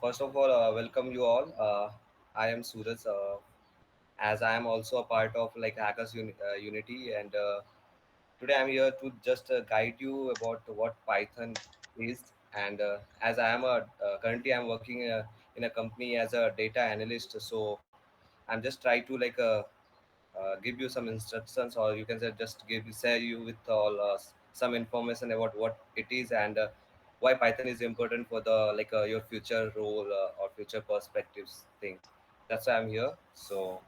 First of all, welcome you all. I am Suraj, as I am also a part of like Unity, and today I'm here to just guide you about what Python is. And as I am currently I'm working in a company as a data analyst, so I'm just try to give you some instructions, or you can say just share you with all some information about what it is and why Python is important for the your future role or future perspectives thing. That's why I'm here. So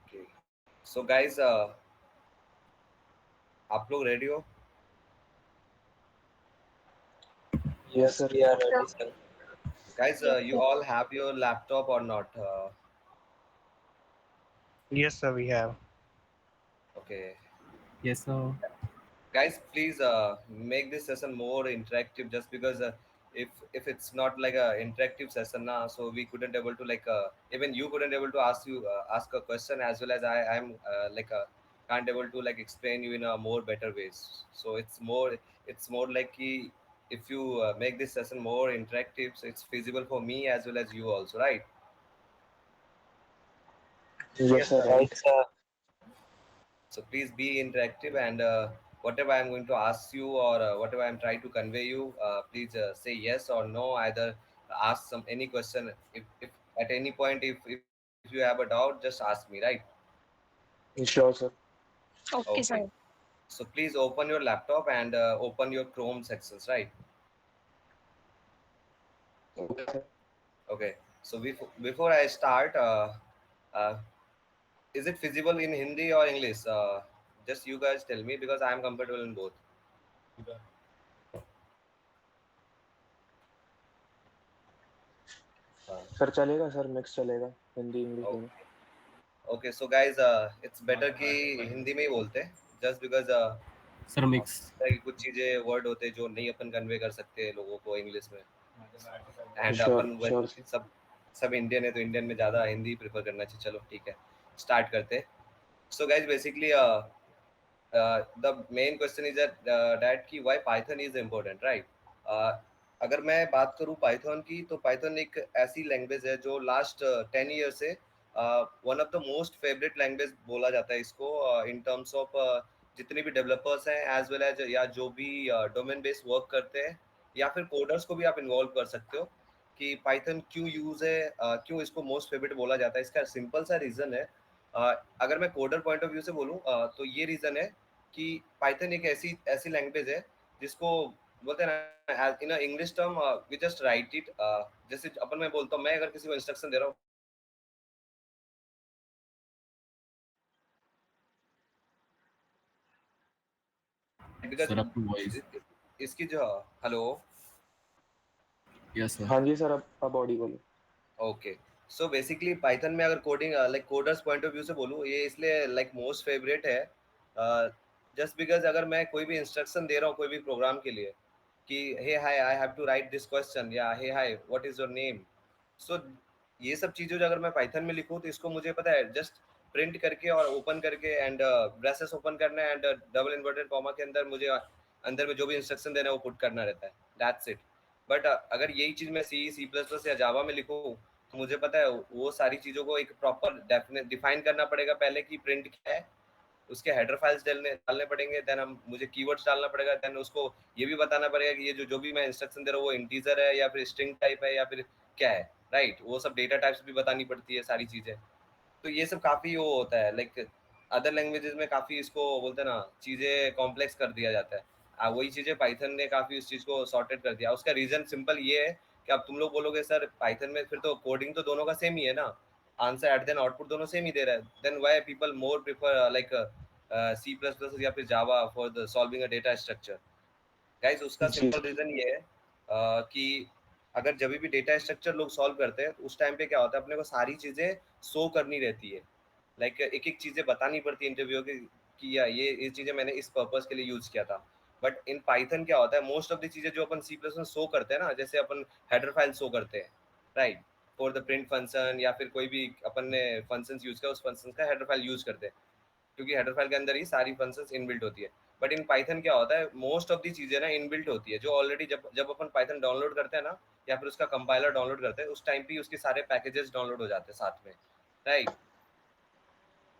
okay, so guys, आप लोग ready हो? Yes, Yes, sir. we are ready, sir. Guys, Yes, you sir. all have your laptop or not? Yes, sir, we have. Okay, Yes, sir. guys, please make this session more interactive, just because if it's not like a interactive session now, so we couldn't able to even you couldn't able to ask a question, as well as I'm can't able to like explain you in a more better ways. So it's more like if you make this session more interactive, so it's feasible for me as well as you also, right? Yes, Yes, sir, sir. right. Right, sir. So please be interactive, and whatever I'm going to ask you, or whatever I'm trying to convey you, please say yes or no. Either ask some any question. If at any point if you have a doubt, just ask me, right? Sure, sir. Okay, Okay. sir. So please open your laptop and open your Chrome sections, right? Okay, sir. Okay. So before I start, uh, is it feasible in Hindi or English? Just you guys tell me, because I am comfortable in both. Uh, sir चलेगा sir mix चलेगा Hindi English दोनों. okay. Okay so guys, it's better कि हिंदी में ही बोलते हैं, just because sir mix. कुछ चीज़ें word होते हैं जो नहीं अपन कन्वे कर सकते लोगों को इंग्लिश में, एंड श्योर अपन श्योर वैसे सब इंडियन है, तो इंडियन में ज़्यादा हिंदी प्रेफर करना चाहिए. चलो ठीक है, स्टार्ट करते हैं. So guys basically the main question is that कि why Python is important, right? अगर मैं बात करूँ पाइथन की, तो पाइथन एक ऐसी लैंग्वेज है जो लास्ट 10 ईयर से one of the most favourite language बोला जाता है इसको, इन टर्म्स ऑफ जितने भी डेवलपर्स हैं, एज वेल एज या जो भी डोमेन बेस्ड वर्क करते हैं, या फिर कोडर्स को भी आप इन्वॉल्व कर सकते हो. कि पाइथन क्यों यूज है, क्यों इसको मोस्ट फेवरेट बोला जाता है, इसका सिंपल सा रीजन है. अगर मैं कोडर पॉइंट ऑफ व्यू से बोलूँ, तो ये रीजन है कि पाइथन एक ऐसी ऐसी लैंग्वेज है जिसको बोलते हैं ना in English term, we just write it. जैसे अपन मैं बोलता हूँ, मैं अगर किसी को इंस्ट्रक्शन दे रहा हूँ, बिकॉज सर आपकी वॉइस. इसकी जो हेलो. Yes sir. हाँ जी सर अब ऑडिबल है. ओके. सो बेसिकली पाइथन में अगर coding coders point of view से बोलूँ, ये इसलिए मोस्ट फेवरेट है, जस्ट बिकॉज अगर मैं कोई भी इंस्ट्रक्शन दे रहा हूँ कोई भी प्रोग्राम के लिए, कि hey hi I have to write this question, या hey hi what is your name. So ये सब चीज़ें जो अगर मैं पाइथन में लिखूँ, तो इसको मुझे पता है जस्ट प्रिंट करके और ओपन करके, एंड ब्रेसेस ओपन करना है, एंड डबल इन्वर्टेड कॉमा के अंदर मुझे अंदर में जो भी इंस्ट्रक्शन देना है वो पुट करना रहता है. That's it. बट अगर यही चीज़ मैं सी प्लस प्लस या जावा में लिखूँ, तो मुझे पता है वो सारी चीज़ों को एक प्रॉपर डिफाइन करना पड़ेगा पहले, कि प्रिंट क्या है, उसके हेडर फाइल्स डालने डालने पड़ेंगे, देन हम मुझे कीवर्ड्स डालना पड़ेगा, देन उसको ये भी बताना पड़ेगा कि ये जो भी मैं इंस्ट्रक्शन दे रहा हूँ वो इंटीजर है या फिर स्ट्रिंग टाइप है या फिर क्या है, राइट? वो सब डेटा टाइप्स भी बतानी पड़ती है, सारी चीज़ें. तो ये सब काफ़ी वो होता है, अदर लैंग्वेजेस में काफ़ी इसको बोलते हैं ना, चीज़ें कॉम्प्लेक्स कर दिया जाता है. वही चीज़ें पाइथन ने काफ़ी उस चीज़ को सॉर्टेड कर दिया. उसका रीज़न सिंपल ये है कि अब तुम लोग बोलोगे सर पाइथन में फिर तो कोडिंग तो दोनों का सेम ही है ना, आंसर एट देन आउटपुट दोनों सेम ही दे रहा है, then why people more prefer C plus plus या फिर Java for the solving a data structure. Guys उसका जी सिंपल रीजन ये है कि अगर जब भी डेटा स्ट्रक्चर लोग सॉल्व करते हैं, तो उस टाइम पे क्या होता है, अपने को सारी चीजें शो करनी रहती है, एक एक चीजें बतानी पड़ती है इंटरव्यू के, कि या ये चीजें मैंने इस पर्पस के लिए यूज किया था. बट इन पाइथन क्या होता है, मोस्ट ऑफ द चीजें जो अपन सी प्लस में शो करते हैं ना, जैसे अपन हेडर फाइल शो करते हैं, right, for the print function, या फिर कोई भी अपन ने फंक्शन यूज किया, उस फंक्शन का हेडर फाइल यूज करते हैं, क्योंकि हेडर फाइल के अंदर ही सारी फंक्शंस इनबिल्ट होती है. बट इन पाइथन क्या होता है, मोस्ट ऑफ दी चीजें ना इनबिल्ट होती है, जो ऑलरेडी जब जब अपन पाइथन डाउनलोड करते हैं ना, या फिर उसका कंपाइलर डाउनलोड करते हैं, उस टाइम पे उसके सारे पैकेजेस डाउनलोड हो जाते हैं साथ में, राइट?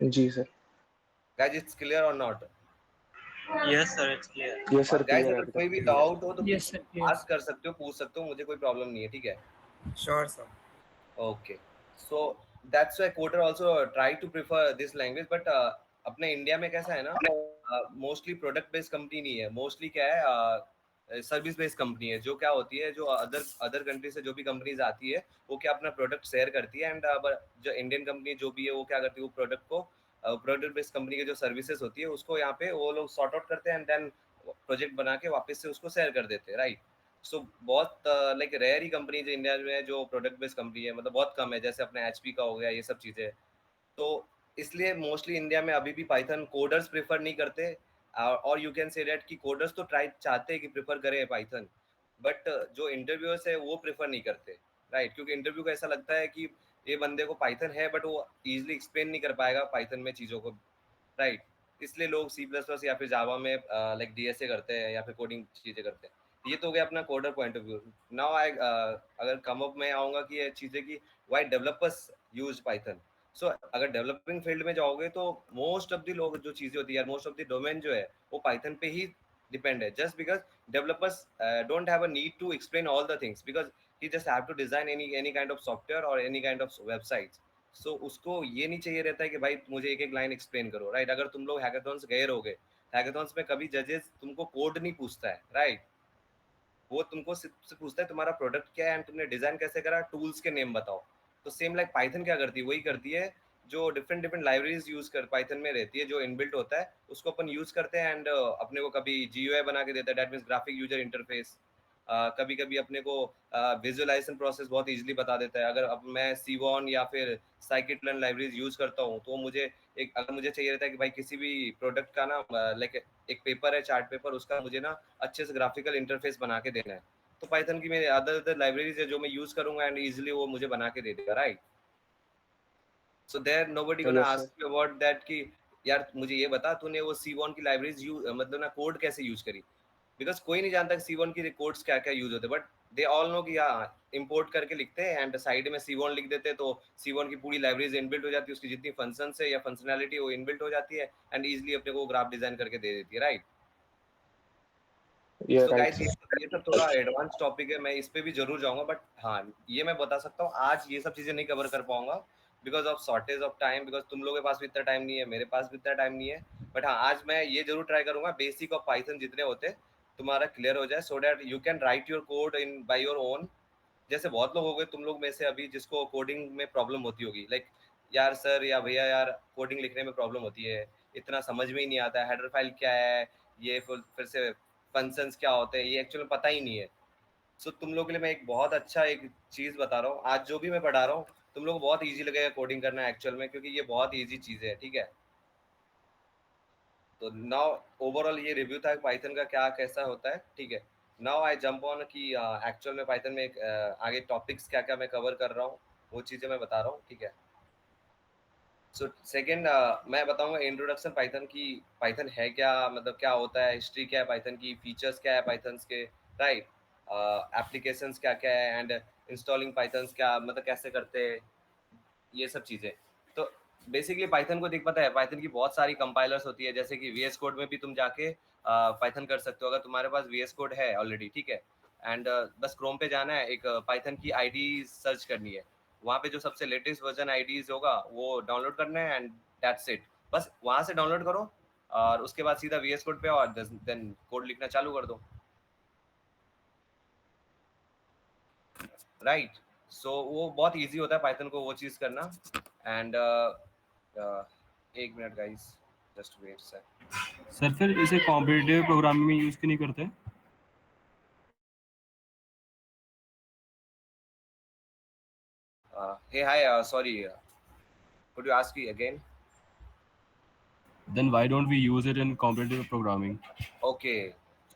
जी sir. Guys it's clear or not? Yes, sir, it's clear. Yes और सर, गाइस क्लियर है अगर अभी कोई तक। भी डाउट हो तो Yes, sir. Yes. आस्क कर सकते हो, पूछ सकते हो, मुझे कोई प्रॉब्लम नहीं है, ठीक है? Sure, sir. Okay, so that's why coder also try to prefer this language, but अपने इंडिया में कैसा है ना, मोस्टली प्रोडक्ट बेस्ड कंपनी नहीं है, मोस्टली क्या है, सर्विस बेस्ड कंपनी है। जो क्या होती है, जो अदर अदर कंट्री से जो भी कंपनीज आती है, वो क्या अपना प्रोडक्ट शेयर करती है, एंड जो इंडियन कंपनी जो भी है वो क्या करती है, वो प्रोडक्ट को प्रोडक्ट बेस्ड कंपनी की जो सर्विसेज होती है उसको यहाँ पे वो लोग सॉर्ट आउट करते हैं, एंड देन प्रोजेक्ट बना के वापस से उसको शेयर कर देते हैं, राइट? सो बहुत लाइक रेयर ही कंपनी जो इंडिया में जो प्रोडक्ट बेस्ड कंपनी है, मतलब बहुत कम है, जैसे अपने एचपी का हो गया, ये सब चीज़ें। तो इसलिए मोस्टली इंडिया में अभी भी पाइथन कोडर्स प्रेफर नहीं करते, और यू कैन से दैट कि कोडर्स तो ट्राई चाहते हैं कि प्रेफर करें पाइथन, बट जो इंटरव्यूअर्स है वो प्रेफर नहीं करते, राइट? क्योंकि इंटरव्यू को ऐसा लगता है कि ये बंदे को पाइथन है बट वो इजीली एक्सप्लेन नहीं कर पाएगा पाइथन में चीज़ों को, राइट? इसलिए लोग सी प्लस प्लस या फिर जावा में लाइक डीएसए करते हैं या फिर कोडिंग चीज़ें करते हैं। ये तो हो गया अपना coder point of view. Now I अगर कम अप में आऊँगा कि ये चीज़ें कि व्हाई डेवलपर्स यूज पाइथन। सो अगर डेवलपिंग फील्ड में जाओगे तो मोस्ट ऑफ द लोग जो चीज़ें होती है, मोस्ट ऑफ द डोमेन जो है वो पाइथन पे ही डिपेंड है, just because developers don't have a need to explain all the things, because he just have to design any kind of software और any kind of websites. So उसको ये नहीं चाहिए रहता है कि भाई मुझे एक एक लाइन एक्सप्लेन करो, राइट? अगर तुम लोग हैकाथॉन्स गए रहोगे, हैकाथॉन्स में कभी जजेस तुमको कोड नहीं पूछता है, राइट? वो तुमको सिर्फ पूछता है तुम्हारा प्रोडक्ट क्या है एंड तुमने डिजाइन कैसे करा, टूल्स के नेम बताओ। तो सेम लाइक पाइथन क्या करती है, वही करती है, जो डिफरेंट डिफरेंट लाइब्रेरीज यूज कर पाइथन में रहती है, जो इनबिल्ट होता है उसको अपन यूज करते हैं, एंड अपने को कभी जीयूआई बना के देता है, that means graphic user interface. कभी कभी अपने को विजुअलाइजेशन प्रोसेस बहुत इजीली बता देता है। अगर अब मैं सीवॉन या फिर साइकिट-लर्न लाइब्रेरीज यूज करता हूँ तो मुझे एक, अगर मुझे चाहिए रहता है कि भाई किसी भी प्रोडक्ट का ना लाइक एक पेपर है, चार्ट पेपर, उसका मुझे ना अच्छे से ग्राफिकल इंटरफेस बना के देना है, तो पाइथन की मेरे अदर अदर लाइब्रेरीज है जो मैं यूज करूंगा एंड इजीली वो मुझे बना के दे देगा, right? So there nobody gonna yes sir. Ask you about that कि यार मुझे ये बता तूने वो सीवॉन की लाइब्रेरीज यूज मतलब ना कोड कैसे यूज करी, बिकॉज कोई नहीं जानता कि सीवॉन की कोड्स क्या क्या यूज होते हैं, बट दे ऑल नो कि हाँ इंपोर्ट करके लिखते हैं एंड साइड में सीवॉन लिख देते हैं, तो सीवॉन की पूरी लाइब्रेरीज इनबिल्ट हो जाती है, उसकी जितनी फंक्शंस है या फंक्शनैलिटी वो इनबिल्ट हो जाती है एंड इजीली अपने को ग्राफ डिजाइन करके दे देती है, राइट? ये सो राइट गाइस सर। ये सब थोड़ा एडवांस टॉपिक है, मैं इस पे भी जरूर जाऊंगा, बट हाँ ये मैं बता सकता हूँ आज ये सब चीजें नहीं कवर कर पाऊंगा because of shortage of time, because तुम लोगों के पास भी इतना टाइम नहीं है, मेरे पास भी इतना टाइम नहीं है। बट हाँ आज मैं ये जरूर ट्राई करूंगा बेसिक ऑफ पाइथन जितने होते तुम्हारा क्लियर हो जाए, so that you can write your code in by your own. जैसे बहुत लोग हो गए तुम लोग में से अभी जिसको कोडिंग में प्रॉब्लम होती होगी, लाइक यार सर या भैया यार कोडिंग लिखने में प्रॉब्लम होती है, इतना समझ में ही नहीं आता है, हेडर फाइल क्या है, ये फिर से फंक्शंस क्या होते हैं, ये एक्चुअली पता ही नहीं है। सो तुम लोग के लिए मैं एक बहुत अच्छा एक चीज बता रहा हूँ, आज जो भी मैं पढ़ा रहा हूँ तुम लोग को बहुत इजी लगेगा कोडिंग करना एक्चुअल में, क्योंकि ये बहुत इजी चीज है, ठीक है? तो नाउ ओवरऑल ये रिव्यू था पाइथन का क्या कैसा होता है, ठीक है? नाउ आई जंप ऑन कि एक्चुअल में पाइथन में आगे टॉपिक्स क्या क्या मैं कवर कर रहा हूँ, वो चीज़ें मैं बता रहा हूँ, ठीक है? सो सेकेंड मैं बताऊंगा इंट्रोडक्शन पाइथन की, पाइथन है क्या, मतलब क्या होता है, हिस्ट्री क्या है पाइथन की, फीचर्स क्या है पाइथन के, राइट? एप्लीकेशंस क्या क्या है एंड इंस्टॉलिंग पाइथन क्या मतलब कैसे करते हैं, ये सब चीज़ें। तो बेसिकली पाइथन को देख पता है, पाइथन की बहुत सारी कंपाइलर्स होती है, जैसे कि वीएस कोड में भी तुम जाके पाइथन कर सकते हो अगर तुम्हारे पास वीएस कोड है ऑलरेडी, ठीक है? एंड बस क्रोम पे जाना है, एक पाइथन की आईडी सर्च करनी है, वहाँ पे जो सबसे लेटेस्ट वर्जन आईडीज होगा वो डाउनलोड करना है एंड दैट्स इट। बस वहाँ से डाउनलोड करो और उसके बाद सीधा वीएस कोड पे और देन कोड लिखना चालू कर दो, राइट? सो वो बहुत इजी होता है पाइथन को वो चीज़ करना। एंड एक minute guys, just wait sir. Sir फिर इसे कॉम्पिटिटिव प्रोग्रामिंग में यूज क्यों नहीं करते? Hey, hi, sorry, could you ask me again? Then why don't we use it in competitive programming? Okay,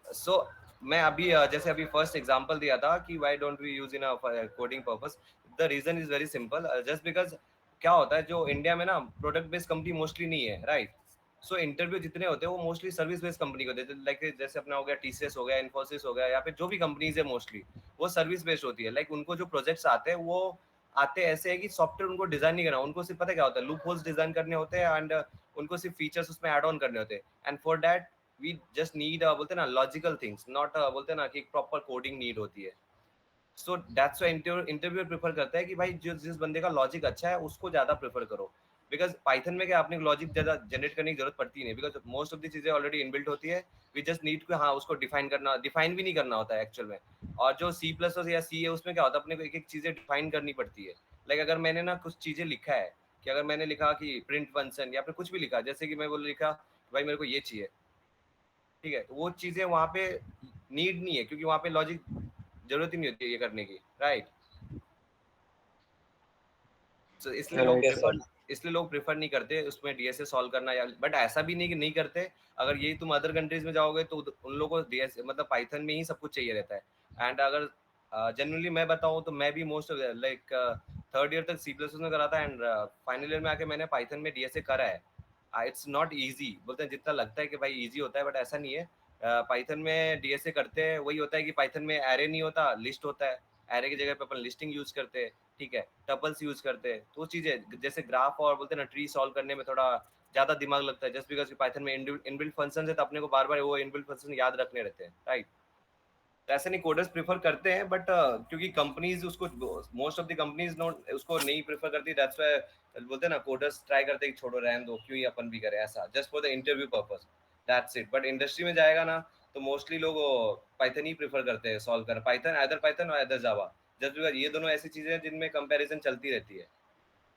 so मैं अभी जैसे अभी फर्स्ट एग्जांपल दिया था कि why don't we use in a coding purpose, the reason is very simple, just because क्या होता है जो इंडिया में ना प्रोडक्ट बेस्ड कंपनी मोस्टली नहीं है, राइट? सो इंटरव्यू जितने होते हैं वो मोस्टली सर्विस बेस्ड कंपनी को देते हैं, लाइक जैसे अपना हो गया टीसीएस हो गया, इन्फोसिस हो गया, या फिर जो भी कंपनीज है मोस्टली वो सर्विस बेस्ड होती है। लाइक उनको जो प्रोजेक्ट्स आते हैं वो आते ऐसे है कि सॉफ्टवेयर उनको डिजाइन नहीं करना, उनको सिर्फ पता क्या होता है, लूप होल्स डिजाइन करने होते हैं एंड उनको सिर्फ फीचर्स उसमें ऐड ऑन करने होते हैं। And for that we just need बोलते हैं ना लॉजिकल थिंग्स, नॉट बोलते हैं ना कि प्रॉपर कोडिंग नीड होती है। So that's why interview prefer करता है कि भाई जिस बंदे का लॉजिक अच्छा है उसको ज्यादा प्रेफर करो। बिकॉज पाइथन में क्या आपने लॉजिक ज्यादा जनरेट करने की जरूरत पड़ती नहीं, बिकॉज मोस्ट ऑफ द चीजें ऑलरेडी इनबिल्ट होती है। वी जस्ट नीड टू हाँ उसको डिफाइन भी नहीं करना होता है एक्चुअल में। और जो सी प्लस या सी है उसमें क्या होता है, अपने को एक एक चीजें डिफाइन करनी पड़ती है। लाइक अगर मैंने ना कुछ चीजें लिखा है कि अगर मैंने लिखा कि प्रिंट फंक्शन या फिर कुछ भी लिखा, जैसे कि मैं बोल लिखा भाई मेरे को ये चाहिए, ठीक है, तो वो चीजें वहां पे नीड नहीं है क्योंकि वहां पे लॉजिक जरूरत ही नहीं होती है ये करने की, राइट। So, Right, sir. इसलिए लोग प्रेफर नहीं करते उसमें डीएसए सॉल्व करना, या बट ऐसा भी नहीं कि नहीं करते। अगर ये तुम अदर कंट्रीज में जाओगे तो उन लोगों को डीएसए मतलब पाइथन में ही सब कुछ चाहिए रहता है। एंड अगर जनरली मैं बताऊं तो मैं भी मोस्ट लाइक थर्ड ईयर तक सी प्लस में करा था, एंड फाइनल ईयर में आके मैंने पाइथन में डीएसए करा है। इट्स नॉट ईजी, बोलते हैं जितना लगता है कि भाई ईजी होता है, बट ऐसा नहीं है। पाइथन में डीएसए करते हैं वही होता है कि पाइथन में एरे नहीं होता, लिस्ट होता है। एरे की जगह पे अपन लिस्टिंग यूज करते हैं, ठीक है, टपल्स यूज करते हैं। तो चीजें जैसे ग्राफ और बोलते हैं ना ट्री सॉल्व करने में थोड़ा ज्यादा दिमाग लगता है, जस्ट बिकॉज पाइथन में इनबिल्ट फंक्शन है तो अपने को बार बार वो इनबिल्ट फंक्शन याद रखने रहते हैं, राइट। तो ऐसे नहीं कोडर्स प्रेफर करते हैं, बट क्योंकि कंपनीज उसको most of the companies note उसको नहीं प्रेफर करती, दैट्स व्हाई बोलते हैं ना कोडर्स ट्राई करते हैं कि छोड़ो रहने दो, क्यों ही अपन भी करें ऐसा, just for the interview purpose, that's it. But industry में जाएगा ना तो मोस्टली लोग पाइथन ही प्रेफर करते हैं सॉल्व कर, पाइथन और अदर जावा, जस्ट बिकॉज ये दोनों ऐसी चीजें हैं जिनमें कंपैरिजन चलती रहती है।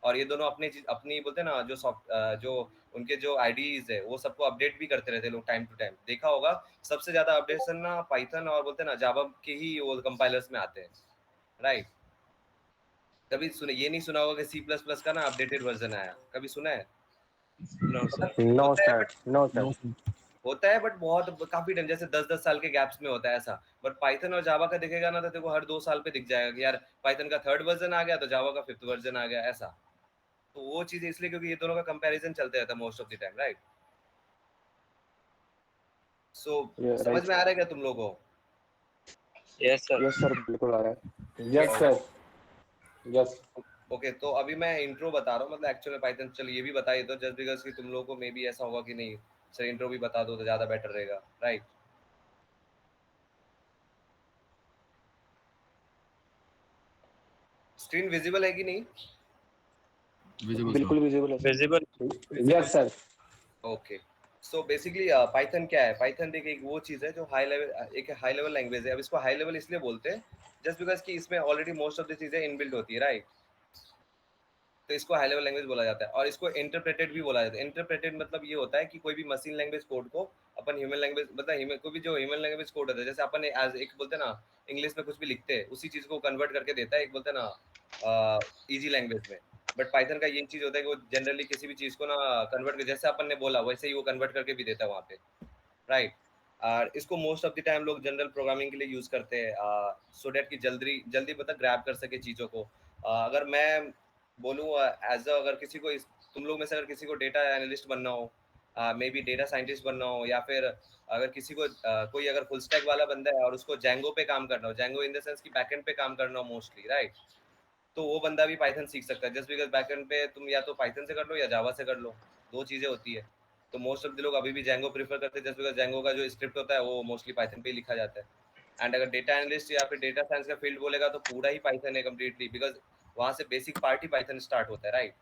और ये दोनों अपनी बोलते हैं ना जो उनके जो आईडीज है वो सबको अपडेट भी करते रहते हैं लोग टाइम टू टाइम, देखा होगा। सबसे ज्यादा अपडेशन ना पाइथन और बोलते हैं ना जावा के ही वो कंपाइलर्स में आते हैं, राइट। कभी सुने ये नहीं सुना होगा कि सी प्लस प्लस का ना अपडेटेड वर्जन आया, कभी सुना है? No, sir. मतलब No, होता है sir. But No, sir. होता है बट बहुत काफी टाइम, जैसे 10-10 साल के गैप्स में होता है ऐसा। बट पाइथन और जावा का दिखेगा ना तो देखो हर 2 साल पे दिख जाएगा कि यार पाइथन का थर्ड वर्जन आ गया तो जावा का फिफ्थ वर्जन आ गया, ऐसा। तो वो चीज इसलिए क्योंकि ये दोनों का कंपैरिजन चलते रहता है most of the time, right. So Yeah, समझ right, में आ sir. रहा है क्या तुम लोगों को? Yes, sir. Yes, sir. बिल्कुल आ रहा है. Yes, sir. Yes. ओके, तो अभी मैं इंट्रो बता रहा हूँ, मतलब एक्चुअल में पाइथन, चलो ये भी बता ही दो, जस्ट बिकॉज कि तुम लोगों को मे बी ऐसा होगा कि नहीं सर इंट्रो भी बता दो तो ज्यादा बेटर रहेगा, राइट। स्क्रीन विजिबल है कि नहीं? विजिबल बिल्कुल विजिबल है, sir. Visible. Yes, sir. Okay, so basically Python क्या है? पाइथन देखिए एक वो चीज है जो हाई लेवल लैंग्वेज है। अब इसको हाई लेवल इसलिए बोलते हैं जस्ट बिकॉज कि इसमें ऑलरेडी मोस्ट ऑफ द चीजें इनबिल्ट होती है, राइट। तो इसको हाई लेवल लैंग्वेज बोला जाता है। और इसको इंटरप्रेटेड भी बोला जाता है। इंटरप्रेटेड मतलब ये होता है कि कोई भी मशीन लैंग्वेज कोड को अपन ह्यूमन लैंग्वेज, मतलब कोई भी जो ह्यूमन लैंग्वेज कोड होता है, जैसे अपन एज एक बोलते हैं ना इंग्लिश में कुछ भी लिखते हैं उसी चीज को कन्वर्ट करके देता है एक बोलते हैं ना इजी लैंग्वेज में। बट पाइथन का ये चीज होता है कि वो जनरली किसी भी चीज को ना कन्वर्ट कर, जैसे अपन ने बोला वैसे ही वो कन्वर्ट करके भी देता है वहाँ पे, राइट। और इसको मोस्ट ऑफ द टाइम लोग जनरल प्रोग्रामिंग के लिए यूज करते हैं सो डेट कि जल्दी जल्दी मतलब ग्रैब कर सके चीज़ों को। अगर मैं बोलूँ एज अगर किसी को तुम लोग में से अगर किसी को डेटा एनालिस्ट बनना हो, मे बी डेटा साइंटिस्ट बनना हो, या फिर अगर किसी को कोई अगर फुल स्टैक वाला बंदा है और उसको जैंगो पे काम करना हो, जैंगो इन द सेंस कि बैकएंड पे काम करना हो मोस्टली, राइट, तो वो बंदा भी पाइथन सीख सकता है। जस्ट बिकॉज बैकएंड पे तुम या तो पाइथन से कर लो या जावा से कर लो, दो चीजें होती है। तो मोस्ट ऑफ द लोग अभी भी जैंगो प्रीफर करते हैं जस्ट बिकॉज जैंगो का जो स्क्रिप्ट होता है वो मोस्टली पाइथन पे ही लिखा जाता है। एंड अगर डेटा एनालिस्ट या फिर डेटा साइंस का फील्ड बोलेगा तो पूरा ही पाइथन है कम्प्लीटली, बिकॉज वहां से बेसिक पार्ट ही पाइथन स्टार्ट होता है, राइट।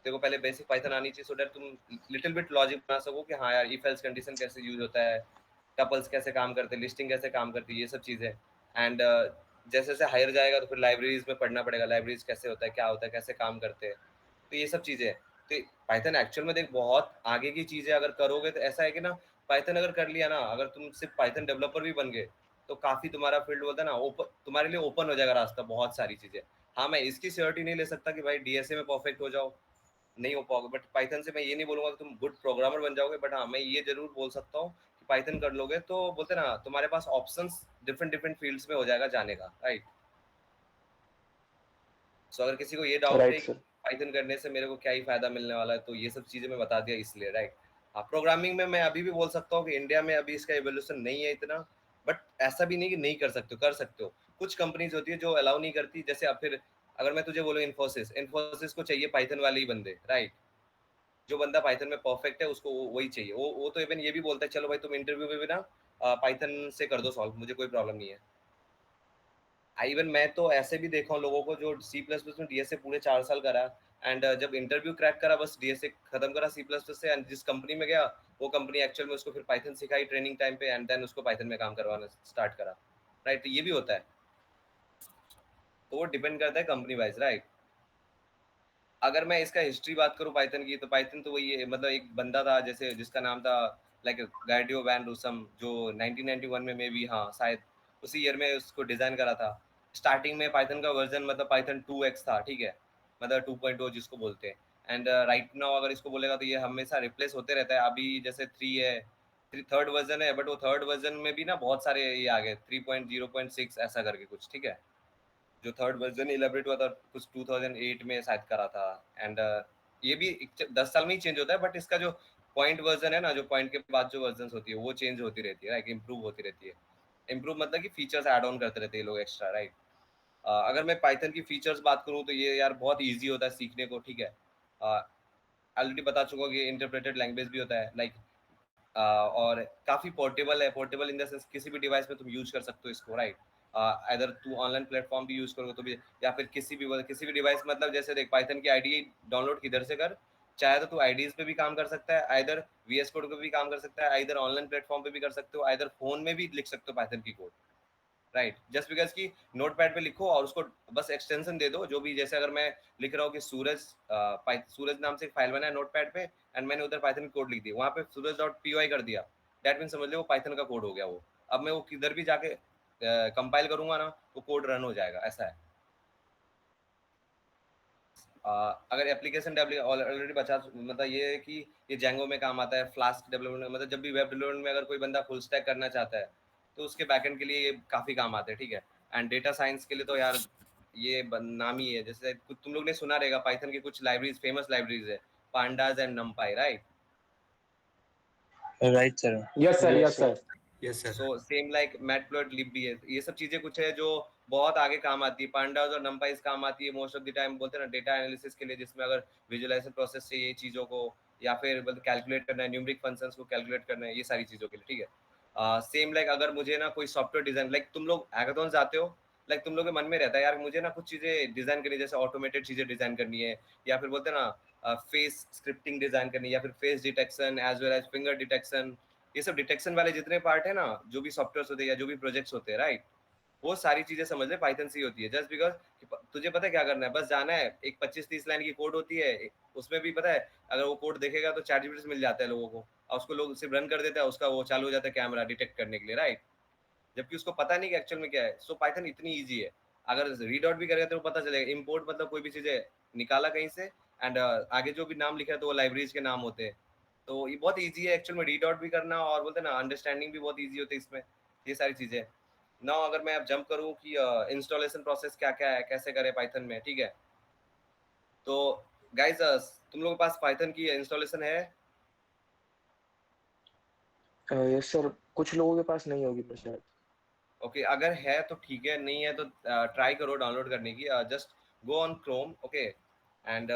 देखो पहले बेसिक पाइथन आनी चाहिए सो दैट तुम लिटिल बिट लॉजिक बना सको कि हाँ यार इफ एल्स कंडीशन कैसे यूज होता है, टपल्स कैसे काम करते हैं, लिस्टिंग कैसे काम करती है, ये सब चीजें। एंड जैसे जैसे हायर जाएगा तो फिर लाइब्रेरीज में पढ़ना पड़ेगा, लाइब्रेरीज कैसे होता है, क्या होता है, कैसे काम करते हैं, तो ये सब चीजें हैं। तो पाइथन एक्चुअल में देख बहुत आगे की चीजें अगर करोगे तो ऐसा है कि ना पाइथन अगर कर लिया ना, अगर तुम सिर्फ पाइथन डेवलपर भी बन गए तो काफी तुम्हारा फील्ड होता है ना ओपन, तुम्हारे लिए ओपन हो जाएगा रास्ता, बहुत सारी चीजें। हाँ मैं इसकी श्योरिटी नहीं ले सकता कि भाई डीएसए में परफेक्ट हो जाओ, नहीं हो पाओगे, बट पाइथन से मैं ये नहीं बोलूंगा कि तुम गुड प्रोग्रामर बन जाओगे, बट हाँ मैं ये जरूर बोल सकता हूँ कि पाइथन कर लोगे तो बोलते ना तुम्हारे पास ऑप्शंस डिफरेंट डिफरेंट फील्ड्स में हो जाएगा जाने का, राइट। सो अगर किसी को ये डाउट है Right, कि sir. पाइथन करने से मेरे को क्या ही फायदा मिलने वाला है तो ये सब चीजें मैं बता दिया इसलिए, राइट। हाँ, प्रोग्रामिंग में मैं अभी भी बोल सकता हूँ कि इंडिया में अभी इसका एवोल्यूशन नहीं है इतना, बट ऐसा भी नहीं कि नहीं कर सकते हो, कर सकते हो। कुछ कंपनीज होती है जो अलाउ नहीं करती, जैसे अब फिर अगर मैं तुझे बोलूँ इन्फोसिस को चाहिए पाइथन वाले ही बंदे, राइट? जो बंदा पाइथन में परफेक्ट है उसको वही चाहिए। वो तो इवन ये भी बोलता है चलो भाई तुम इंटरव्यू में भी ना पाइथन से कर दो सॉल्व, मुझे कोई प्रॉब्लम नहीं है। इवन मैं तो ऐसे भी देखा हूँ लोगों को जो सी प्लस प्लस में डीएसए पूरे 4 साल करा, एंड जब इंटरव्यू क्रैक करा बस डीएसए खत्म करा सी प्लस प्लस से, एंड जिस कंपनी में गया वो कंपनी एक्चुअल में उसको फिर पाइथन सिखाई ट्रेनिंग टाइम पे, एंड देन उसको पाइथन में काम करवाना स्टार्ट करा, राइट? तो ये भी होता है, तो वो डिपेंड करता है कंपनी वाइज, राइट? अगर मैं इसका हिस्ट्री बात करूं पाइथन की, तो पाइथन तो वही है, मतलब एक बंदा था जैसे जिसका नाम था लाइक गाइडियो वैन रूसम, जो 1991 में मे बी, हाँ शायद उसी ईयर में उसको डिजाइन करा था। स्टार्टिंग में पाइथन का वर्जन मतलब पाइथन 2x था, ठीक है, मतलब 2.0 जिसको बोलते हैं। एंड राइट नाउ अगर इसको बोलेगा तो ये हमेशा रिप्लेस होते रहता है। अभी जैसे 3 है, थर्ड वर्जन है, बट वो थर्ड वर्जन में भी ना बहुत सारे ये आ गए 3.0.6 ऐसा करके कुछ, ठीक है। जो थर्ड वर्जन इलेबरेट हुआ था कुछ 2008 में शायद करा था। एंड ये भी 10 साल में ही चेंज होता है, बट इसका जो पॉइंट वर्जन है ना, जो पॉइंट के बाद जो वर्जन होती है वो चेंज होती रहती है, राइट? इंप्रूव होती रहती है। इंप्रूव मतलब कि फीचर्स ऐड ऑन करते रहते हैं लोग एक्स्ट्रा, राइट? अगर मैं पाइथन की फीचर्स बात करूँ तो ये यार बहुत ईजी होता है सीखने को, ठीक है। ऑलरेडी बता चुका हूँ कि इंटरप्रेटेड लैंग्वेज भी होता है, लाइक और काफ़ी पोर्टेबल है। पोर्टेबल इन द सेंस किसी भी डिवाइस में तुम यूज कर सकते हो इसको, राइट? अदर तू ऑनलाइन प्लेटफॉर्म भी यूज करोगे तो भी, या फिर किसी भी डिवाइस, मतलब जैसे देख पाइथन की आईडी डाउनलोड किधर से कर, चाहे तो तू आईडीज पे भी काम कर सकता है, आइदर वीएस कोड पे भी काम कर सकता है, आइदर ऑनलाइन प्लेटफॉर्म पे भी कर सकते हो, आइदर फोन में भी लिख सकते हो पाइथन की कोड, राइट? जस्ट बिकॉज की नोट पैड पे लिखो और उसको बस एक्सटेंशन दे दो, जो भी, जैसे अगर मैं लिख रहा हूँ कि सूरज नाम से एक फाइल बना है नोट पैड पे, एंड मैंने उधर पाइथन कोड लिख दी, वहाँ पे सूरज डॉट पी कर दिया, दैट मीन समझ लो वो पाइथन का कोड हो गया वो। अब मैं वो किधर भी जाके कंपाइल करूंगा ना, वो कोड रन हो जाएगा, ऐसा है। अगर एप्लीकेशन ऑलरेडी बचा, मतलब ये है कि ये जेंगो में काम आता है, फ्लास्क डेवलपमेंट, मतलब जब भी वेब डेवलपमेंट में अगर कोई बंदा फुल स्टैक करना चाहता है तो उसके बैकएंड के लिए ये काफ़ी काम आते हैं, ठीक है। एंड डेटा साइंस के लिए तो यार ये नाम ही है। जैसे तुम लोग ने सुना रहेगा पाइथन की कुछ लाइब्रेरीज, फेमस लाइब्रेरीज है, pandas and नमपाई, right? Right, sir. Yes, sir. Yes, Yes, sir. sir. Yes sir. So same like matplotlib भी है। ये सब चीजें कुछ है जो बहुत आगे काम आती है। पांडास और नंपाइस काम आती है मोस्ट ऑफ द टाइम, बोलते हैं ना, डेटा एनालिसिस के लिए, जिसमें अगर विजुअलाइजेशन प्रोसेस से ये चीजों को, या फिर कैलकुलेट करना है, न्यूमेरिक फंक्शंस को कैलकुलेट करना है, ये सारी चीजों के लिए, ठीक है। सेम लाइक अगर मुझे ना कोई सॉफ्टवेयर डिजाइन, लाइक तुम लोग हैकाथॉन जाते हो, लाइक तुम लोग के मन में रहता है यार मुझे ना कुछ चीजें डिजाइन करनी, जैसे ऑटोमेटेड चीजें डिजाइन करनी है, या फिर बोलते हैं ना फेस स्क्रिप्टिंग डिजाइन करनी है, या फिर face detection as well as finger detection, ये सब डिटेक्शन वाले जितने पार्ट है ना, जो भी सॉफ्टवेयर होते हैं या जो भी प्रोजेक्ट्स होते हैं, राइट? वो सारी चीजें समझ ले पाइथन से ही होती है। जस्ट बिकॉज तुझे पता है क्या करना है, बस जाना है, एक 25-30 लाइन की कोड होती है, उसमें भी पता है अगर वो कोड देखेगा तो चैट जीपीटी से मिल जाता है लोगों को, और उसको लोग सिर्फ रन कर देता है, उसका वो चालू हो जाता है कैमरा डिटेक्ट करने के लिए, राइट? जबकि उसको पता नहीं कि एक्चुअल में क्या है। सो पाइथन इतनी ईजी है, अगर रीड आउट भी करेगा तो पता चलेगा। इम्पोर्ट मतलब कोई भी चीजें निकाला कहीं से, एंड आगे जो भी नाम लिखा है तो वो लाइब्रेरीज के नाम होते हैं। तो ये बहुत ईजी है एक्चुअल में रीड आउट भी करना, और बोलते हैं ना अंडरस्टैंडिंग भी बहुत ईजी होती है इसमें, ये सारी चीजें। नाउ अगर मैं अब जंप करूँ कि इंस्टॉलेशन प्रोसेस क्या क्या है, कैसे करें पाइथन में, ठीक है। तो गाइज तुम लोगों के पास पाइथन की इंस्टॉलेशन है? यस सर, कुछ लोगों के पास नहीं होगी पर शायद। ओके, अगर है तो ठीक है, नहीं है तो ट्राई करो डाउनलोड करने की। Just go on Chrome, okay, and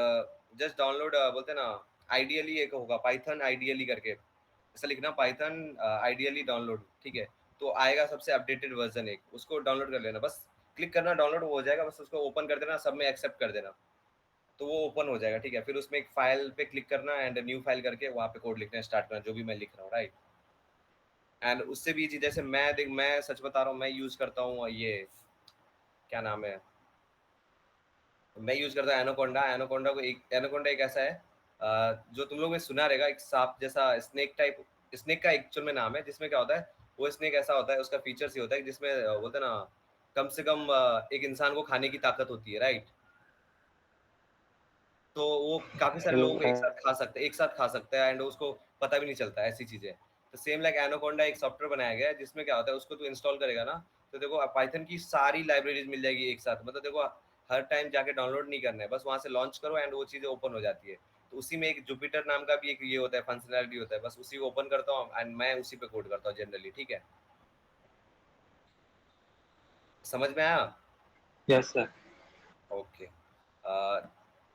just download, बोलते हैं ना आइडियली एक होगा पाइथन आइडियली करके, ऐसा लिखना पाइथन आइडियली डाउनलोड, ठीक है। तो आएगा सबसे अपडेटेड वर्जन एक, उसको डाउनलोड कर लेना, बस क्लिक करना, डाउनलोड हो जाएगा, बस उसको ओपन कर देना, सब में एक्सेप्ट कर देना, तो वो ओपन हो जाएगा, ठीक है। फिर उसमें एक फाइल पे क्लिक करना एंड न्यू फाइल करके वहाँ पे कोड लिखना स्टार्ट करना, जो भी मैं लिख रहा हूँ, राइट? एंड उससे भी इजी, जैसे मैं सच बता रहा हूँ, मैं यूज करता हूँ ये, क्या नाम है, मैं यूज करता हूँ एनाकोंडा। एनाकोंडा एक ऐसा है जो तुम लोग ने सुना रहेगा, एक सांप जैसा स्नेक टाइप, स्नेक का एक्चुअल में नाम है, जिसमें क्या होता है, वो स्नेक ऐसा होता है, उसका फीचर्स ये होता है जिसमें बोलते हैं ना कम से कम एक इंसान को खाने की ताकत होती है, राइट? तो वो काफी सारे लोगों को एक साथ खा सकता है एंड उसको पता भी नहीं चलता, ऐसी चीजें। तो सेम लाइक एनाकोंडा एक सॉफ्टवेयर बनाया गया है जिसमें क्या होता है, उसको तू इंस्टॉल करेगा ना, तो देखो पाइथन की सारी लाइब्रेरीज मिल जाएगी एक साथ, मतलब देखो हर टाइम जाके डाउनलोड नहीं करना है, बस वहां से लॉन्च करो एंड वो चीजें ओपन हो जाती है। तो उसी में एक जुपिटर नाम का भी एक ये होता है, फंक्शनैलिटी होता है, बस उसी को ओपन करता हूँ एंड मैं उसी पे कोड करता हूँ जनरली, ठीक है? समझ में आया? Yes, sir. ओके।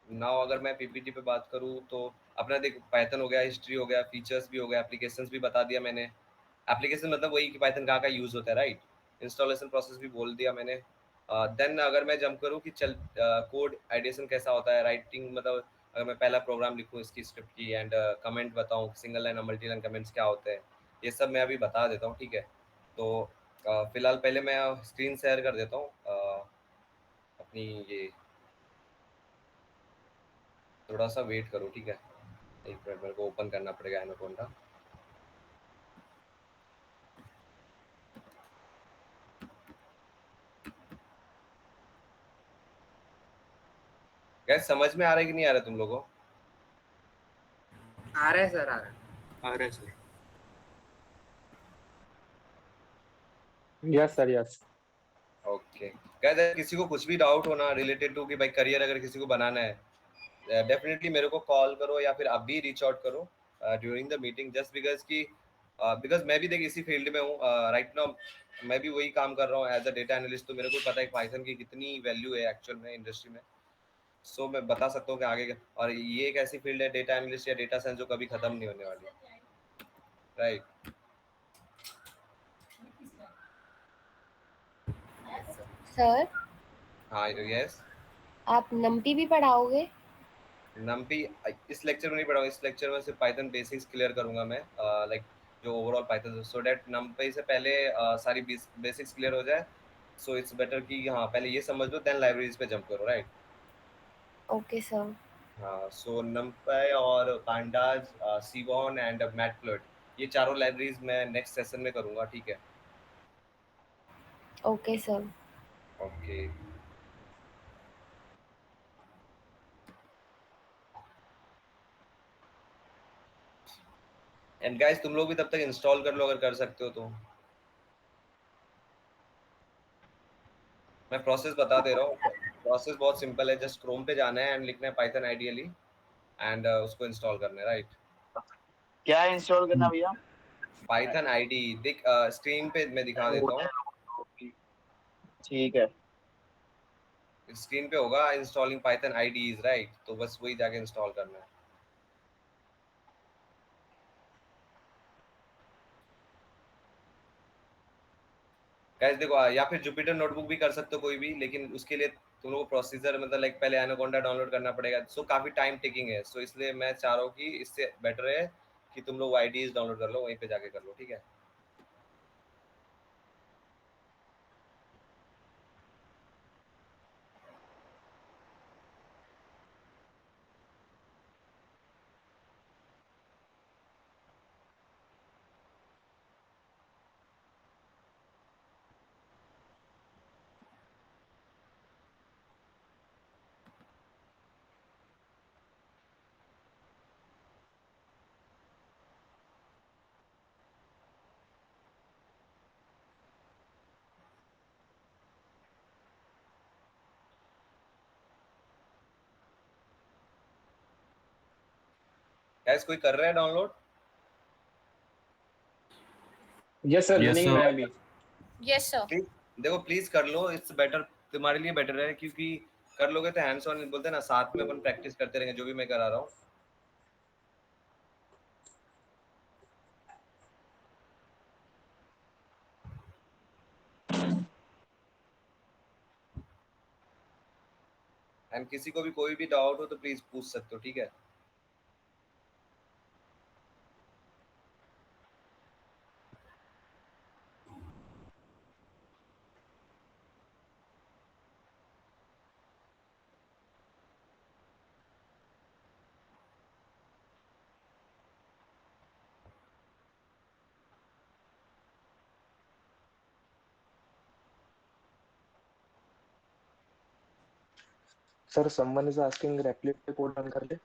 नाउ अगर मैं पीपीटी पे बात करूँ तो अपना देख, पाइथन हो गया, हिस्ट्री हो गया, फीचर्स भी हो गया, एप्लीकेशंस भी बता दिया मैंने। एप्लीकेशन मतलब वही कि पाइथन कहाँ का यूज़ होता है, राइट? इंस्टॉलेशन प्रोसेस भी बोल दिया मैंने। देन अगर मैं जंप करूँ कि चल कोड आइडेशन कैसा होता है, राइटिंग मतलब अगर मैं पहला प्रोग्राम लिखूँ इसकी स्क्रिप्ट की एंड कमेंट बताऊँ, सिंगल लाइन और मल्टी लाइन कमेंट्स क्या होते हैं, ये सब मैं अभी बता देता हूँ, ठीक है? तो फिलहाल पहले मैं स्क्रीन शेयर कर देता हूँ अपनी ये, थोड़ा सा वेट करो, ठीक है? एक मिनट, मेरे को ओपन करना पड़ेगा एनाकोंडा। गैस समझ में आ रहा है कि नहीं आ रहा है तुम लोगों को? आ रहा है सर, आ रहा है। आ रहा है sir. Yes, sir. Yes. Okay gas, अगर किसी को कुछ भी डाउट हो ना रिलेटेड टू कि भाई करियर अगर किसी को बनाना है, डेफिनेटली मेरे को कॉल करो या फिर अभी रीच आउट करो during the meeting, just because कि बिकॉज मैं भी देख इसी फील्ड में हूँ राइट नाउ। मैं भी वही काम कर रहा हूँ एज अ डेटा एनालिस्ट, तो मेरे को पता है पाइथन की कितनी वैल्यू है एक्चुअल में इंडस्ट्री में। सो मैं बता सकता हूँ कि आगे और ये एक ऐसी फील्ड है डेटा एनालिस्ट या डेटा साइंस जो कभी खत्म नहीं होने वाली, राइट? सर, हाँ यस। आप नमपी भी पढ़ाओगे? नमपी इस लेक्चर में नहीं पढ़ाऊंगा, इस लेक्चर में सिर्फ पाइथन बेसिक्स क्लियर करूंगा मैं, लाइक जो ओवरऑल पाइथन, सो दैट नमपी से पहले सारी बेसिक्स क्लियर हो जाए। सो इट्स बेटर कि हाँ पहले ये समझ लो देन लाइब्रेरीज पे जंप करो, राइट? Okay sir. हाँ, सो नमपी और पांडाज, सीबॉन एंड मैटप्लॉट, ये चारों लाइब्रेरीज मैं नेक्स्ट सेशन में करूंगा, ठीक है? Okay sir. Okay. And guys तुम लोग भी तब तक इंस्टॉल कर लो अगर कर सकते हो तो। मैं प्रोसेस बता दे रहा हूँ, प्रोसेस बहुत सिंपल है, जस्ट क्रोम पे जाना है एंड लिखना है पाइथन आइडियली एंड उसको इंस्टॉल करना है, राइट? क्या इंस्टॉल करना भैया? पाइथन आईडी देख, स्क्रीन पे मैं दिखा देता हूँ, ठीक है। स्क्रीन पे होगा इंस्टॉलिंग पाइथन आईडीज, राइट? तो बस वही जाके इंस्टॉल करना है। गाइस देखो, या फिर जुपिटर नोटबुक भी कर सकते हो कोई भी, लेकिन उसके लिए तुम लोग को प्रोसीजर मतलब लाइक पहले एनाकोंडा डाउनलोड करना पड़ेगा, सो काफी टाइम टेकिंग है। सो इसलिए मैं चाह रहा हूँ कि इससे बेटर है कि तुम लोग आईडीज डाउनलोड कर लो, वहीं पे जाके कर लो, ठीक है? गाइस कोई कर रहा है download? Yes, sir. Yes, Running sir. में अभी. Yes sir. प्लीज देखो, प्लीज कर लो, इट्स बेटर, तुम्हारे लिए बेटर है, क्योंकि कर लोगे तो हैंड्स ऑन बोलते हैं ना, साथ में अपन प्रैक्टिस करते रहेंगे जो भी मैं करा रहा हूँ। एंड किसी को भी कोई भी डाउट हो तो प्लीज पूछ सकते हो, ठीक है? Sir, someone is asking Replit पे कोड रन कर ले।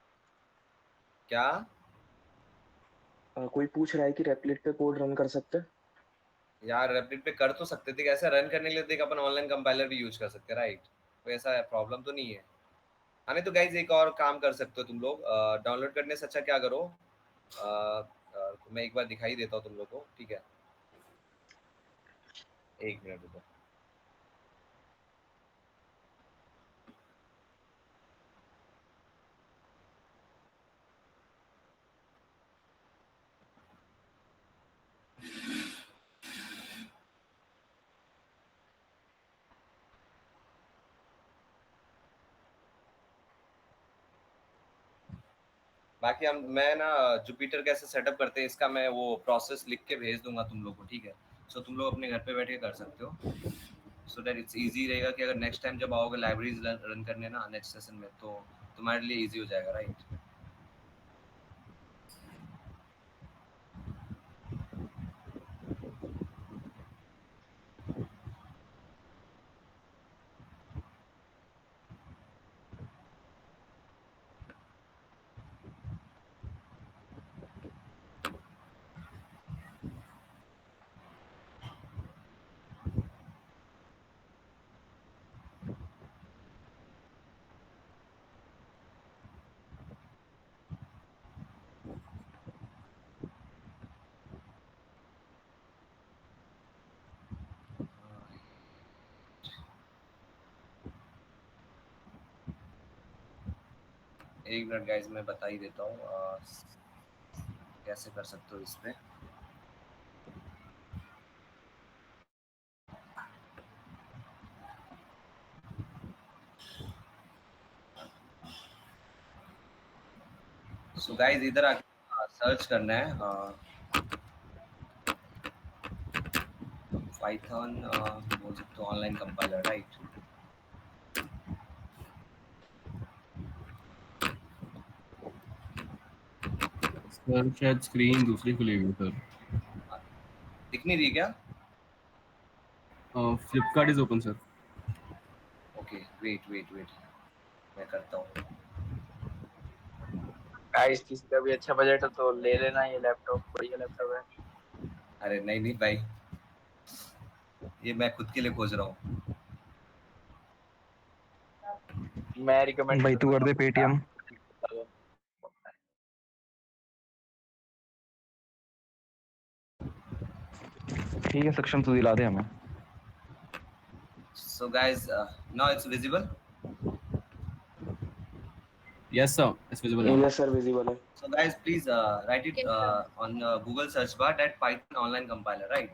क्या? कोई पूछ रहा है कि Replit पे कोड रन कर सकते हैं? यार रेपिड पे कर तो सकते थे, ऐसा रन करने के लिए देख अपन ऑनलाइन कंपाइलर भी यूज कर सकते हैं, राइट? कोई ऐसा प्रॉब्लम तो नहीं है। नहीं तो गाइज एक और काम कर सकते हो तुम लोग, डाउनलोड करने से अच्छा क्या करो, मैं एक बार दिखाई देता हूँ तुम लोग को, ठीक है, एक मिनट रुको। बाकी मैं ना जुपिटर कैसे सेटअप करते हैं इसका मैं वो प्रोसेस लिख के भेज दूंगा तुम लोग को, ठीक है। सो तुम लोग अपने घर पे बैठ के कर सकते हो, सो दैट इट्स इजी रहेगा कि अगर नेक्स्ट टाइम जब आओगे लाइब्रेरीज रन करने ना नेक्स्ट सेशन में, तो तुम्हारे लिए इजी हो जाएगा, राइट। एक मिनट गाइज मैं बता ही देता हूँ कैसे कर सकते हो इस पे। सो गाइज इधर आके सर्च करना है पाइथन, बोल सकते हो ऑनलाइन कंपाइलर, राइट। सर शायद स्क्रीन दूसरी खुली हुई है सर। दिख नहीं रही क्या? Flipkart is open sir. Okay wait wait wait, मैं करता हूँ। गाइस किसी का भी अच्छा बजट है तो ले लेना, ये लैपटॉप बढ़िया लैपटॉप है। अरे नहीं नहीं भाई, ये मैं खुद के लिए खोज रहा हूँ। मैं रिकमेंड भाई तू कर दे पेटीएम। ठीक है सक्षम, तू दिला दे हमें। So guys, now it's visible. Yes sir, it's visible now. Yes sir, visible है। So guys, please write it Yes, sir. on Google search bar that Python online compiler, right?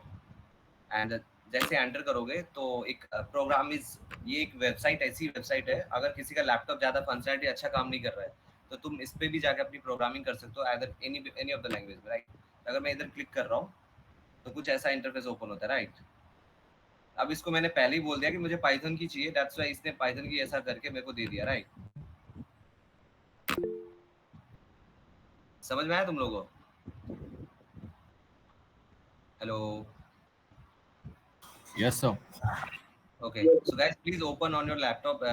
And जैसे enter करोगे तो एक programme ये एक website, ऐसी website है, अगर किसी का लैपटॉप ज़्यादा फंक्शनलिटी अच्छा काम नहीं कर रहा है तो तुम इस पे भी जाके अपनी प्रोग्रामिंग कर सकते हो, either any of the language में, राइट। अगर मैं इधर क्लिक कर रहा हूँ तो कुछ ऐसा इंटरफेस ओपन होता है, राइट। अब इसको मैंने पहले ही बोल दिया कि मुझे पाइथन की चाहिए, दैट्स व्हाई इसने पाइथन की ऐसा करके मेरे को दे दिया, राइट। समझ में आया तुम लोगों को? Hello, yes sir. Okay. So guys please open on your laptop,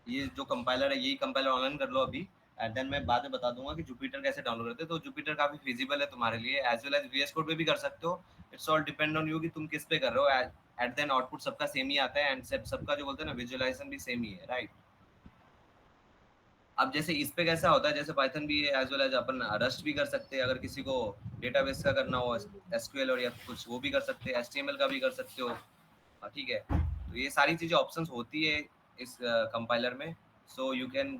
ये जो कंपाइलर है यही कंपाइलर ऑनलाइन कर लो अभी, एंड देन मैं बाद में बता दूंगा कि जुपिटर कैसे डाउनलोड करते हैं। तो जुपिटर काफी फिजिबल है तुम्हारे लिए, as well as VS code पे भी कर सकते हो। It's all depend on you कि तुम किस पे कर रहे हो। एट देन आउटपुट सबका सेम ही आता है, एंड सबका जो बोलते हैं ना विजुअलाइजेशन भी सेम ही है, राइट। अब जैसे इस पे कैसा होता है, जैसे पाइथन भी है एज वेल एज अपन रस्ट भी कर सकते हैं, अगर किसी को डेटाबेस का करना हो एसक्यूएल और या कुछ वो भी कर सकते हैं, एचटीएमएल का भी कर सकते हो, ठीक है। तो ये सारी चीज़ें ऑप्शंस होती है इस कंपाइलर में, so you can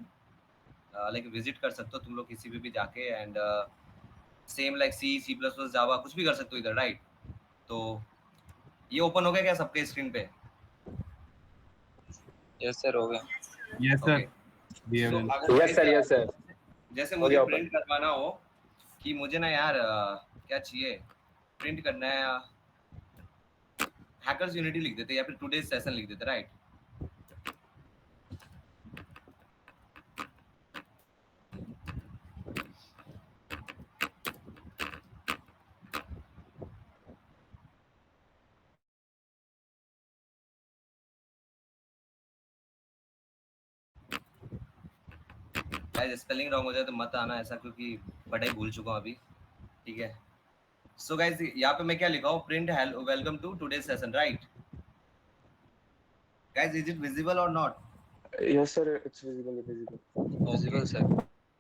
like visit कर सकते हो तुम लोग किसी पे भी जाके, and same like C C plus plus Java कुछ भी कर सकते हो इधर, राइट। तो ये ओपन हो गया क्या सबके स्क्रीन पे? यस सर, हो गया। Yes okay. Sir. We have to done. अगर yes sir जैसे हो मुझे गया प्रिंट करवाना हो कि मुझे ना यार क्या चाहिए, प्रिंट करना है, हैकर्स यूनिटी लिख देते या फिर टुडेज सेशन लिख देते, राइट। गाइस स्पेलिंग रॉन्ग हो जाए तो मत आना ऐसा, क्योंकि पढ़ाई भूल चुका हूँ अभी, ठीक है। सो गाइस यहाँ पे मैं क्या लिखा हूँ, print hello welcome to today's session, right. Guys is it visible or not? Yes sir, it's visible. Visible, sir.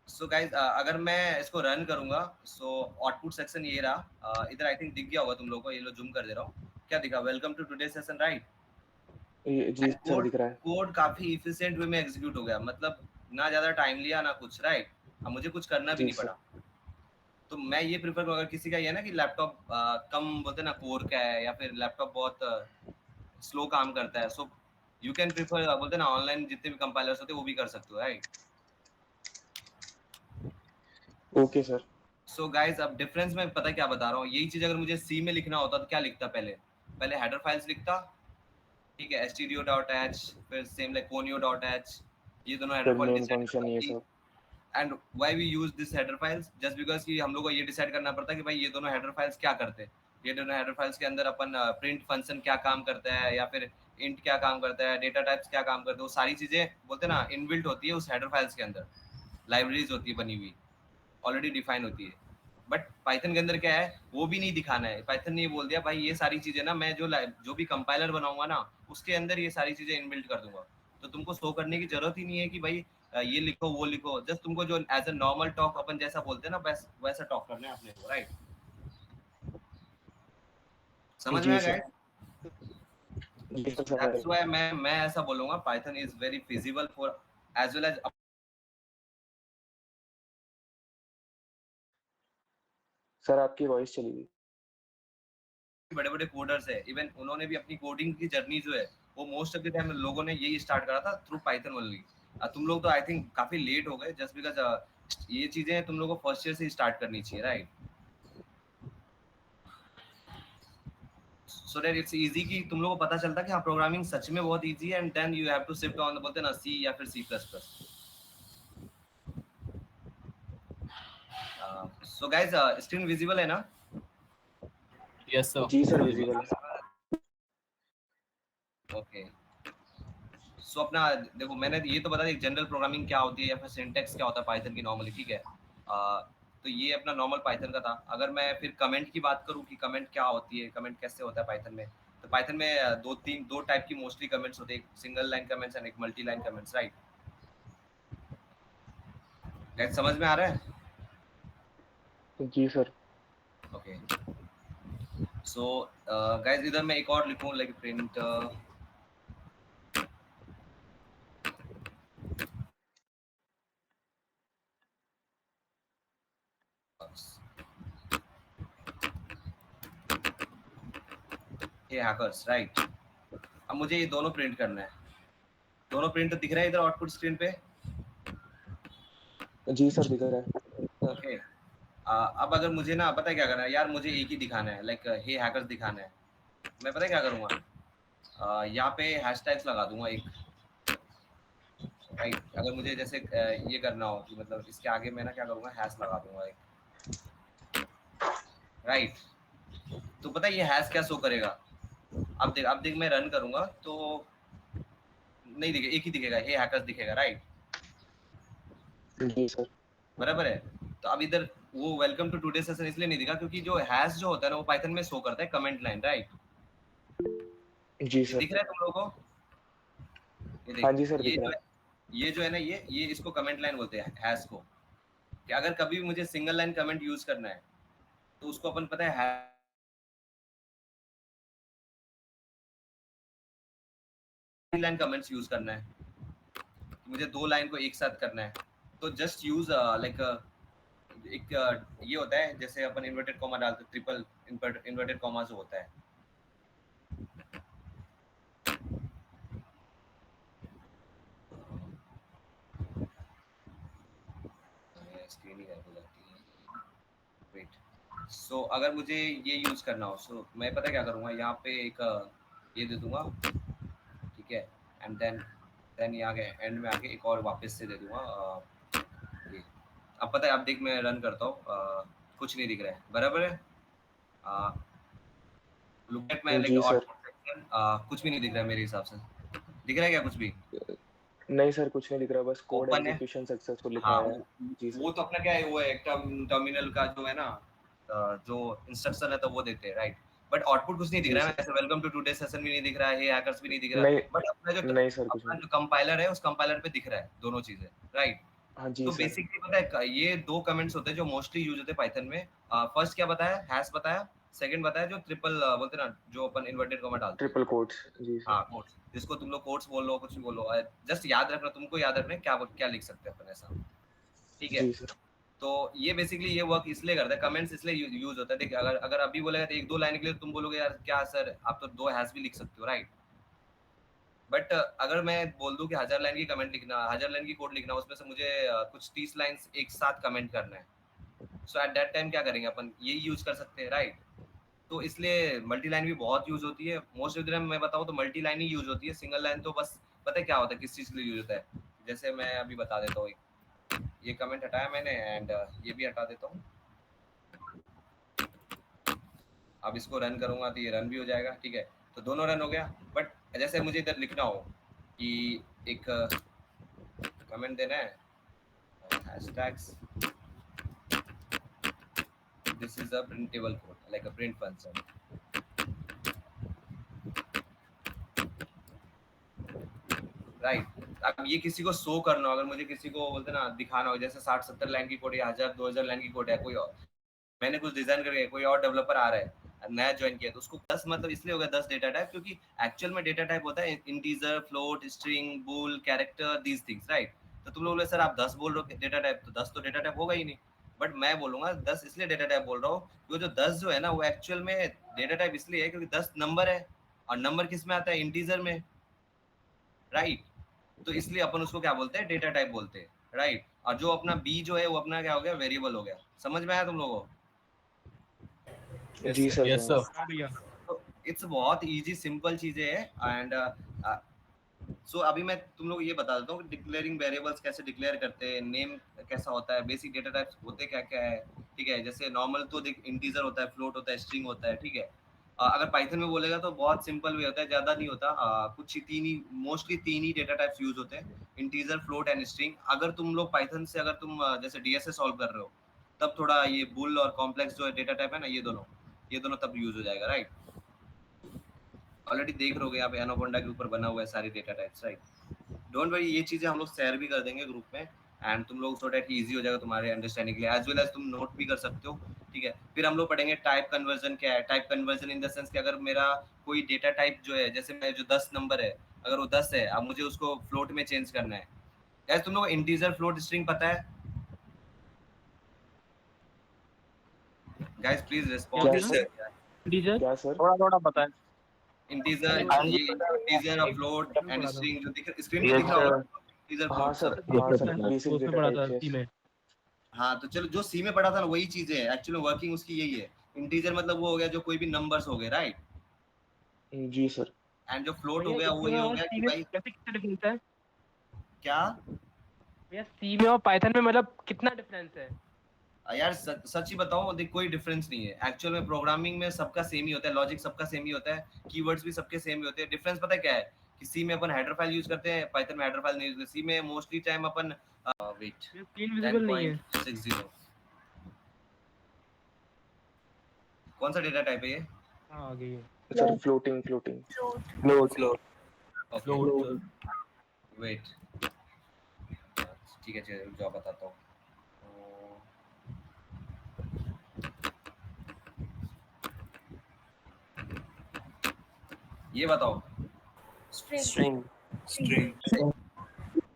So guys अगर मैं इसको रन करूंगा सो आउटपुट सेक्शन ये रहा इधर आई थिंक दिख गया होगा तुम लोगों को, ये लो जूम कर दे रहा हूँ, क्या दिखा, welcome to today session right. जी सर दिख रहा है। कोड काफी इफिशिएंट वे में एग्जीक्यूट हो गया, मतलब ना ज्यादा टाइम लिया ना कुछ, राइट। अब मुझे कुछ करना भी जी नहीं सर। पड़ा। तो मैं ये प्रेफर करूंगा, अगर किसी का ये है ना कि लैपटॉप कम बोलते हैं ना कोर का है या फिर लैपटॉप बहुत स्लो काम करता है, सो यू कैन प्रेफर बोलते हैं ना ऑनलाइन जितने भी कंपाइलर्स होते हैं वो भी कर सकते हो, right. Okay sir. So guys अब डिफरेंस मैं पता क्या बता रहा हूँ, यही चीज अगर मुझे सी में लिखना होता तो क्या लिखता, पहले हेडर फाइल्स लिखता, ठीक है, stdio.h, फिर सेम लाइक conio.h, ये दोनों हेडर फिर फाइल मेन डिसाइड फंक्शन ये सब। And why we use this header files, just because कि हम लोग को ये डिसाइड करना पड़ता है कि भाई ये दोनों हेडर फाइल्स क्या करते हैं, ये दोनों हेडर फाइल्स के अंदर अपन प्रिंट फंक्शन क्या काम करता है या फिर इंट क्या काम करता है, डेटा टाइप्स क्या काम करते हैं, वो सारी चीजें बोलते हैं ना इनबिल्ट होती है उस हेडर फाइल्स के अंदर, लाइब्रेरीज होती है बनी हुई, ऑलरेडी डिफाइन होती है। बट पाइथन के अंदर क्या है वो भी नहीं दिखाना है, पाइथन ने ये बोल दिया भाई ये सारी चीजें ना मैं जो भी कंपाइलर बनाऊंगा ना उसके अंदर ये सारी चीजें इनबिल्ट कर दूंगा, तो तुमको शो करने की जरूरत ही नहीं है कि भाई ये लिखो वो लिखो, जस्ट तुमको जो एज अ नॉर्मल टॉक अपन जैसा बोलते हैं ना वैसा टॉक करना है अपने को, राइट। समझ में जी आ सर। गया? जी सर दैट्स व्हाई मैं ऐसा बोलूंगा Python is very feasible for as well as sir आपकी वॉइस चली गई। बड़े बड़े कोडर्स है, इवन उन्होंने भी अपनी कोडिंग की जर्नी जो है वो मोस्ट ऑफ द टाइम लोगों ने यही स्टार्ट करा था थ्रू पाइथन ओनली। तुम लोग तो आई थिंक काफी लेट हो गए जस्ट बिकॉज ये चीजें तुम लोगों को फर्स्ट ईयर से स्टार्ट करनी चाहिए, right. So that it's easy कि तुम लोगों को पता चलता कि हाँ प्रोग्रामिंग सच में बहुत इजी है and then you have to shift on बोलते हैं ना सी या फिर C plus plus. So guys screen visible है ना? Yes sir. जी सर विजिबल है। ओके सो अपना देखो मैंने ये तो बता दिया जनरल प्रोग्रामिंग क्या होती है या फिर सिंटैक्स क्या होता है पाइथन की नॉर्मली, ठीक है। तो ये अपना नॉर्मल पाइथन का था। अगर मैं फिर कमेंट की बात करूँ कि कमेंट क्या होती है, कमेंट कैसे होता है पाइथन में, तो पाइथन में दो टाइप की मोस्टली कमेंट्स होते हैं, एक सिंगल लाइन कमेंट्स एंड एक multi line comments, right. Guys समझ में आ रहा है? जी सर। ओके सो गाइस इधर मैं एक और लिखूं लाइक प्रिंट ये हैकर्स, राइट। अब मुझे ये दोनों प्रिंट करना है, दोनों प्रिंट दिख रहा है इधर आउटपुट स्क्रीन पे? जी सर दिख रहा है। ओके अब अगर मुझे ना पता है क्या करना है यार, मुझे एक ही दिखाना है लाइक हे हैकर्स दिखाना है, मैं पता है क्या करूँगा, यहाँ पे हैशटैग्स लगा दूंगा एक, राइट। अगर मुझे जैसे ये करना हो कि मतलब इसके आगे मैं ना क्या करूँगा हैश लगा दूंगा एक, राइट। तो पता है ये हैश क्या शो करेगा, अब देख मैं रन करूँगा तो नहीं दिखेगा, एक ही दिखेगा, हे हैकर्स दिखेगा, राइट। जी सर। बराबर है। तो अब इधर वो वेलकम टू टुडे सेशन इसलिए नहीं दिखा क्योंकि जो हैश जो होता है ना वो पाइथन में शो करता है कमेंट लाइन, राइट। जी सर। दिख रहा है तुम लोगों को? ये हाँ देख जी सर दिख रहा है। ये जो है ना ये इसको कमेंट लाइन बोलते हैं हैश को, कि अगर कभी भी मुझे सिंगल लाइन कमेंट यूज करना है तो उसको अपन पता है लाइन कमेंट्स यूज करना है, मुझे दो लाइन को एक साथ करना है, तो जस्ट यूज लाइक एक ये होता है जैसे अपन इन्वर्टेड कॉमा डालते हैं, ट्रिपल इन्वर्टेड कॉमा जो होता है, स्क्रीन ही गायब हो जाती है, वेट। सो अगर मुझे ये यूज करना हो सो मैं पता क्या करूँगा, यहाँ पे एक ये दे दूंगा, ठीक है, एंड देन ये आगे एंड में आके एक और वापस से दे दूंगा ये। अब पता है, अब देख मैं रन करता हूँ, कुछ नहीं दिख रहा है, बराबर है। लुक एट माय लाइक जी सर। आउटपुट सेक्शन, कुछ भी नहीं दिख रहा है मेरे हिसाब से, दिख रहा है क्या कुछ भी? नहीं सर कुछ नहीं दिख रहा, बस कोड ओपन है, एग्जीक्यूशन सक्सेसफुल लिखा हाँ है। जी वो सर। तो अपना क्या है वो है टर्मिनल का जो है ना जो इंस्ट्रक्शन है तो वो देते हैं, राइट। बट आउटपुट कुछ नहीं दिख जी रहा है, सर। ऐसे वेलकम टू टुडे सेशन भी नहीं दिख रहा है, हे हैकर्स भी नहीं दिख रहा है, नहीं बट नहीं सर, कुछ अपना नहीं। जो कंपाइलर है उस कंपाइलर पे दिख रहा है दोनों चीजें, राइट? हाँ जी तो सर। बेसिकली पता है ये दो कमेंट्स होते हैं जो मोस्टली यूज होते हैं पाइथन में। फर्स्ट क्या बताया, हैश बताया, सेकंड बताया जो ट्रिपल बोलते हैं ना, जो अपन इन्वर्टेड कॉमा डालते हैं। ट्रिपल कोट्स, जी सर। हाँ कोट्स, जिसको तुम लोग कोट्स बोल लो, कुछ भी बोलो, जस्ट याद रखना, तुमको याद रखना है क्या क्या लिख सकते हैं अपन ऐसा, ठीक है? जी सर। तो ये बेसिकली ये वर्क इसलिए करता है, कमेंट्स इसलिए यूज होता है। देखिए अगर अगर अभी बोलेगा तो एक दो लाइन के लिए तुम बोलोगे यार क्या सर आप तो दो हैश भी लिख सकते हो, राइट? बट अगर मैं बोल दूं कि 1000 लाइन की कमेंट लिखना, 1000 लाइन की कोड लिखना, उसमें से मुझे कुछ 30 लाइंस एक साथ कमेंट करना है, सो एट दैट टाइम क्या करेंगे अपन, यही यूज कर सकते हैं, राइट? तो इसलिए मल्टी लाइन भी बहुत यूज होती है। मोस्ट ऑफ द टाइम मैं बताऊं तो मल्टी लाइन ही यूज होती है, सिंगल लाइन तो बस पता है क्या होता है, किस चीज के लिए यूज होता है। जैसे मैं अभी बता देता हूँ, ये कमेंट हटाया मैंने एंड ये भी हटा देता हूँ। अब इसको रन करूंगा तो ये रन भी हो जाएगा, ठीक है? तो दोनों रन हो गया। बट जैसे मुझे इधर लिखना हो कि एक कमेंट देना है, hashtags this is a printable code like a print function, right? अब ये किसी को शो करना हो, अगर मुझे किसी को बोलते ना दिखाना हो, जैसे 60-70 लाइन की कोड या 1000-2000 लाइन की कोड है, कोई और मैंने कुछ डिजाइन करके, कोई और डेवलपर आ रहा है नया ज्वाइन किया, तो उसको 10 मतलब इसलिए हो गया 10 डेटा टाइप, क्योंकि एक्चुअल में डेटा टाइप होता है integer, float, string, bool, character, these things, right? तो तुम लोग बोले सर आप 10 बोल रहे हो डेटा टाइप, तो 10 तो डेटा टाइप होगा ही नहीं। बट मैं बोलूंगा 10 इसलिए डेटा टाइप बोल रहा हूँ क्योंकि जो 10 जो है ना वो एक्चुअल में डेटा टाइप इसलिए है क्योंकि 10 नंबर है, और नंबर किस में आता है, इंटीजर में, राइट? तो इसलिए अपन उसको क्या बोलते हैं, डेटा टाइप बोलते हैं, राइट? और जो अपना बी जो है वो अपना क्या हो गया, वेरिएबल हो गया। समझ में आया तुम लोगों को? जी सर। Yes sir. हाँ भैया। तो इट्स बहुत इजी सिंपल चीजें हैं एंड सो अभी मैं तुम लोग ये बता देता हूँ कि डिक्लेयरिंग वेरिएबल्स कैसे डिक्लेयर करते हैं, नेम कैसा होता है, बेसिक डेटा टाइप्स होते क्या क्या है, ठीक है? जैसे नॉर्मल तो देख इंटीजर होता है, फ्लोट होता है, स्ट्रिंग होता है, ठीक है? अगर पाइथन में बोलेगा तो बहुत सिंपल वे होता है, ज्यादा नहीं होता। कुछ ही तीन ही, मोस्टली तीन ही डेटा टाइप्स यूज होते हैं, इंटीजर, फ्लोट एंड स्ट्रिंग। अगर तुम लोग पाइथन से अगर तुम जैसे डीएसए सॉल्व कर रहे हो तब थोड़ा ये बुल और कॉम्प्लेक्स जो है डेटा टाइप है ना, ये दोनों तब यूज हो जाएगा, राइट? ऑलरेडी देख रहे हो यहाँ पे एनाकोंडा के ऊपर बना हुआ है सारी data types, right? Don't worry, ये चीजें हम लोग शेयर भी कर देंगे ग्रुप में एंड तुम लोग सो दैट इजी हो जाएगा तुम्हारे अंडरस्टैंडिंग के लिए, एज वेल एज तुम नोट भी कर सकते हो, ठीक है? फिर हम लोग पढ़ेंगे टाइप कन्वर्जन क्या है। Type conversion in the sense कि अगर मेरा कोई डेटा टाइप जो है, जैसे मैं जो 10 नंबर है, अगर वो 10 है, अब मुझे उसको फ्लोट में चेंज करना है। गाइस तुम लोग इंटीजर, फ्लोट, स्ट्रिंग पता है? Guys please respond. क्या सर? टीचर क्या सर? थोड़ा थोड़ा पता है। इंटीजर, ये इंटीजर और फ्लोट एंड स्ट्रिंग जो दिख स्क्रीन पे Yes, दिख रहा होगा, sir. इंटीजर, हाँ फ्लोट सर, सब। हाँ सर, बेसिक उसमें डेटा पढ़ा था टाइप्स। सी में। हाँ तो चलो, जो सी में पढ़ा था ना वही चीजें है, एक्चुअली वर्किंग उसकी यही है। इंटीजर मतलब वो हो गया जो कोई भी नंबर्स हो गए, राइट? जी सर। एंड जो फ्लोट हो भैया गया वो ये इसमें हो और गया सी कि में भाई कैसे कितना डिफरेंस है? क्या भैया सी में और पाइथन में मतलब कितना डिफरेंस है? यार सच ही बताऊं, देख कोई डिफरेंस नहीं है एक्चुअल में। प्रोग्रामिंग में सबका सेम ही होता है, लॉजिक सबका सेम ही होता है, कीवर्ड्स भी सबके सेम ही होते हैं। डिफरेंस पता है क्या है कि सी में अपन हेडर फाइल यूज करते हैं, पाइथन में हेडर फाइल नहीं यूज करते। सी में मोस्टली टाइम अपन वेट ये स्क्रीन विजिबल नहीं है। 10.60 कौन सा डेटा टाइप है ये? हाँ आ गई है। Sir floating. फ्लोट, वेट, ठीक है चलिए रुक जाओ बताता हूँ। ये बताओ। स्ट्रिंग।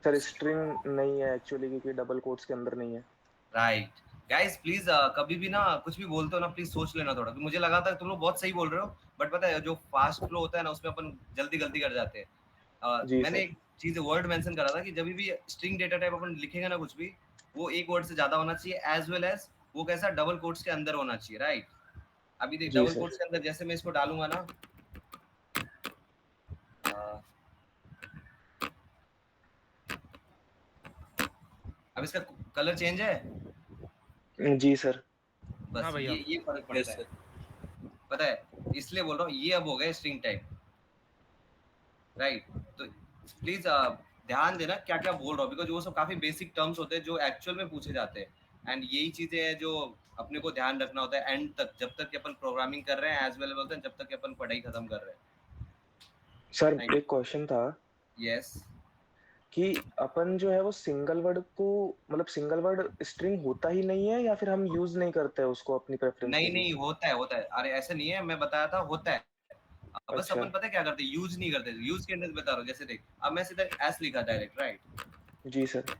सर स्ट्रिंग नहीं है एक्चुअली, क्योंकि डबल कोट्स के अंदर नहीं है। राइट गाइस प्लीज कभी भी ना कुछ भी बोलते हो ना प्लीज सोच लेना थोड़ा, मुझे लगा था तुम लोग बहुत सही बोल रहे हो, बट पता है जो फास्ट फ्लो होता है ना उसमें अपन जल्दी गलती कर जाते हैं। जी मैंने सर। एक चीज वर्ड मेंशन करा था कि जब भी स्ट्रिंग डेटा टाइप अपन लिखेंगे ना कुछ भी, वो एक वर्ड से ज्यादा होना चाहिए, एज वेल एज वो कैसा डबल कोट्स के अंदर होना चाहिए, राइट? अभी देख जी डबल सर। कोट्स के अंदर जैसे मैं इसको डालूंगा ना, अब इसका कलर चेंज है। जी सर। बस हाँ भैया। ये फर्क पड़ता है, पता है? इसलिए बोल रहा हूँ ये अब हो गया स्ट्रिंग टाइप, राइट? तो प्लीज ध्यान देना क्या क्या बोल रहा हूँ, बिकॉज वो सब काफी बेसिक टर्म्स होते हैं जो एक्चुअल में पूछे जाते हैं, एंड यही चीजें हैं जो अपने को ध्यान रखना होता है एंड तक, जब तक कि अपन प्रोग्रामिंग कर रहे हैं एज वेल बोलते हैं, जब तक कि अपन पढ़ाई खत्म कर रहे हैं। Sir Right. एक क्वेश्चन था यस कि अपन जो है वो सिंगल वर्ड को, मतलब सिंगल वर्ड स्ट्रिंग होता ही नहीं है या फिर हम यूज नहीं करते हैं उसको अपनी प्रेफरेंस के नहीं लिए? नहीं, होता है, अरे ऐसा नहीं है, मैं बताया था होता है। अब बस अच्छा। अपन पता है क्या करते हैं, यूज नहीं करते। यूज के अंदर बता रहा हूँ, जैसे देख अब मैं सीधा एस लिखा डायरेक्ट, राइट? जी sir.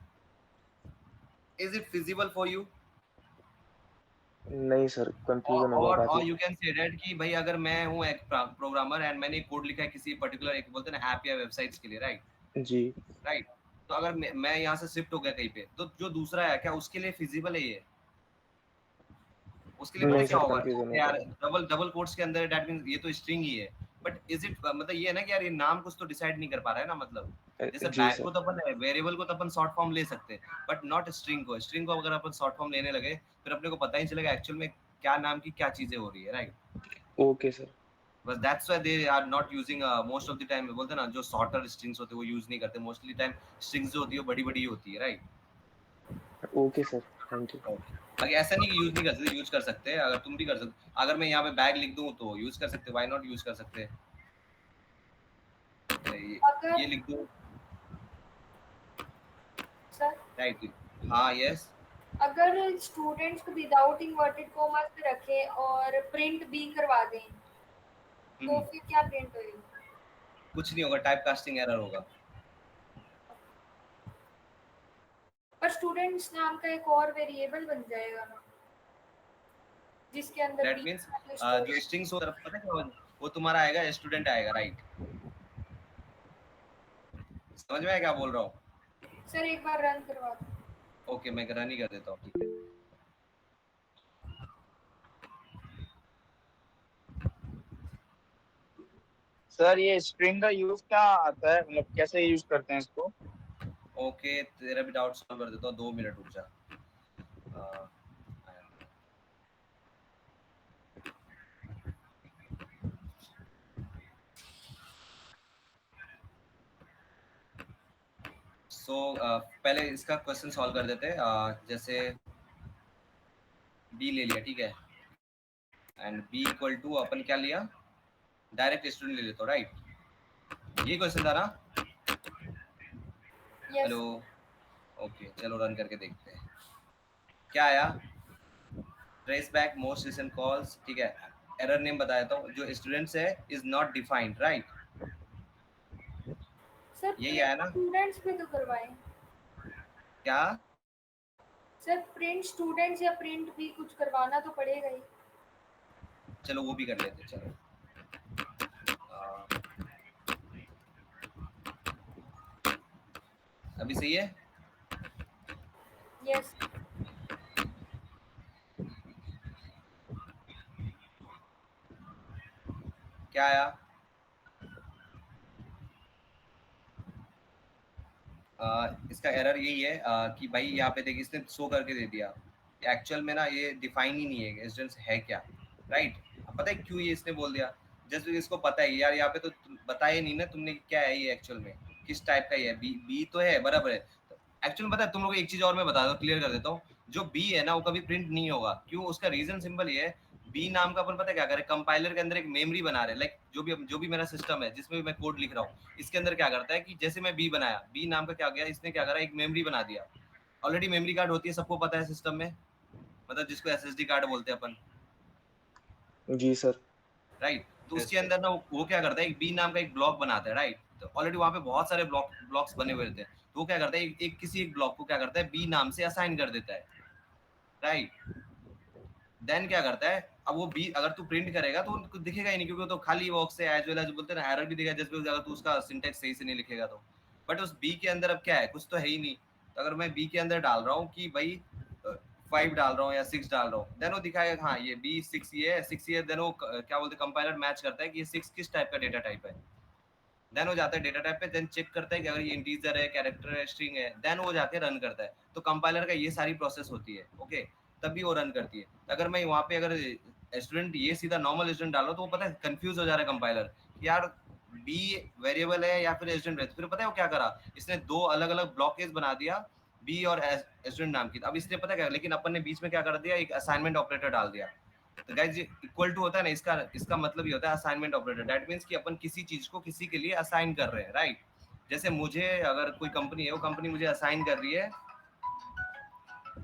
Is it feasible for you? नहीं सर, कंफ्यूजन होगा काफी। और यू कैन से दैट कि भाई अगर मैं हूँ एक प्रोग्रामर एंड मैंने कोड लिखा है किसी पर्टिकुलर एक बोलते हैं ना ऐप या वेबसाइट्स के लिए, राइट? जी। राइट, तो अगर मैं यहाँ से शिफ्ट हो गया कहीं पे, तो जो दूसरा है क्या उसके लिए फिजिबल है ये? उसके लिए पता नहीं है क्या सर, होगा कंफ्यूजन यार, होगा। डबल डबल कोट्स के अंदर दैट मींस ये तो स्ट्रिंग ही है, बट इज इट मतलब ये है ना कि यार ये नाम कुछ तो डिसाइड नहीं कर पा रहा है ना, मतलब जैसे जी बैग को सर। तो अपन वेरिएबल को तो अपन शॉर्ट फॉर्म ले सकते हैं, बट नॉट स्ट्रिंग को। स्ट्रिंग को अगर अपन शॉर्ट फॉर्म लेने लगे फिर अपने को पता ही चलेगा एक्चुअल में क्या नाम की क्या चीजें हो रही है, राइट? Okay sir. बस that's why they are not using most of the time, बोलते हैं ना जो शॉर्टर स्ट्रिंग्स होते हैं वो यूज नहीं करते मोस्टली टाइम। स्ट्रिंग्स जो होती है बड़ी बड़ी होती है, right? Okay sir, thank you. बाकी ऐसा नहीं कि यूज नहीं कर सकते, यूज कर सकते हैं, अगर तुम भी कर सकते। अगर मैं यहाँ पे बैग लिख दूं तो यूज कर सकते, व्हाई नॉट यूज कर सकते। अगर ये लिख दूं, सर राइट? हाँ यस। अगर स्टूडेंट्स को विदाउट इन्वर्टेड कॉमास पे रखें और प्रिंट भी करवा दें तो फिर क्या प्रिंट होएगा? कुछ नहीं होगा, टाइप कास्टिंग एरर होगा। पर स्टूडेंट्स नाम का एक और वेरिएबल बन जाएगा ना, जिसके अंदर दैट भी मींस स्टोर। जो स्ट्रिंग्स हो तरफ पता है क्या होगा? वो तुम्हारा आएगा, स्टूडेंट आएगा, राइट? समझ में आया क्या बोल रहा हूँ? सर एक बार रन करवा दो। ओके, मैं रन ही कर देता हूँ, ठीक है। सर ये स्ट्रिंग का यूज क्या आता है, मतलब कैसे यूज करते हैं इसको? ओके, तेरा भी डाउट सॉल्व कर देता हूँ, 2 मिनट रुक जा। सो पहले इसका क्वेश्चन सॉल्व कर देते हैं। जैसे बी ले लिया, ठीक है, एंड बी इक्वल टू अपन क्या लिया, डायरेक्ट स्टूडेंट ले लेता हूँ, राइट? ये क्वेश्चन था ना? यस। हेलो, ओके चलो रन करके देखते हैं क्या आया। Trace back most recent calls, ठीक है। एरर नेम बता देता हूँ, जो स्टूडेंट्स है is not defined, right? Sir यही आया ना? स्टूडेंट्स पे तो करवाएं। क्या? सर प्रिंट स्टूडेंट्स या प्रिंट भी कुछ करवाना तो पड़ेगा ही। चलो वो भी कर लेते, चलो। अभी सही है? यस। क्या आया? इसका एरर यही है कि भाई यहाँ पे देखिए इसने शो करके दे दिया, एक्चुअल में ना ये डिफाइन ही नहीं है स्टूडेंट्स है क्या, राइट? अब पता है क्यों ये इसने बोल दिया? जस्ट इसको पता है यार यहाँ पे तो बताया नहीं ना तुमने क्या है ये एक्चुअल में, किस टाइप का ये है। बी बी तो है, बराबर है। एक्चुअल में पता है तुम लोग, एक चीज और मैं बता दो, क्लियर कर देता हूँ। जो बी है ना वो कभी प्रिंट नहीं होगा। क्यों? उसका रीजन सिंपल ये है, बी नाम का अपन पता है क्या करे, कंपाइलर के अंदर एक मेमोरी बना रहे, लाइक जो भी मेरा सिस्टम है जिसमें भी मैं कोड लिख रहा हूँ, इसके अंदर क्या करता है कि जैसे मैं बी बनाया, बी नाम का क्या गया, इसने क्या करा, एक मेमोरी बना दिया। ऑलरेडी मेमोरी कार्ड होती है, सबको पता है सिस्टम में, मतलब जिसको एसएसडी कार्ड बोलते हैं अपन, जी सर। राइट? तो उसके अंदर ना वो क्या करता है, एक बी नाम का एक ब्लॉक बनाता है, राइट? तो ऑलरेडी वहाँ पे बहुत सारे ब्लॉक्स बने हुए रहते हैं, तो वो क्या करता है, एक किसी एक ब्लॉक को क्या करता है, बी नाम से असाइन कर देता है, राइट? देन क्या करता है, अब वो बी अगर तू प्रिंट करेगा तो कुछ दिखेगा ही नहीं, क्योंकि वो तो खाली बॉक्स है, एज वेल एज बोलते हैं ना एरर भी दिखेगा, जैसे अगर तू उसका सिंटैक्स सही से नहीं लिखेगा तो। बट उस बी के अंदर अब क्या है, कुछ तो है ही नहीं। तो अगर मैं बी के अंदर डाल रहा हूँ कि भाई 5 डाल रहा हूँ या 6 डाल रहा हूँ, देन वो दिखाएगा हाँ ये बी 6 ये है, 6 ये, देन वो क्या बोलते हैं, कंपाइलर मैच करता है कि ये 6 किस टाइप का डेटा टाइप है। देन वो जाता है डेटा टाइप पे, देन चेक करता है कि अगर ये इंटीजर है, कैरेक्टर है, स्ट्रिंग है, देन वो जाके रन करता है। तो कंपाइलर का ये सारी प्रोसेस होती है, ओके, तभी वो रन करती है। तो अगर मैं वहाँ पे अगर स्टूडेंट ये सीधा नॉर्मल स्टूडेंट डालो तो वो पता है कंफ्यूज हो जा रहा है कंपाइलर कि यार बी वेरिएबल है या फिर स्टूडेंट है। फिर पता है वो क्या करा, इसने 2 अलग अलग ब्लॉकेज बना दिया, बी और स्टूडेंट नाम की। अब इसने पता क्या, लेकिन अपन ने बीच में क्या कर दिया, एक असाइनमेंट ऑपरेटर डाल दिया। तो गाइस ये इक्वल टू होता है ना, इसका मतलब ये होता है असाइनमेंट ऑपरेटर। दैट मींस कि अपन किसी चीज को किसी के लिए असाइन कर रहे हैं, राइट। जैसे मुझे अगर कोई कंपनी है, वो कंपनी मुझे असाइन कर रही है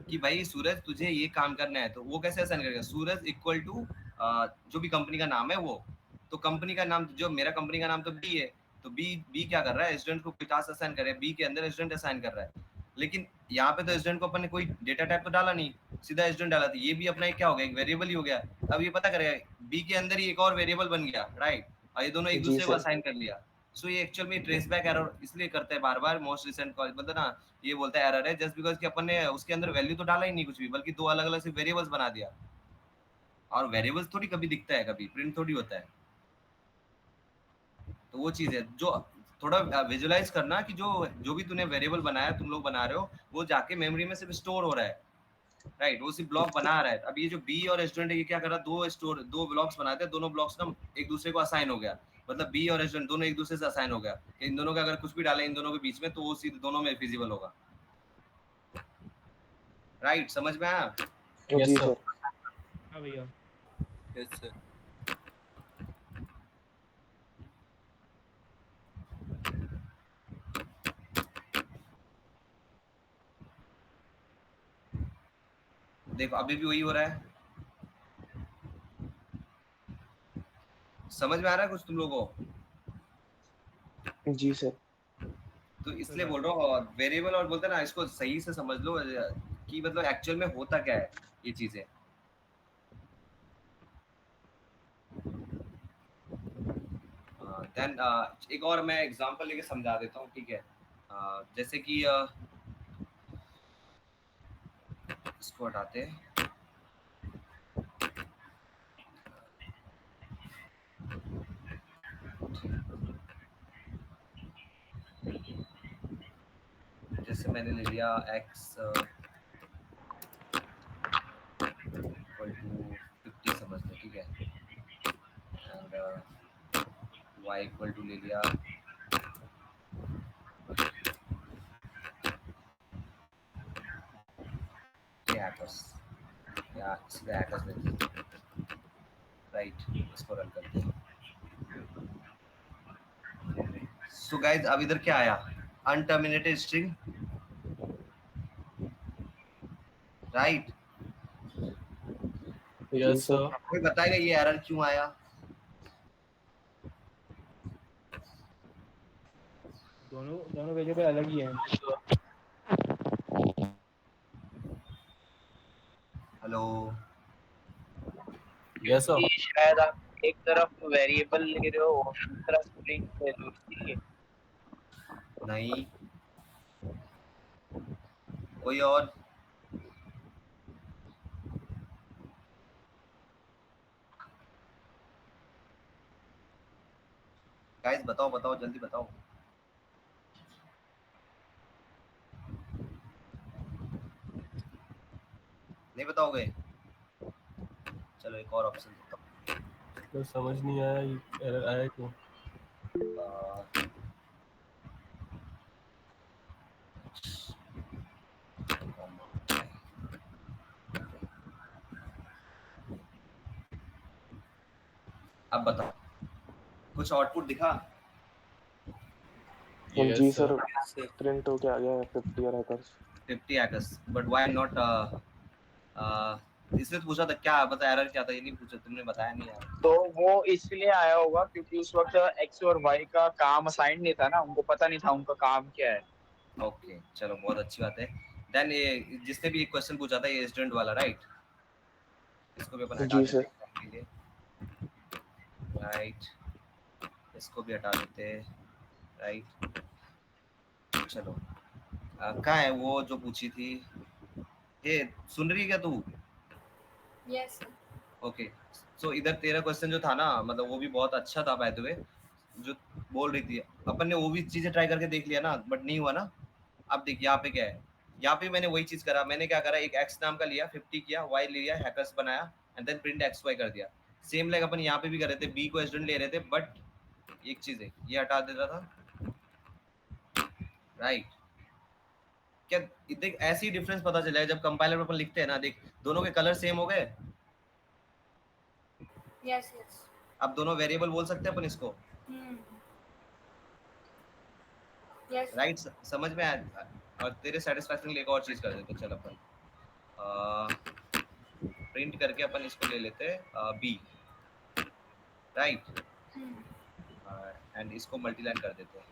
कि भाई सूरज तुझे ये काम करना है, तो वो कैसे असाइन करेगा, सूरज इक्वल टू जो भी कंपनी का नाम है वो। तो कंपनी का नाम, जो मेरा कंपनी का नाम तो बी है, तो बी क्या कर रहा है, स्टूडेंट को कोई टास्क असाइन कर रहा है, बी के अंदर स्टूडेंट असाइन कर रहा है। लेकिन यहाँ पे तो स्टूडेंट को अपन ने कोई डेटा टाइप तो डाला नहीं, सीधा स्टूडेंट डाला। तो ये भी अपना एक क्या हो गया, एक वेरिएबल ही हो गया। अब ये पता करेगा बी के अंदर ही एक और वेरिएबल बन गया, राइट, और ये दोनों एक जी दूसरे को सर। असाइन कर लिया। सो ये एक्चुअल में ट्रेस बैक एरर इसलिए करते हैं बार बार मोस्ट रिसेंट कॉल, मतलब ना ये बोलता है एरर है, जस्ट बिकॉज कि अपन ने उसके अंदर वैल्यू तो डाला ही नहीं कुछ भी, बल्कि दो अलग अलग से वेरिएबल्स बना दिया। और वेरिएबल्स थोड़ी कभी दिखता है, कभी प्रिंट थोड़ी होता है। तो वो चीज है जो थोड़ा विजुअलाइज करना कि जो भी तूने वेरिएबल बनाया, तुम लोग बना रहे हो, वो जाके मेमोरी में सिर्फ स्टोर हो रहा है, राइट, वो सिर्फ ब्लॉक बना रहा है। अब ये जो बी और स्टूडेंट है, ये क्या कर रहा है, दो ब्लॉक्स बनाते हैं, दोनों ब्लॉक्स ना एक दूसरे को असाइन हो गया। मतलब बी और स्टूडेंट दोनों एक दूसरे से असाइन हो गया। इन दोनों का अगर कुछ भी डाले इन दोनों के बीच में, तो वो सीधे दोनों में फिजिबल होगा, राइट। समझ में आया? जी सर। हाँ भैया। Yes sir. देखो अभी भी वही हो रहा है, समझ में आ रहा है कुछ तुम लोगों को? जी सर। तो इसलिए बोल रहा हूँ वेरिएबल, और बोलते हैं ना, इसको सही से समझ लो कि मतलब एक्चुअल में होता क्या है ये चीजें। देन एक और मैं एग्जांपल लेके समझा देता हूँ, ठीक है। जैसे कि इसको हटाते हैं। जैसे मैंने ले लिया x इक्वल टू 50 समझ लो, ठीक है, एंड y इक्वल टू ले लिया हैकर्स, या सीधा हैकर्स ले लीजिए, राइट। इसको रन करते हैं। सो गाइस अब इधर क्या आया, अनटर्मिनेटेड स्ट्रिंग, राइट। Yes sir. कोई बताएगा ये एरर क्यों आया? दोनों वेरिएबल अलग ही हैं। Hello, yes sir. कि शायद आप एक तरफ वेरिएबल ले रहे हो और दूसरा स्ट्रिंग ले रहे हो, इसलिए। नहीं, कोई और? गाइस बताओ बताओ, जल्दी बताओ। नहीं बताओगे? चलो एक और ऑप्शन देता हूँ। तो समझ नहीं आया ये एरर आया क्यों। अब बताओ, कुछ आउटपुट दिखा? जी सर, प्रिंट हो क्या आ गया 50 और hackers. 50 hackers, but why not इसलिए तो पूछा था, क्या बता एरर क्या था, ये नहीं पूछा तुमने, बताया नहीं यार। तो वो इसलिए आया होगा क्योंकि उस वक्त एक्स और वाई का काम असाइन नहीं था ना, उनको पता नहीं था उनका काम क्या है। ओके चलो बहुत अच्छी बात है। देन ये जिसने भी एक क्वेश्चन पूछा था, ये स्टूडेंट वाला, राइट, इसको भी अपन हटा जी देते सर। हैं exam के लिए, राइट, इसको भी हटा देते हैं, राइट। चलो कहाँ है वो जो पूछी थी, ये सुन रही है क्या तू? यस ओके, सो इधर तेरा क्वेश्चन जो था ना, मतलब वो भी बहुत अच्छा था बाय द वे, जो बोल रही थी। अपन ने वो भी चीजें ट्राई करके देख लिया ना, बट नहीं हुआ ना। अब देख यहाँ पे क्या है, यहाँ पे मैंने वही चीज करा। मैंने क्या करा, एक x नाम का लिया, 50 किया, y लिया, हैकर्स बनाया, एंड देन प्रिंट xy कर दिया। सेम लाइक अपन यहाँ पे भी कर रहे थे, b को स्टूडेंट ले रहे थे, बट एक चीज है, ये हटा देता था, राइट। क्या देख ऐसी डिफरेंस पता चला है जब कंपाइलर में अपन लिखते हैं ना, देख दोनों के कलर सेम हो गए, यस यस। अब दोनों वेरिएबल बोल सकते हैं अपन इसको, यस राइट? समझ में आया? और तेरे सेटिस्फैक्शन के लिए एक और चीज कर देते, चल अपन प्रिंट करके अपन इसको ले लेते हैं बी, राइट? एंड इसको मल्टीलाइन कर देते हैं।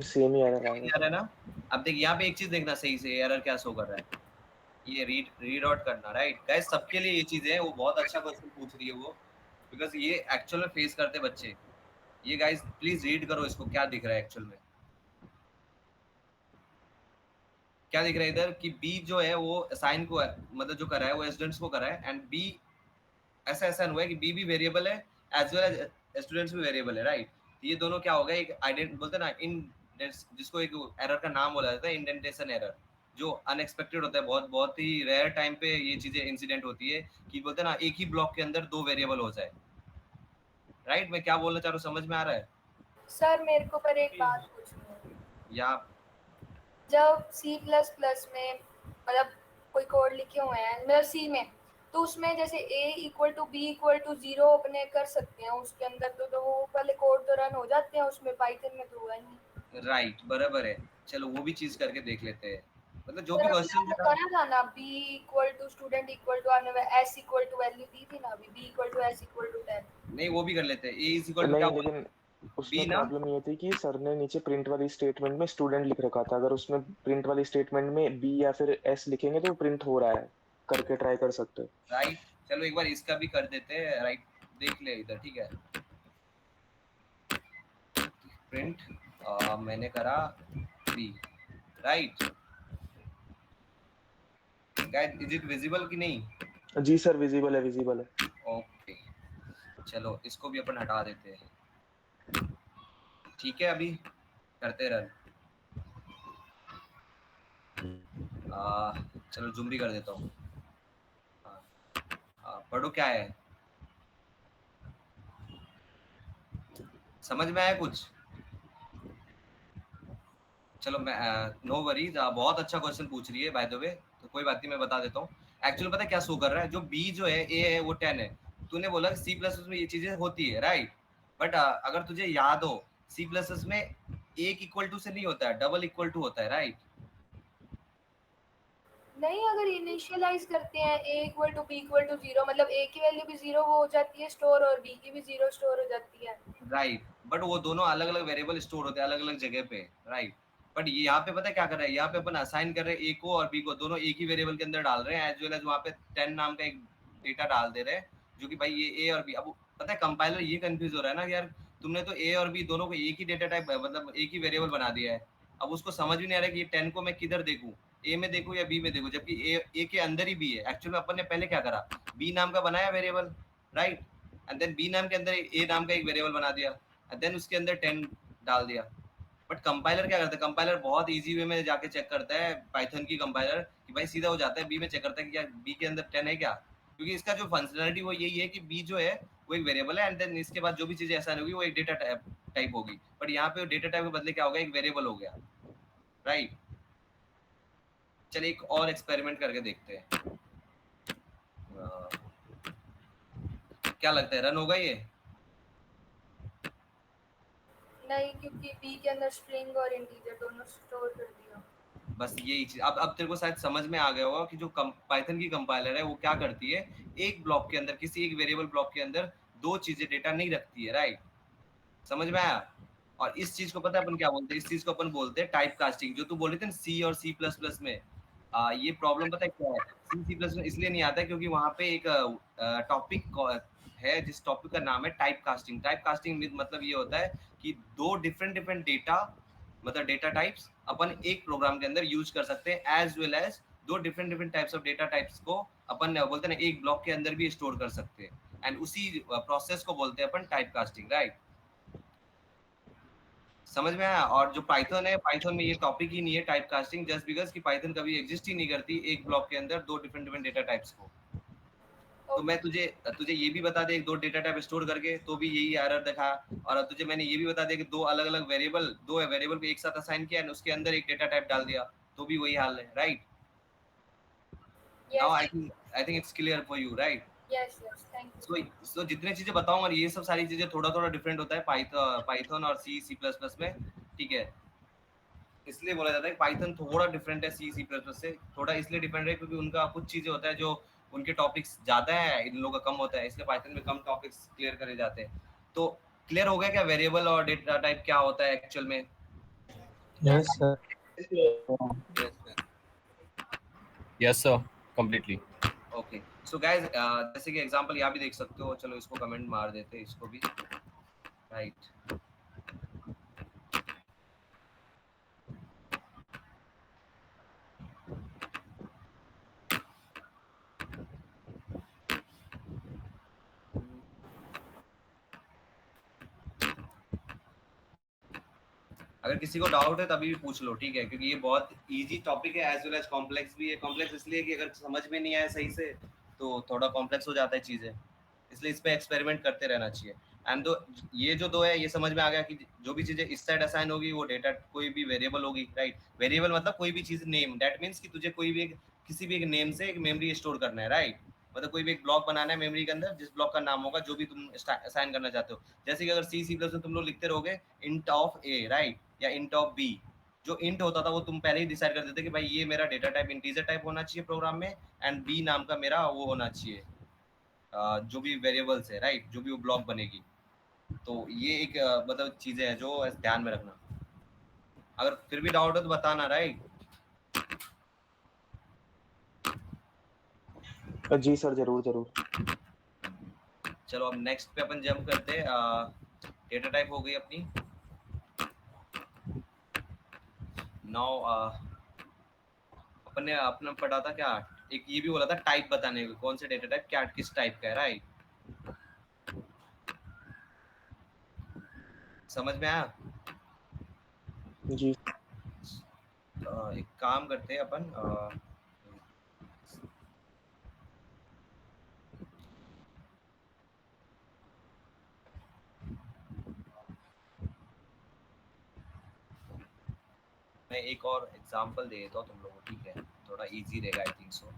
सेम ही एरर आ आएगा। रहा है ना? अब देख यहाँ पे एक चीज देखना सही से, एरर क्या शो कर रहा है, ये रीड आउट करना, राइट गाइस? सबके लिए ये चीज है, वो बहुत अच्छा क्वेश्चन पूछ रही है वो, बिकॉज ये एक्चुअल में फेस करते बच्चे। ये गाइस प्लीज रीड करो इसको, क्या दिख रहा है एक्चुअल में, क्या दिख रहा है इधर कि बी जो है वो असाइन को मतलब जो करा है वो स्टूडेंट्स को करा है, एंड बी ऐसा ऐसा हुआ है कि बी भी वेरिएबल है एज वेल एज स्टूडेंट्स भी वेरिएबल है, राइट? ये दोनों क्या होगा, एक आइडेंट बोलते हैं ना, इन जिसको एक एरर का नाम बोला जाता है इंडेंटेशन एरर, जो अनएक्सपेक्टेड होता है, बहुत बहुत ही रेयर टाइम पे ये चीजें इंसिडेंट होती है कि बोलते हैं ना एक ही ब्लॉक के अंदर दो वेरिएबल हो जाए, राइट? मैं क्या बोलना चाह रहा हूँ समझ में आ रहा है? सर मेरे को पर एक बात पूछनी है, या जब C++ में मतलब कोई कोड लिखे हुए हैं मतलब सी में, तो उसमें जैसे a = b = 0 अपने कर सकते हैं उसके अंदर, तो वो वाले कोड तो रन हो जाते हैं उसमें, पाइथन में तो हुआ नहीं। राइट, बराबर है। चलो वो भी चीज करके देख लेते हैं, मतलब जो सर भी अभी क्वेश्चन आपने करा था ना b = student = आपने s = वैल्यू दी थी ना अभी, b = s = 10। नहीं वो भी कर लेते हैं, a इज इक्वल टू नहीं, क्या लेकिन बी उसमें ना? प्रॉब्लम ये थी कि सर ने नीचे प्रिंट वाली स्टेटमेंट में स्टूडेंट लिख रखा था। अगर उसमें प्रिंट वाली स्टेटमेंट में बी या फिर एस लिखेंगे तो प्रिंट हो रहा है, करके ट्राई कर सकते हो। राइट, चलो एक बार इसका भी कर देते हैं, राइट? देख ले इधर, ठीक है? प्रिंट मैंने करा B, right guys? Is it visible कि नहीं? जी सर, विजिबल है, विजिबल है। ओके, चलो इसको भी अपन हटा देते हैं, ठीक है? अभी करते रन, चलो जूम भी कर देता हूँ। पढ़ो क्या है, समझ में आया कुछ? चलो मैं नो वरीज, बहुत अच्छा क्वेश्चन पूछ रही है बाय द वे, तो कोई बात नहीं, मैं बता देता हूँ। एक्चुअली पता है क्या शो कर रहा है, जो बी जो है ए है वो 10 है। तूने बोला सी प्लस में ये चीजें होती है, राइट? बट अगर तुझे याद हो सी प्लस में एक इक्वल टू से नहीं होता है, डबल इक्वल टू होता है, राइट? नहीं, अगर इनिशियलाइज करते हैं a = b = 0, मतलब a की वैल्यू भी 0 हो जाती है स्टोर और b की भी 0 स्टोर हो जाती है, राइट, बट वो दोनों अलग अलग वेरिएबल स्टोर होते हैं अलग अलग जगह पे, राइट? बट ये यहाँ पे पता है क्या कर रहा है, यहाँ पे अपन असाइन कर रहे हैं ए को और बी को, दोनों एक ही वेरिएबल के अंदर डाल रहे हैं, एज वेल एज वहाँ पे 10 नाम का एक डेटा डाल दे रहे हैं, जो कि भाई ये ए और बी। अब पता है कंपाइलर ये कंफ्यूज हो रहा है ना कि यार तुमने तो ए और बी दोनों को एक ही डेटा टाइप मतलब एक ही वेरिएबल बना दिया है। अब उसको समझ भी नहीं आ रहा है कि ये 10 को मैं किधर देखूं, ए में देखूं या बी में देखूं, जबकि ए के अंदर ही बी है। एक्चुअल में अपन ने पहले क्या करा, बी नाम का बनाया variable, right? And then B नाम के अंदर ए नाम का एक वेरिएबल बना दिया, एंड देन उसके अंदर 10 डाल दिया। बट कंपाइलर क्या करता है, कंपाइलर बहुत इजी वे में जाके चेक करता है, पाइथन की कंपाइलर, कि भाई सीधा हो जाता है बी में चेक करता है कि क्या बी के अंदर 10 है क्या, क्योंकि इसका जो फंक्शनलिटी वो यही है कि बी जो है वो एक वेरिएबल है, एंड देन इसके बाद जो भी चीजें असाइन होगी वो एक डेटा टाइप होगी। बट यहाँ पे डेटा टाइप के बदले क्या होगा, एक वेरिएबल हो गया, राइट? चलिए एक और एक्सपेरिमेंट करके देखते हैं, क्या लगता है रन होगा ये? नहीं, क्योंकि b के अंदर स्ट्रिंग और इंटीजर दोनों स्टोर कर दिया। बस यही चीज अब तेरे को शायद समझ में आ गया होगा कि जो पाइथन की कंपाइलर है वो क्या करती है, एक ब्लॉक के अंदर किसी एक वेरिएबल ब्लॉक के अंदर दो चीजें डेटा नहीं रखती है, राइट? समझ में आया? और इस चीज को पता है अपन क्या बोलते हैं, इस चीज को अपन बोलते हैं टाइप कास्टिंग, जो तू बोल रहे थे सी और सी प्लस प्लस में। ये प्रॉब्लम पता है क्या है, सी प्लस में इसलिए नहीं आता है क्योंकि वहाँ पे एक टॉपिक है जिस टॉपिक का नाम है टाइप कास्टिंग। टाइप कास्टिंग मतलब ये होता है कि दो डिफरेंट डेटा मतलब डेटा टाइप्स अपन एक प्रोग्राम के अंदर यूज कर सकते हैं, एज वेल एज दो different types of data types को अपन बोलते हैं ना एक ब्लॉक के अंदर भी स्टोर कर सकते हैं, एंड उसी प्रोसेस को बोलते हैं अपन टाइप कास्टिंग, राइट? समझ में आया? और जो पाइथन है, पाइथन में ये टॉपिक ही नहीं है टाइप कास्टिंग, जस्ट बिकॉज कि पाइथन कभी एग्जिस्ट ही नहीं करती एक ब्लॉक के अंदर दो डिफरेंट डेटा टाइप्स को। तो मैं तुझे ये भी बता दे एक 2 डेटा टाइप स्टोर करके तो भी यही एरर दिखा, और अब तुझे मैंने ये भी बता दिया कि दो अलग-अलग वेरिएबल को एक साथ असाइन किया एंड उसके अंदर एक डेटा टाइप डाल दिया तो भी वही हाल है, right? Now I think it's clear for you, right? Yes thank you. So जितने चीजें बताऊंगा ये सब सारी चीजें थोड़ा डिफरेंट होता है पाइथन और सी++ में, ठीक है? इसलिए बोला जाता है कि पाइथन थोड़ा डिफरेंट है सी++ से, थोड़ा इसलिए डिफरेंट है क्योंकि उनका कुछ चीजें होता है जो उनके टॉपिक्स ज्यादा है, इन लोगों का कम होता है, इसलिए पाइथन में कम टॉपिक्स क्लियर करे जाते हैं। तो क्लियर हो गया क्या वेरिएबल और डेटा टाइप क्या होता है एक्चुअल में? Yes, sir. Yes, sir. Completely. Okay so guys, जैसे कि एग्जांपल यहाँ भी देख सकते हो, चलो इसको कमेंट मार देते हैं इसको भी, राइट? अगर किसी को डाउट है तभी भी पूछ लो, ठीक है? क्योंकि ये बहुत इजी टॉपिक है एज वेल एज कॉम्प्लेक्स भी है। कॉम्प्लेक्स इसलिए कि अगर समझ में नहीं आया सही से तो थोड़ा कॉम्प्लेक्स हो जाता है चीज़ें, इसलिए इस पे एक्सपेरिमेंट करते रहना चाहिए। एंड दो ये जो दो है ये समझ में आ गया कि जो भी चीज़ें इस साइड असाइन होगी वो डेटा कोई भी वेरिएबल होगी, राइट? वेरिएबल मतलब कोई भी चीज़ नेम, दैट मीन्स कि तुझे कोई भी किसी भी एक नेम से एक मेमोरी स्टोर करना है, राइट? मतलब कोई भी एक ब्लॉक बनाना है मेमोरी के अंदर, जिस ब्लॉक का नाम होगा जो भी तुम असाइन करना चाहते हो। जैसे कि अगर सी++ में तुम लोग लिखते रहोगे इंट ऑफ ए, राइट, या इंट ऑफ बी, जो इंट होता था वो तुम पहले ही डिसाइड कर देते कि भाई ये मेरा डेटा टाइप इंटीजर टाइप होना चाहिए प्रोग्राम में, एंड बी नाम का मेरा वो होना चाहिए जो भी वेरिएबल्स है, राइट, जो भी वो ब्लॉक बनेगी। तो ये एक मतलब चीजें हैं जो ध्यान में रखना। अगर फिर भी डाउट है तो बताना, राइट? जी सर, जरूर। चलो अब नेक्स्ट पे अपन जंप करते हैं। डेटा टाइप हो गई अपनी। नाउ अपन ने अपना पढ़ा था क्या, एक ये भी बोला था टाइप बताने को, कौन से डेटा टाइप क्या किस टाइप का है, राइट? समझ में आया? जी एक काम करते हैं अपन, मैं एक और एग्जांपल दे देता हूँ तुम लोगों को, ठीक है? थोड़ा इजी रहेगा आई थिंक सो।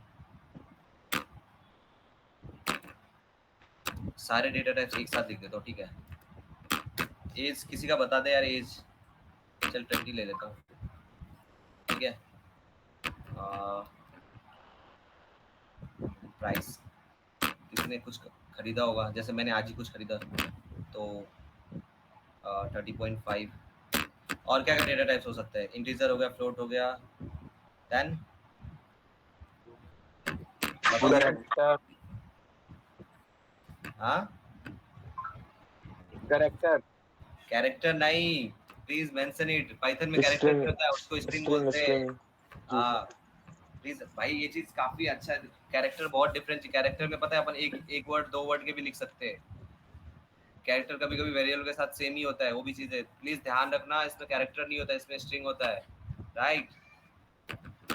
सारे डेटा टाइप्स एक साथ लिख देता हूँ, ठीक है? एज किसी का बता दे यार, एज चल 20 ले लेता हूँ, ठीक है? प्राइस किसने कुछ खरीदा होगा, जैसे मैंने आज ही कुछ खरीदा तो 30.5। और क्या क्या डेटा टाइप्स हो सकते हैं? इंटीजर हो गया, फ्लोट हो गया, देन कैरेक्टर, हाँ कैरेक्टर नहीं, प्लीज मेंशन इट। पाइथन में कैरेक्टर String, नहीं होता है, उसको स्ट्रिंग स्ट्रिंग बोलते हैं। जी हाँ प्लीज भाई, ये चीज काफी अच्छा है। कैरेक्टर बहुत डिफरेंट, कैरेक्टर में पता है अपन एक वर्ड दो वर्ड के भी लिख सकते हैं। कैरेक्टर कभी कभी वेरिएबल के साथ सेम ही होता है, वो भी चीज है, प्लीज ध्यान रखना। इसमें कैरेक्टर नहीं होता है, इसमें स्ट्रिंग होता है, राइट?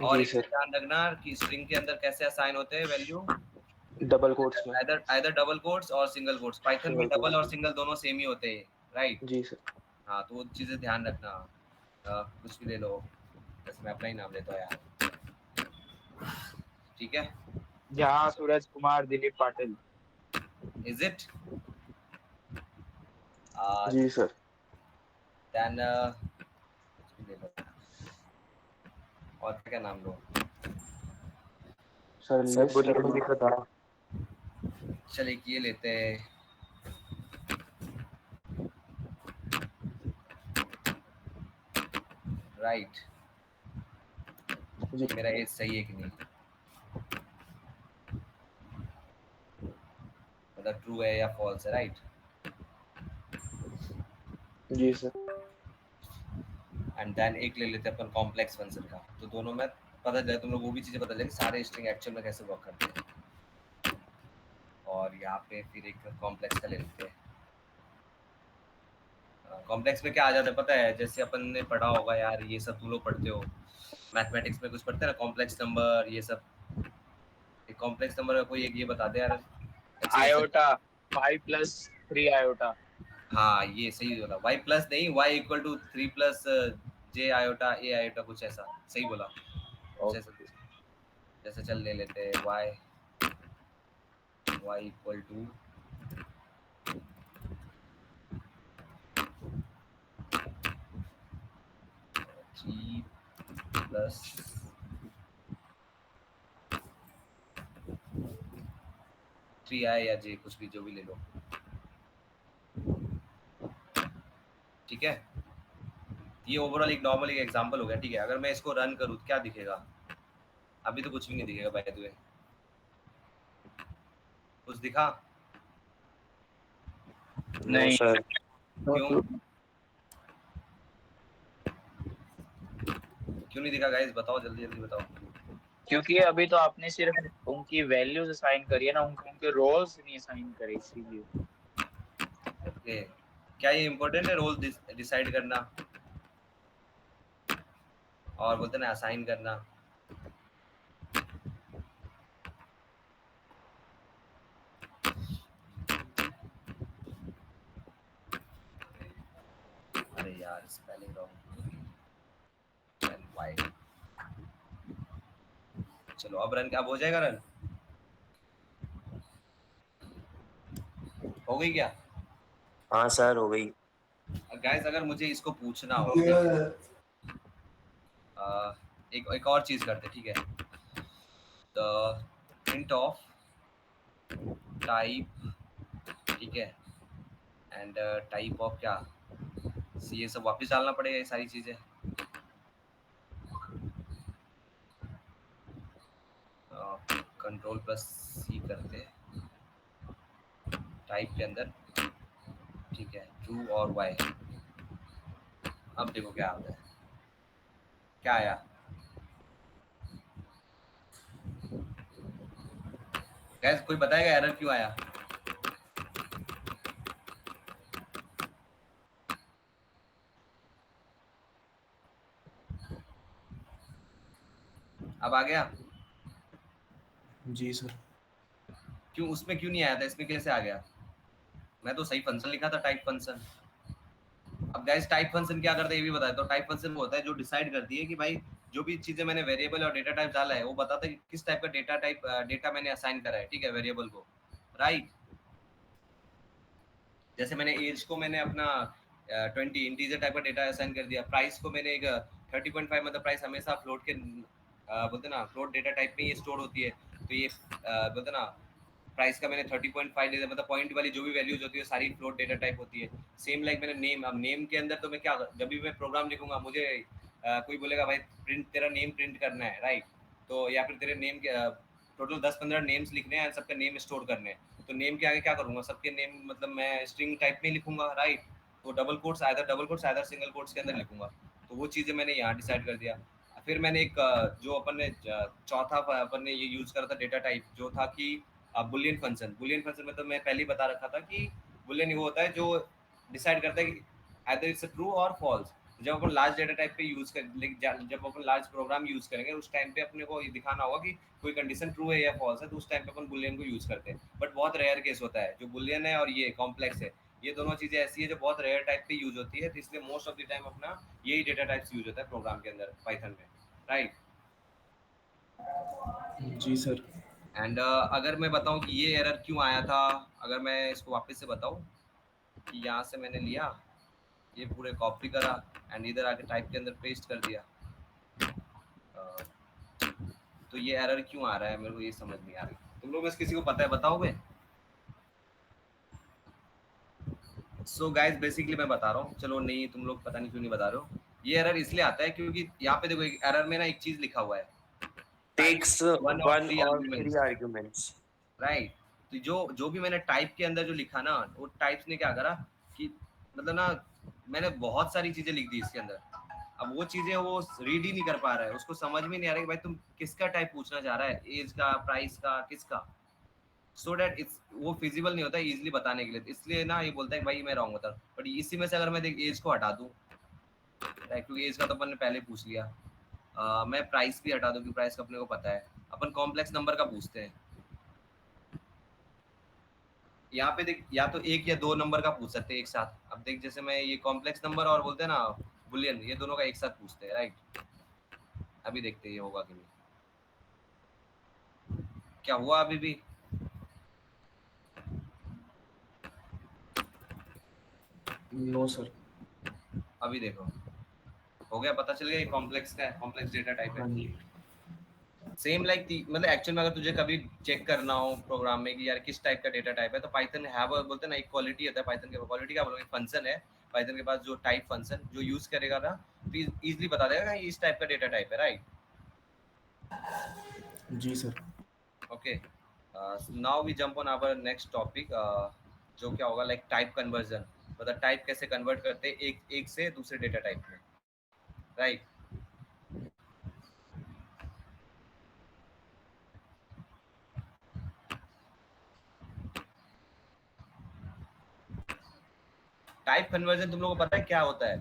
और जी एक सर, ध्यान रखना कि स्ट्रिंग के अंदर कैसे असाइन होते हैं वैल्यू, डबल कोट्स में। आइदर डबल कोट्स और सिंगल कोट्स। पाइथन में Single डबल quotes और सिंगल दोनों सेम ही होते हैं, राइट? जी सर। हाँ तो वो चीजें ध्यान रखना। कुछ भी ले लो, जैसे मैं अपना ही नाम लेता हूँ यार, ठीक है? जहाँ सूरज कुमार दिलीप पाटिल। Is it? जी सर। देन कुछ भी ले लो, और क्या नाम लो? सर लिस्ट चल एक ये लेते हैं, राइट? जी मेरा एज सही है कि नहीं, मतलब ट्रू है या फॉल्स है, राइट? जी सर। एंड देन एक ले लेते हैं अपन कॉम्प्लेक्स फंक्शन का, तो दोनों में पता चले तुम लोग वो भी चीजें पता चले सारे स्ट्रिंग एक्चुअल में कैसे वर्क करते हैं। और यहाँ पे फिर एक कॉम्प्लेक्स का ले लेते हैं। कॉम्प्लेक्स में क्या आ जाता है पता है? जैसे अपन ने पढ़ा होगा यार, ये सब तुम लोग पढ़ते हो मैथमेटिक्स में, कुछ पढ़ते हैं ना कॉम्प्लेक्स नंबर, ये सब। एक कॉम्प्लेक्स नंबर का कोई एक ये बता दे यार, आयोटा y प्लस 3 आयोटा। हाँ ये सही बोला, y प्लस नहीं, y equal to 3 plus j iota a iota, कुछ ऐसा सही बोला। कुछ ऐसा, जैसे चल ले लेते हैं y equal to three plus three I या जे, कुछ भी जो भी ले लो, ठीक है। ये ओवरऑल एक नॉर्मल एक एग्जांपल हो गया, ठीक है। अगर मैं इसको रन करूँ तो क्या दिखेगा? अभी तो कुछ भी नहीं दिखेगा बाय द वे। कुछ दिखा? नहीं सर। क्यों क्यों नहीं दिखा गाइस? बताओ जल्दी जल्दी बताओ। क्योंकि अभी तो आपने सिर्फ उनकी वैल्यूज असाइन करी है ना, उनके रोल्स नहीं असाइन करे इसीलिए। ओके, क्या ये इम्पोर्टेंट है रोल डिसाइड करना और बोलते ना असाइन करना? अरे यार स्पेलिंग रॉन्ग। And Y. चलो अब रन, अब हो जाएगा रन? हो गई क्या? हाँ सर हो गई। गाइस अगर मुझे इसको पूछना हो, एक और चीज करते, ठीक है। द प्रिंट ऑफ टाइप, ठीक है, एंड टाइप ऑफ क्या, ये सब वापस डालना पड़ेगा ये सारी चीजें। कंट्रोल प्लस सी करते टाइप के अंदर, ठीक है, ट्रू और वाई। अब देखो क्या आता है, क्या आया? गैस कोई बताएगा एरर क्यों आया? अब आ गया? जी सर। क्यों उसमें क्यों नहीं आया था, इसमें कैसे आ गया? मैं तो सही फंक्शन लिखा था, टाइप फंक्शन। अब गाइस टाइप फंक्शन क्या करता है ये भी बताया। तो टाइप फंक्शन वो होता है जो डिसाइड करती है कि भाई जो भी चीजें मैंने वेरिएबल और डेटा टाइप डाला है वो बताता है कि किस टाइप का डेटा मैंने असाइन करा है, ठीक है, वेरिएबल को, राइट। जैसे मैंने एज को मैंने अपना 20 इंटीजर टाइप का डेटा असाइन कर दिया, प्राइस को मैंने एक 30.5, मतलब प्राइस हमेशा फ्लोट के बोलते ना फ्लोट डेटा टाइप में ये स्टोर होती है, तो ये बोलते ना प्राइस का मैंने 30.5 ले दिया, मतलब पॉइंट वाली जो भी वैल्यूज होती है सारी फ्लोट डेटा टाइप होती है। सेम लाइक मैंने नेम, अब नेम के अंदर तो मैं क्या, जब भी मैं प्रोग्राम लिखूंगा मुझे कोई बोलेगा भाई प्रिंट तेरा नेम प्रिंट करना है, राइट, तो या फिर तेरे नेम के टोटल 10-15 नेम्स लिखने हैं, सबका नेम स्टोर करने हैं, तो नेम के आगे क्या करूंगा, सबके नेम मतलब मैं स्ट्रिंग टाइप में लिखूंगा, राइट, तो double quotes either single quotes के अंदर लिखूंगा। तो वो चीज़ें मैंने यहाँ डिसाइड कर दिया। फिर मैंने एक जो अपन ने चौथा अपन ने ये यूज़ करा था डेटा टाइप, जो था कि बुलियन फंक्शन। बुलियन फंक्शन में तो मैं पहले ही बता रखा था कि बुलियन वो होता है जो डिसाइड करता है कि आइदर इट्स ट्रू और फॉल्स। जब अपन लार्ज डेटा टाइप पे यूज कर, जब अपन लार्ज प्रोग्राम यूज करेंगे उस टाइम पे अपने को ये दिखाना होगा कि कोई कंडीशन ट्रू है या फॉल्स है, तो उस टाइम पे अपन बुलियन को यूज करते हैं। बट बहुत रेयर केस होता है, जो बुलियन है और ये कॉम्प्लेक्स है, ये दोनों चीजें ऐसी है जो बहुत रेयर टाइप पे यूज होती है, तो इसलिए मोस्ट ऑफ द टाइम अपना यही डेटा टाइप्स यूज होता है प्रोग्राम के अंदर पाइथन में, राइट। जी सर। एंड अगर मैं बताऊं कि ये एरर क्यों आया था, अगर मैं इसको वापस से बताऊं कि यहाँ से मैंने लिया ये पूरे कॉपी करा एंड इधर आके टाइप के अंदर पेस्ट कर दिया, तो ये एरर क्यों आ रहा है मेरे को ये समझ नहीं आ रही। तुम लोग में से किसी को पता है, बताओगे? सो गाइस बेसिकली मैं बता रहा हूँ, चलो नहीं तुम लोग पता नहीं क्यों नहीं बता रहे हो। ये एरर इसलिए आता है क्योंकि यहाँ पे देखो एक एरर में ना एक चीज लिखा हुआ है, टेक्स वन वन थ्री और आर्गुमेंट्स, 3 आर्गुमेंट्स। राइट। तो जो भी मैंने टाइप के अंदर जो लिखा ना, वो टाइप्स ने क्या करा कि मतलब ना मैंने बहुत सारी चीजें लिख दी इसके अंदर। अब वो चीजें वो रीड ही नहीं कर पा रहा है, उसको समझ में नहीं आ रहा है कि भाई तुम किसका टाइप पूछना चाह रहा है, एज का, प्राइस का, किसका, सो डैट इट्स वो फिजिबल नहीं होता है इजिली बताने के लिए, इसलिए ना ये बोलता है कि भाई मैं रॉन्ग होता। बट इसी में से अगर मैं देख एज को हटा दूं, क्योंकि एज का तो अपन ने पहले पूछ लिया, मैं प्राइस भी हटा दूं क्योंकि प्राइस का अपने को पता है, अपन कॉम्प्लेक्स नंबर का पूछते हैं। यहाँ पे देख, या तो एक या दो नंबर का पूछ सकते हैं एक साथ। अब देख जैसे मैं ये कॉम्प्लेक्स नंबर और बोलते हैं ना बुलियन, ये दोनों का एक साथ पूछते हैं, राइट। अभी देखते हैं ये होगा कि नहीं। क्या हुआ अभी भी? No sir. अभी देखो हो गया, पता चल गया ये कॉम्प्लेक्स का है, कॉम्प्लेक्स डेटा टाइप हाँ है। जी। सेम लाइक मतलब एक्चुअल में अगर तुझे कभी चेक करना हो प्रोग्राम में कि यार किस टाइप का डेटा टाइप है, तो पाइथन हैव बोलते हैं ना एक क्वालिटी होता है पाइथन के। क्वालिटी क्या बोलोगे, फंक्शन है पाइथन के पास जो टाइप फंक्शन जो यूज करेगा ना, तो इजीली बता देगा कि इस टाइप का डेटा टाइप है, राइट। जी sir. Okay, now we jump on our next topic, जो क्या होगा लाइक टाइप कन्वर्जन। मतलब टाइप कैसे कन्वर्ट करते हैं एक से दूसरे डेटा टाइप में, राइट। टाइप कन्वर्जन तुम लोगों को पता है क्या होता है?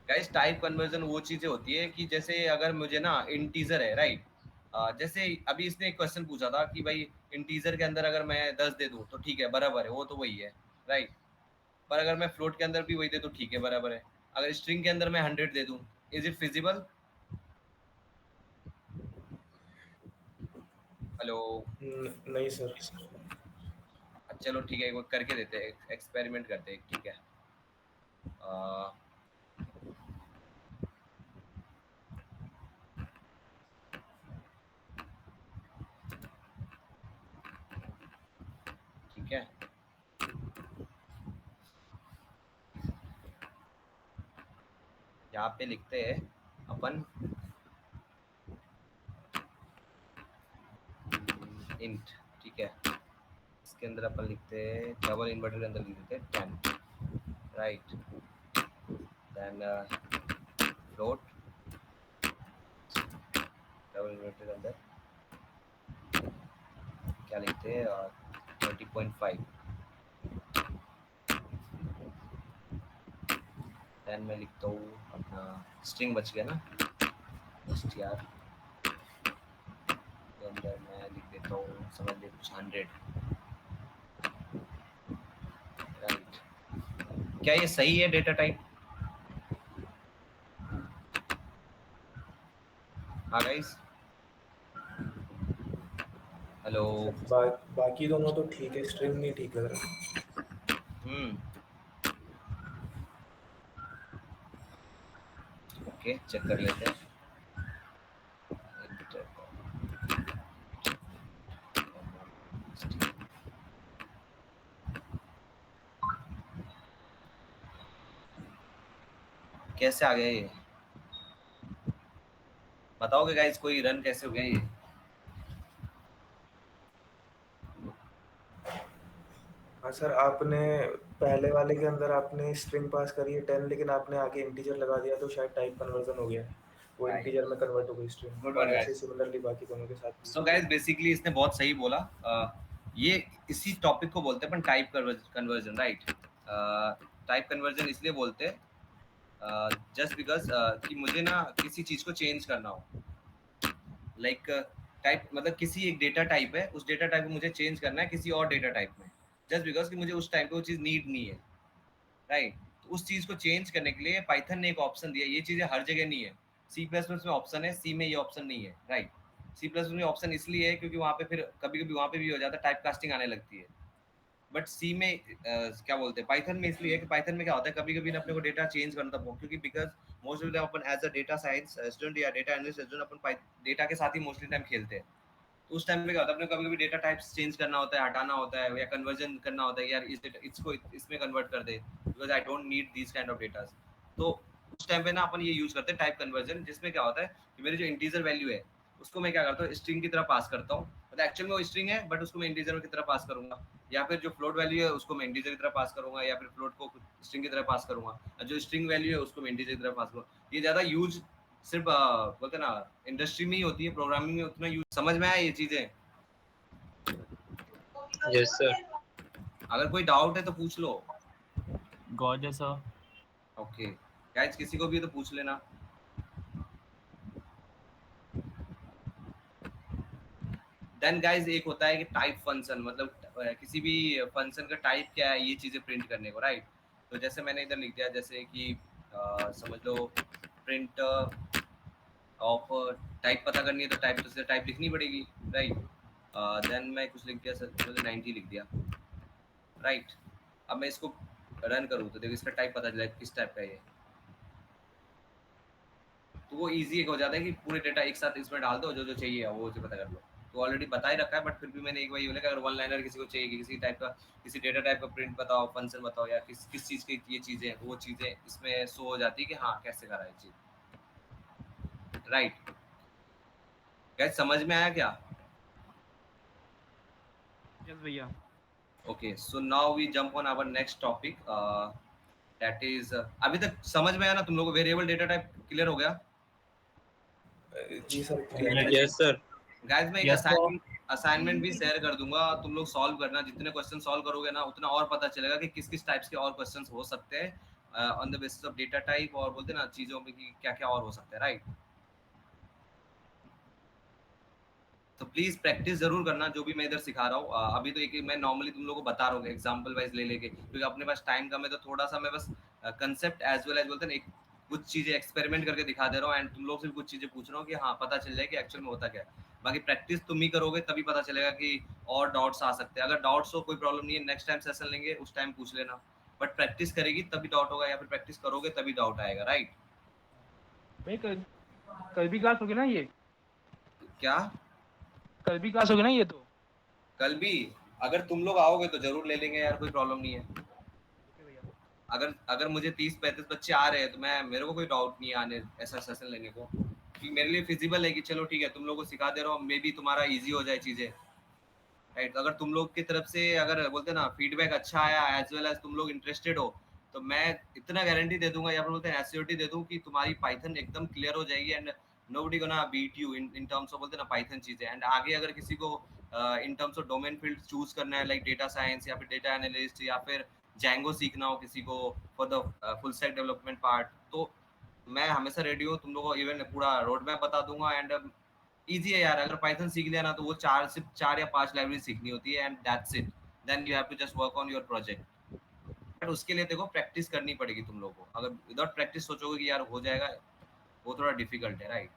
गाइस टाइप कन्वर्जन वो चीजें होती है कि जैसे अगर मुझे ना इंटीजर है, राइट। जैसे अभी इसने एक क्वेश्चन पूछा था कि भाई इंटीजर के अंदर अगर मैं 10 दे दूं तो ठीक है, बराबर है, वो तो वही है, राइट। पर अगर मैं फ्लोट के अंदर भी वही दे दूं ठीक है, बराबर है। अगर स्ट्रिंग के अंदर मैं 100 दे दूं, इज इट फिजिबल? हेलो। नहीं सर। चलो ठीक है, एक बार करके देते हैं, एक्सपेरिमेंट करते हैं, ठीक है। अ, ठीक है, यहाँ पे लिखते हैं अपन इंट, ठीक है। इसके अंदर अपन लिखते हैं डबल इन्वर्टर के अंदर लिख देते हैं 10, right. Then float double inverter के अंदर क्या लिखते हैं 20.5। देन मैं लिखता हूँ अपना स्ट्रिंग बच गया ना, str के अंदर मैं लिख देता हूँ समझ ले कुछ 100, राइट। क्या ये सही है डेटा टाइप? हाँ गाइस, हेलो। बाकी दोनों तो ठीक है, स्ट्रिंग नहीं ठीक लग रहा। ओके, चेक कर लेते हैं। कैसे आ गया ये? बताओगे गाइस कोई रन कैसे हो गया ये? हाँ सर, आपने पहले वाले के अंदर आपने स्ट्रिंग पास करी है 10, लेकिन आपने आगे इंटीजर लगा दिया तो शायद टाइप कन्वर्जन हो गया है, वो Right. इंटीजर में कन्वर्ट हो गई स्ट्रिंग। Good one, और ऐसे guys. सिमिलरली बाकी दोनों के साथ भी। सो गाइस बेसिकली इसने बहुत सही बोला। ये इसी टॉपिक को बोलते हैं अपन type conversion, right. Type conversion इसलिए बोलते हैं जस्ट बिकॉज कि मुझे ना किसी चीज़ को चेंज करना हो, लाइक टाइप मतलब किसी एक डेटा टाइप है, उस डेटा टाइप को मुझे चेंज करना है किसी और डेटा टाइप में, जस्ट बिकॉज कि मुझे उस टाइम पे वो चीज़ नीड नहीं है, राइट। तो उस चीज़ को चेंज करने के लिए पाइथन ने एक ऑप्शन दिया। ये चीज़ें हर जगह नहीं है, सी प्लस प्लस में ऑप्शन है, सी में ये ऑप्शन नहीं है, राइट। सी प्लस में ऑप्शन इसलिए है क्योंकि वहाँ पे फिर कभी कभी वहाँ पे भी हो जाता है, टाइप कास्टिंग आने लगती है। बट सी में क्या बोलते हैं पाइथन में इसलिए है कि पाइथन में क्या होता है कभी कभी अपने को डेटा चेंज करना था, क्योंकि बिकॉज मोस्ट ऑफ द अपन as a data science student या डेटा एनालिस्ट स्टूडेंट अपन डेटा के साथ ही मोस्टली टाइम खेलते हैं। तो उस टाइम पे क्या होता है अपने कभी कभी डेटा टाइप्स चेंज करना होता है, हटाना होता है, या कन्वर्जन करना होता है, यार इसको इसमें कन्वर्ट कर दे because I don't need this kind of data. तो उस टाइम पे ना अपन ये यूज करते हैं टाइप कन्वर्जन, जिसमें क्या होता है कि मेरी जो इंटीजर वैल्यू है उसको मैं क्या करता हूँ स्ट्रिंग की तरह पास करता हूँ, मतलब एक्चुअल में वो स्ट्रिंग है बट उसको मैं इंटीजर की तरह पास करूंगा, या फिर जो फ्लोट वैल्यू है उसको मैं इंटीजर की तरह पास करूंगा, या फिर फ्लोट को स्ट्रिंग की तरह पास करूंगा, और जो स्ट्रिंग वैल्यू है उसको मैं इंटीजर की तरह पास करूंगा। ये ज्यादा यूज सिर्फ बोलते ना इंडस्ट्री में ही होती है, प्रोग्रामिंग में उतना यूज। समझ में आया ये चीजें? Yes sir. अगर कोई डाउट है तो पूछ लो। गॉड है सर। ओके गाइस, किसी को भी तो पूछ लेना। देन गाइस एक होता है कि टाइप फंक्शन, मतलब किसी भी फंक्शन का टाइप क्या है, ये चीज़ें प्रिंट करने को, राइट। तो जैसे मैंने इधर लिख दिया, जैसे कि समझ लो प्रिंट ऑफ टाइप पता करनी है तो टाइप तो टाइप लिखनी पड़ेगी, राइट। देन मैं कुछ लिख दिया सर, 90 लिख दिया, राइट। अब मैं इसको रन करूँ तो देखो इसका टाइप पता चला किस टाइप का है ये, तो वो इजी हो जाता है कि पूरे डेटा एक साथ इसमें डाल दो, जो जो चाहिए वो उसे पता कर लो। तो ऑलरेडी बता ही रखा है, बट फिर भी मैंने एक बार ये बोला कि अगर वन लाइनर किसी को चाहिए कि किसी टाइप का, किसी डेटा टाइप का प्रिंट बताओ, फंक्शन बताओ, या किस किस चीज़ की ये चीज़ें, वो चीज़ें इसमें शो हो जाती है कि हाँ कैसे करा है चीज़, राइट। गाइस समझ में आया क्या? यस भैया। Okay, so now we jump on our next topic, that is अभी तक समझ में आया ना तुम लोगों को? वेरिएबल डेटा टाइप क्लियर हो गया? जी सर। Yes sir. गाइस मैं एक Yes, sir. असाइनमेंट भी शेयर कर दूंगा, तुम लोग सॉल्व करना। जितने क्वेश्चन सॉल्व करोगे ना उतना और पता चलेगा कि किस किस टाइप्स के और क्वेश्चंस हो सकते हैं on the basis of data type, और बोलते हैं ना चीजों में कि क्या क्या और हो सकता है, राइट। तो प्लीज प्रैक्टिस जरूर करना जो भी मैं इधर सिखा रहा हूँ। अभी तो एक मैं नॉर्मली तुम लोगों को बता रहा हूँ एग्जांपल वाइज ले लेके, क्योंकि अपने पास टाइम कम है, तो थोड़ा सा मैं बस कंसेप्ट एज वेल एज बोलते हैं ना कुछ चीजें एक्सपेरिमेंट करके दिखा दे रहा हूँ, एंड तुम लोग से भी कुछ चीजें पूछ रहा हूँ कि हाँ पता चल जाए कि एक्चुअल में होता क्या है। बाकी प्रैक्टिस तुम ही करोगे तभी पता चलेगा कि और डाउट्स आ सकते हैं। अगर डाउट्स हो कोई प्रॉब्लम नहीं है, नेक्स्ट टाइम सेशन लेंगे उस टाइम पूछ लेना, बट प्रैक्टिस करेगी तभी डाउट होगा, या फिर प्रैक्टिस करोगे तभी डाउट आएगा, राइट। भाई कल भी क्लास होगी ना ये? क्या कल भी क्लास होगी ना ये? तो कल भी अगर तुम लोग आओगे तो जरूर ले लेंगे यार, कोई प्रॉब्लम नहीं है। ओके भैया। अगर अगर मुझे 30-35 बच्चे आ रहे हैं तो मेरे को कोई डाउट नहीं है आने ऐसा सेशन लेने को, क्योंकि मेरे लिए फिजिबल है कि चलो ठीक है तुम लोगों को सिखा दे रहा हूँ, मे बी तुम्हारा इजी हो जाए चीजें, राइट। अगर तुम लोग की तरफ से अगर बोलते हैं ना फीडबैक अच्छा आया, एज वेल एज तुम लोग इंटरेस्टेड हो, तो मैं इतना गारंटी दे दूंगा, या फिर बोलते हैं एश्योरिटी दे दूं कि तुम्हारी पाइथन एकदम क्लियर हो जाएगी, and nobody gonna beat you in terms of बोलते हैं ना पाइथन चीजें। एंड आगे अगर किसी को इन terms of domain field choose करना है, लाइक डेटा साइंस या फिर डेटा एनालिस्ट या फिर जैंगो सीखना हो किसी को for the full stack development part, तो मैं हमेशा रेडी हूँ, तुम लोगों को इवन पूरा रोड मैप बता दूंगा। एंड इजी है यार, अगर पाइथन सीख लिया ना तो वो सिर्फ 4 या 5 लाइब्रेरी सीखनी होती है, and that's it. Then you have to just work on your project, but उसके लिए देखो प्रैक्टिस करनी पड़ेगी तुम लोगों को। अगर विदाउट प्रैक्टिस सोचोगे कि यार हो जाएगा, वो थोड़ा डिफिकल्ट है, राइट।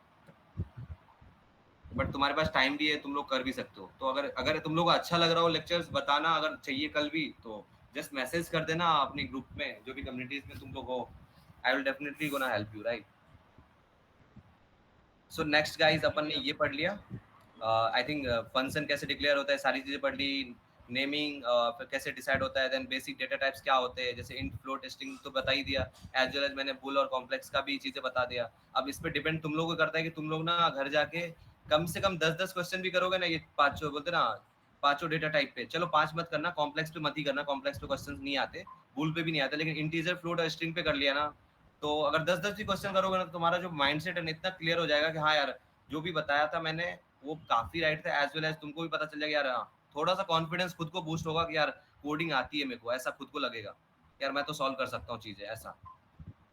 बट तुम्हारे पास टाइम भी है, तुम लोग कर भी सकते हो। तो अगर अगर तुम लोग को अच्छा लग रहा हो लेक्चर्स, बताना। अगर चाहिए कल भी तो जस्ट मैसेज कर देना अपनी ग्रुप में, जो भी कम्युनिटीज में तुम लोग हो। I will definitely gonna help you, right. So next guys, अपन ने ये पढ़ लिया, आई थिंक फंक्शन कैसे डिक्लेयर होता है, सारी चीजें पढ़ ली। नेमिंग फिर कैसे डिसाइड होता है, देन बेसिक डेटा टाइप्स क्या होते हैं, जैसे इंट फ्लोट टेस्टिंग तो बता ही दिया, एज वेल एज मैंने बुल और कॉम्प्लेक्स का भी चीजें बता दिया। अब इस पे डिपेंड तुम लोगों को करता है कि तुम लोग ना घर जाके कम से कम 10-10 क्वेश्चन भी करोगे ना, ये पांचों बोलते ना पांचों डेटा टाइप पे। चलो 5 मत करना, कॉम्प्लेक्स पे मत ही करना, कॉम्प्लेक्स पे क्वेश्चन नहीं आते, बुल पे भी नहीं आते, लेकिन इंटीजर फ्लोट और स्ट्रिंग पे कर लिया ना, तो अगर 10-10 भी क्वेश्चन करोगे ना तो तुम्हारा जो माइंडसेट है इतना क्लियर हो जाएगा कि हाँ यार जो भी बताया था मैंने वो काफी राइट था, एज वेल एज तुमको भी पता चल जाएगा यार, हाँ थोड़ा सा कॉन्फिडेंस खुद को बूस्ट होगा कि यार कोडिंग आती है मेरे को, ऐसा खुद को लगेगा यार मैं तो सॉल्व कर सकता हूँ चीजें, ऐसा।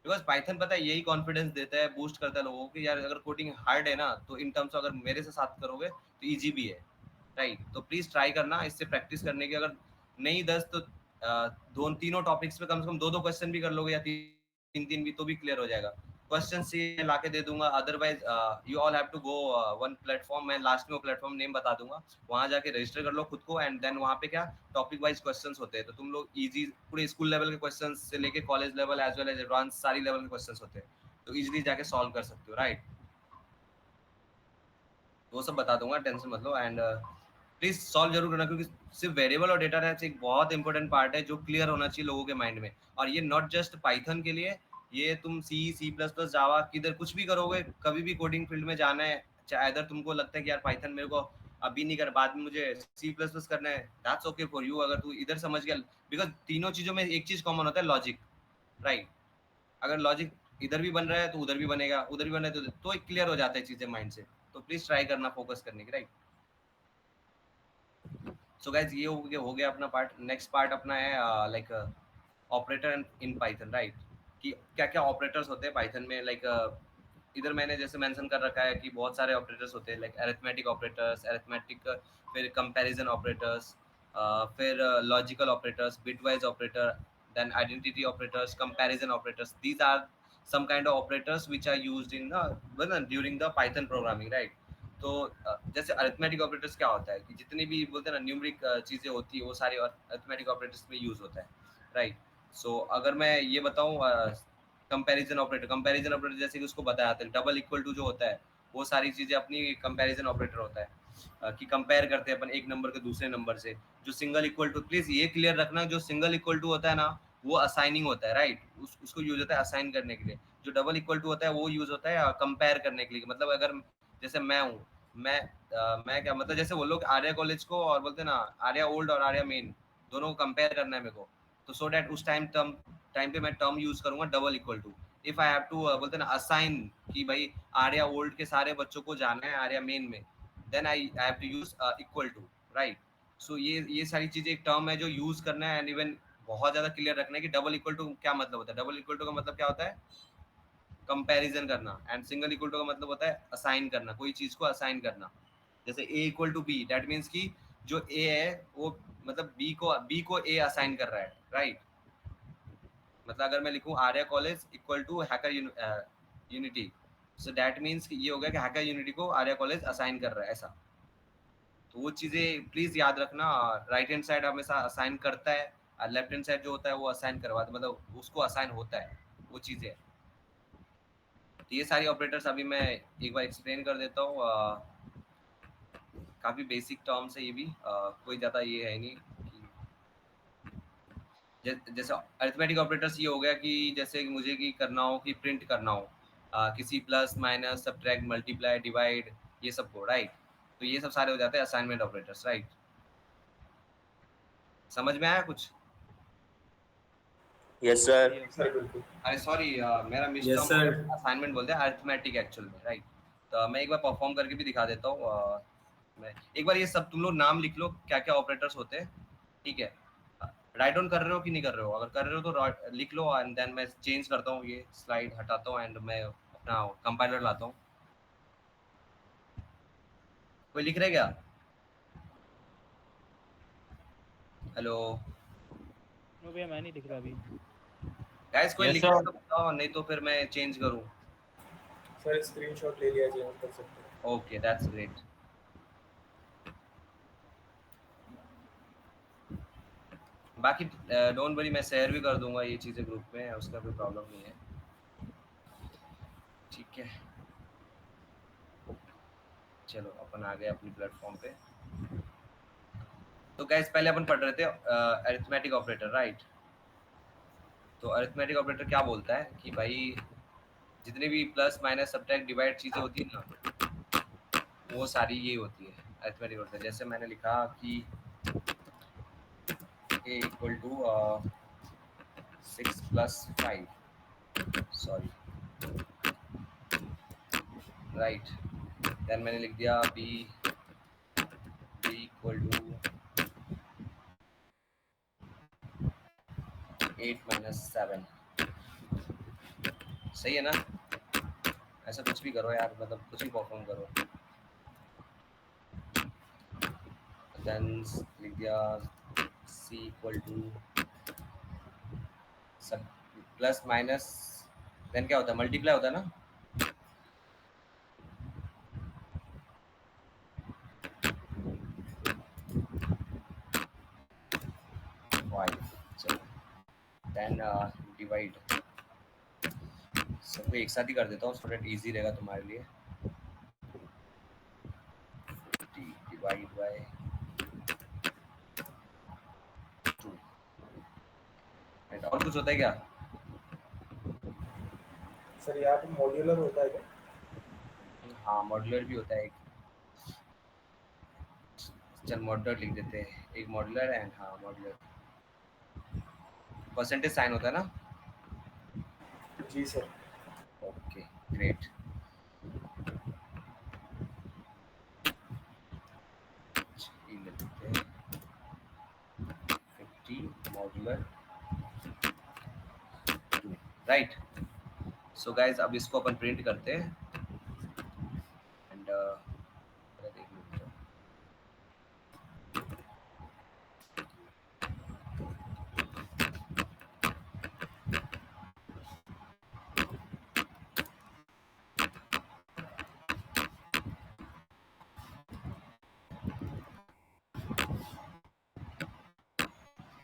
बिकॉज पाइथन पता है यही कॉन्फिडेंस देता है, बूस्ट करता है लोगों को कि यार अगर कोडिंग हार्ड है ना, तो इन टर्म्स अगर मेरे से साथ करोगे तो ईजी भी है, राइट। तो प्लीज ट्राई करना इससे प्रैक्टिस करने की। अगर नहीं 10 तो दो तीनों टॉपिक्स पे कम से कम 2-2 क्वेश्चन भी कर लोगे, या 3-3 भी, तो भी क्लियर हो जाएगा। क्वेश्चन से लाके दे दूंगा, otherwise you all have to go one platform, मैं लास्ट में वो प्लेटफॉर्म नेम बता दूंगा, वहां जाके रजिस्टर कर लो खुद को, एंड देन वहां पे क्या टॉपिक वाइज क्वेश्चंस होते हैं, तो तुम लोग इजी पूरे स्कूल लेवल के क्वेश्चंस से लेके college level as well as advance सारी लेवल के क्वेश्चंस होते हैं, तो इजीली जाके सॉल्व कर सकते हो, राइट। वो सब बता दूंगा, टेंशन मत लो। एंड प्लीज सॉल्व जरूर करना, क्योंकि सिर्फ वेरिएबल और डेटा टाइप्स एक बहुत इंपॉर्टेंट पार्ट है जो क्लियर होना चाहिए लोगों के माइंड में। और ये नॉट जस्ट पाइथन के लिए, ये तुम C++, जावा किधर कुछ भी करोगे, कभी भी कोडिंग फील्ड में जाना है, चाहे अगर तुमको लगता है कि यार पाइथन मेरे को अभी नहीं कर, बाद में मुझे C++ करना है, दैट्स ओके फॉर यू। अगर तू इधर समझ गया, बिकॉज तीनों चीजों में एक चीज कॉमन होता है, लॉजिक, राइट। अगर लॉजिक इधर भी बन रहा है तो उधर भी बनेगा, उधर भी बन रहा है तो एक क्लियर हो जाता है चीजें माइंड से। तो प्लीज ट्राई करना फोकस करने की, राइट। सो गाइज ये हो गया अपना पार्ट। नेक्स्ट पार्ट अपना है like operator in Python, right. कि क्या क्या ऑपरेटर्स होते हैं पाइथन में, लाइक इधर मैंने जैसे मेंशन कर रखा है कि बहुत सारे ऑपरेटर्स होते हैं, लाइक अरिथमेटिक ऑपरेटर्स, अरिथमेटिक, फिर कंपैरिजन ऑपरेटर्स, फिर logical operators, bitwise operator, then identity operators, comparison operators. These are some kind of operators which are used in the during the Python programming, right? तो जैसे arithmetic operators क्या होता है कि जितनी भी बोलते हैं ना न्यूमरिक चीज़ें होती है वो सारी अरिथमेटिक ऑपरेटर्स में यूज होता है, राइट? सो अगर मैं ये बताऊँ कंपैरिजन ऑपरेटर जैसे कि उसको बताया था, डबल इक्वल टू जो होता है वो सारी चीज़ें अपनी कंपैरिजन ऑपरेटर होता है कि कंपेयर करते हैं अपन एक नंबर के दूसरे नंबर से. जो सिंगल इक्वल टू, प्लीज ये क्लियर रखना, जो सिंगल इक्वल टू होता है ना वो असाइनिंग होता है, राइट? उसको यूज होता है असाइन करने के लिए. जो डबल इक्वल टू होता है वो यूज होता है कंपेयर करने के लिए. मतलब अगर जैसे मैं हूँ, मैं क्या मतलब जैसे वो लोग आर्या कॉलेज को और बोलते हैं ना आर्या ओल्ड और आर्या मेन दोनों को कंपेयर करना है मेरे को, तो सो डैट उस टाइम पे मैं टर्म यूज करूंगा double equal to. If I have to बोलते हैं ना असाइन कि भाई आर्या ओल्ड के सारे बच्चों को जाना है आर्या मेन में, then I have to use equal to, right? So ये सारी चीजें एक टर्म है जो यूज करना है. एंड इवन बहुत ज्यादा क्लियर रखना है कि डबल इक्वल टू क्या मतलब होता है. डबल इक्वल टू का मतलब क्या होता है? कंपैरिजन करना. एंड सिंगल इक्वल टू का मतलब होता है असाइन करना, कोई चीज को असाइन करना. जैसे a equal to B, that means कि जो a है वो मतलब b को a असाइन कर रहा है, राइट? मतलब अगर मैं लिखूं Arya college equal to hacker unity, so that means कि ये हो गया कि हैकर यूनिटी को आर्या कॉलेज असाइन कर रहा है, ऐसा. तो वो चीज़ें प्लीज़ याद रखना. राइट हैंड साइड हमेशा असाइन करता है, लेफ्ट हैंड साइड जो होता है वो असाइन करवाता है, मतलब उसको असाइन होता है वो चीज़ें. तो ये सारी ऑपरेटर्स अभी मैं एक बार एक्सप्लेन कर देता हूँ. काफ़ी बेसिक टर्म्स है ये भी, कोई ज़्यादा ये है नहीं कि जैसे अरिथमेटिक ऑपरेटर्स ये हो गया कि जैसे कि मुझे कि करना हो कि प्रिंट करना हो किसी plus minus subtract multiply divide ये सब को, राइट? तो ये सब सारे हो जाते हैं असाइनमेंट ऑपरेटर्स, राइट? समझ में आया कुछ? Yes sir. सर बिल्कुल. अरे सॉरी, मेरा Yes, मिस्टर sir. असाइनमेंट बोलते हैं अरिथमेटिक एक्चुअल में, राइट? तो मैं एक बार परफॉर्म करके भी दिखा देता हूँ. मैं एक बार ये सब तुम लोग नाम लिख लो क्या क्या ऑपरेटर्स होते हैं, ठीक है? राइट डाउन कर रहे हो कि नहीं कर रहे हो? अगर कर रहे हो तो लिख लो एंड देन मैं चेंज करता हूँ, ये स्लाइड हटाता हूँ एंड मैं अपना कंपाइलर लाता हूँ. कोई लिख रहे क्या? हेलो नो भैया मैं नहीं दिख रहा अभी. गाइस, कोई Yes, लिख sir. रहा है तो बताओ, नहीं तो फिर मैं चेंज करूँ. सर स्क्रीनशॉट ले लिया, चेंज कर सकते हैं. Okay, that's great. बाकी डोंट वरी, मैं शेयर भी कर दूंगा ये चीज़ें ग्रुप में, उसका कोई प्रॉब्लम नहीं है, ठीक है? चलो अपन आ गए अपनी प्लेटफॉर्म पे. तो गाइस पहले अपन पढ़ रहे थे अरिथमेटिक ऑपरेटर, राइट? तो अरिथमेटिक ऑपरेटर क्या बोलता है कि भाई जितनी भी प्लस माइनस सब्ट्रैक्ट डिवाइड चीज़ें होती है ना वो सारी ये होती है अरिथमेटिक ऑपरेटर. जैसे मैंने लिखा कि a equal to 6 + 5, sorry, right? Then मैंने लिख दिया b इक्वल टू 8 - 7. सही है ना? ऐसा कुछ भी करो यार, मतलब कुछ भी परफॉर्म करो. देन लिख दिया c इक्वल टू सब प्लस माइनस, देन क्या होता है? मल्टीप्लाई होता है ना? चलो देन डिवाइड. सबको एक साथ ही कर देता हूँ सो दैट इजी रहेगा तुम्हारे लिए. Divide by 2. एंड और कुछ होता है क्या? सर यहाँ पे मॉड्यूलर होता है क्या? हाँ, मॉड्यूलर भी होता है एक. चल मॉड्यूलर लिख देते हैं, एक मॉड्यूलर. एंड हाँ मॉड्यूलर परसेंटेज साइन होता है ना? जी सर. Okay great. लेते हैं 50 मॉड्यूलर 2, राइट? सो गाइज अब इसको अपन प्रिंट करते हैं. एंड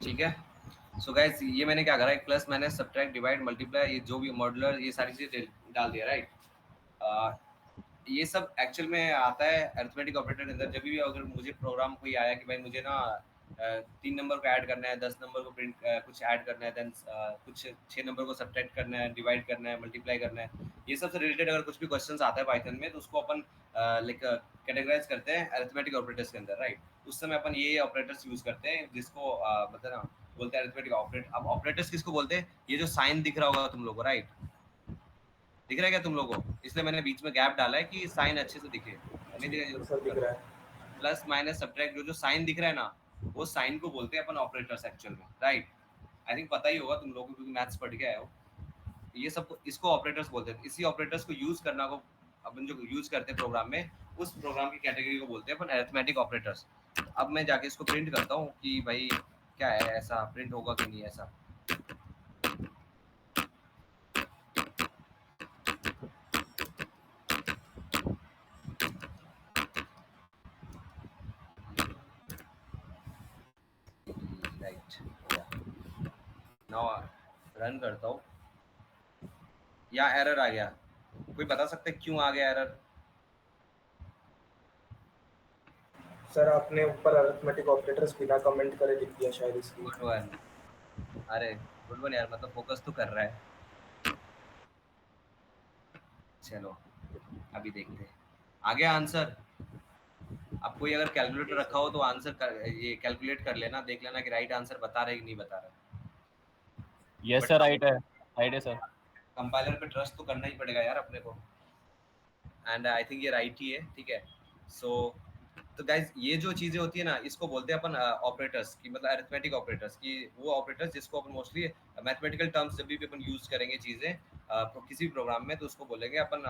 ठीक है। सो गाइस ये मैंने क्या करा, एक plus minus subtract divide multiply, ये जो भी मॉड्यूलर ये सारी चीजें डाल दिया, राइट। ये सब एक्चुअल में आता है अरिथमेटिक ऑपरेटर के अंदर। जब भी अगर मुझे प्रोग्राम कोई आया कि भाई मुझे ना 3 नंबर को ऐड करना है, 10 नंबर को प्रिंट कुछ ऐड करना है, देन कुछ 6 नंबर को सब्ट्रैक्ट करना है, डिवाइड करना है, मल्टीप्लाई करना है, ये सब से रिलेटेड अगर कुछ भी क्वेश्चंस आता है पाइथन में तो उसको अपन लाइक कैटेगराइज करते हैं अरिथमेटिक ऑपरेटर्स के अंदर, राइट। उस समय अपन ये ऑपरेटर्स यूज करते हैं जिसको मतलब ना बोलते हैं अरिथमेटिक ऑपरेटर। अब ऑपरेटर्स किसको बोलते हैं, ये जो साइन दिख रहा होगा तुम लोगों को, राइट, दिख रहा है क्या तुम लोगों को, इसलिए मैंने बीच में गैप डाला है कि साइन अच्छे से दिखे, नहीं दिख रहा है। प्लस माइनस सब्ट्रैक्ट जो जो साइन दिख रहा है ना, वो साइन को बोलते हैं अपन ऑपरेटर्स एक्चुअल में, राइट। आई थिंक पता ही होगा तुम लोगों को क्योंकि मैथ्स पढ़ के आए हो। ये सब इसको ऑपरेटर्स बोलते हैं। इसी ऑपरेटर्स को यूज करना को अपन जो यूज करते हैं प्रोग्राम में, उस प्रोग्राम की कैटेगरी को बोलते हैं अपन अरिथमेटिक ऑपरेटर्स। अब मैं जाके इसको प्रिंट करता हूँ कि भाई क्या है, ऐसा प्रिंट होगा कि नहीं ऐसा। राइट, नाउ रन करता हूँ, या एरर आ गया। कोई बता सकते क्यों आ गया एरर? सर आपने ऊपर अरिथमेटिक ऑपरेटर्स बिना कमेंट करे लिख दिया शायद इसलिए। गुड वन, अरे गुड वन यार, मतलब फोकस तो कर रहा है। चलो अभी देखते हैं, आ गया आंसर। अब कोई अगर कैलकुलेटर रखा हो तो आंसर ये कैलकुलेट कर लेना, देख लेना कि राइट आंसर बता रहा है कि नहीं बता रहा। यस सर, राइट है सर। कंपाइलर पे ट्रस्ट तो करना ही पड़ेगा यार अपने को, एंड आई थिंक ये राइट ही है, ठीक है। सो तो गाइज ये जो चीजें होती है ना, इसको बोलते हैं अपन ऑपरेटर्स की, मतलब अरिथमेटिक ऑपरेटर्स की, वो ऑपरेटर्स जिसको अपन मोस्टली मैथमेटिकल टर्म्स जब भी अपन यूज करेंगे चीजें किसी भी प्रोग्राम में, तो उसको बोलेंगे अपन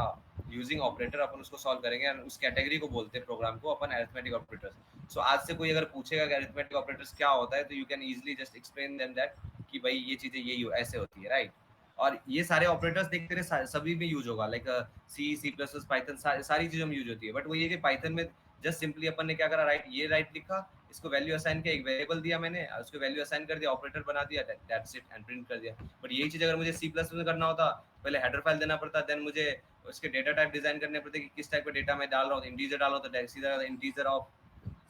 यूजिंग ऑपरेटर, अपन उसको सॉल्व करेंगे एंड उस कैटेगरी को बोलते हैं प्रोग्राम को अपन अरिथमेटिक ऑपरेटर्स। सो आज से कोई अगर पूछेगा कि अरिथमेटिक ऑपरेटर्स क्या होता है, तो you can easily just explain them that कि भाई ये चीजें ये ऐसे होती है, राइट। और ये सारे ऑपरेटर्स देखते रहे सभी में यूज होगा, like C C plus plus Python सारी चीजों में यूज होती है। बट वो ये कि पाइथन में जस्ट सिंपली अपन ने क्या करा, राइट लिखा, इसको वैल्यू असाइन किया, एक वेरिएबल दिया मैंने, उसको वैल्यू असाइन कर दिया, ऑपरेटर बना दिया, दैट्स इट, एंड प्रिंट कर दिया। बट यही चीज अगर मुझे सी प्लस में करना होता, पहले हेडर फाइल देना पड़ता, देन मुझे उसके डेटा टाइप डिजाइन करने पड़ते कि किस टाइप का डेटा मैं डाल रहा हूँ। इंटीजर डाल रहा हूँ तो सीधा इंटीजर ऑफ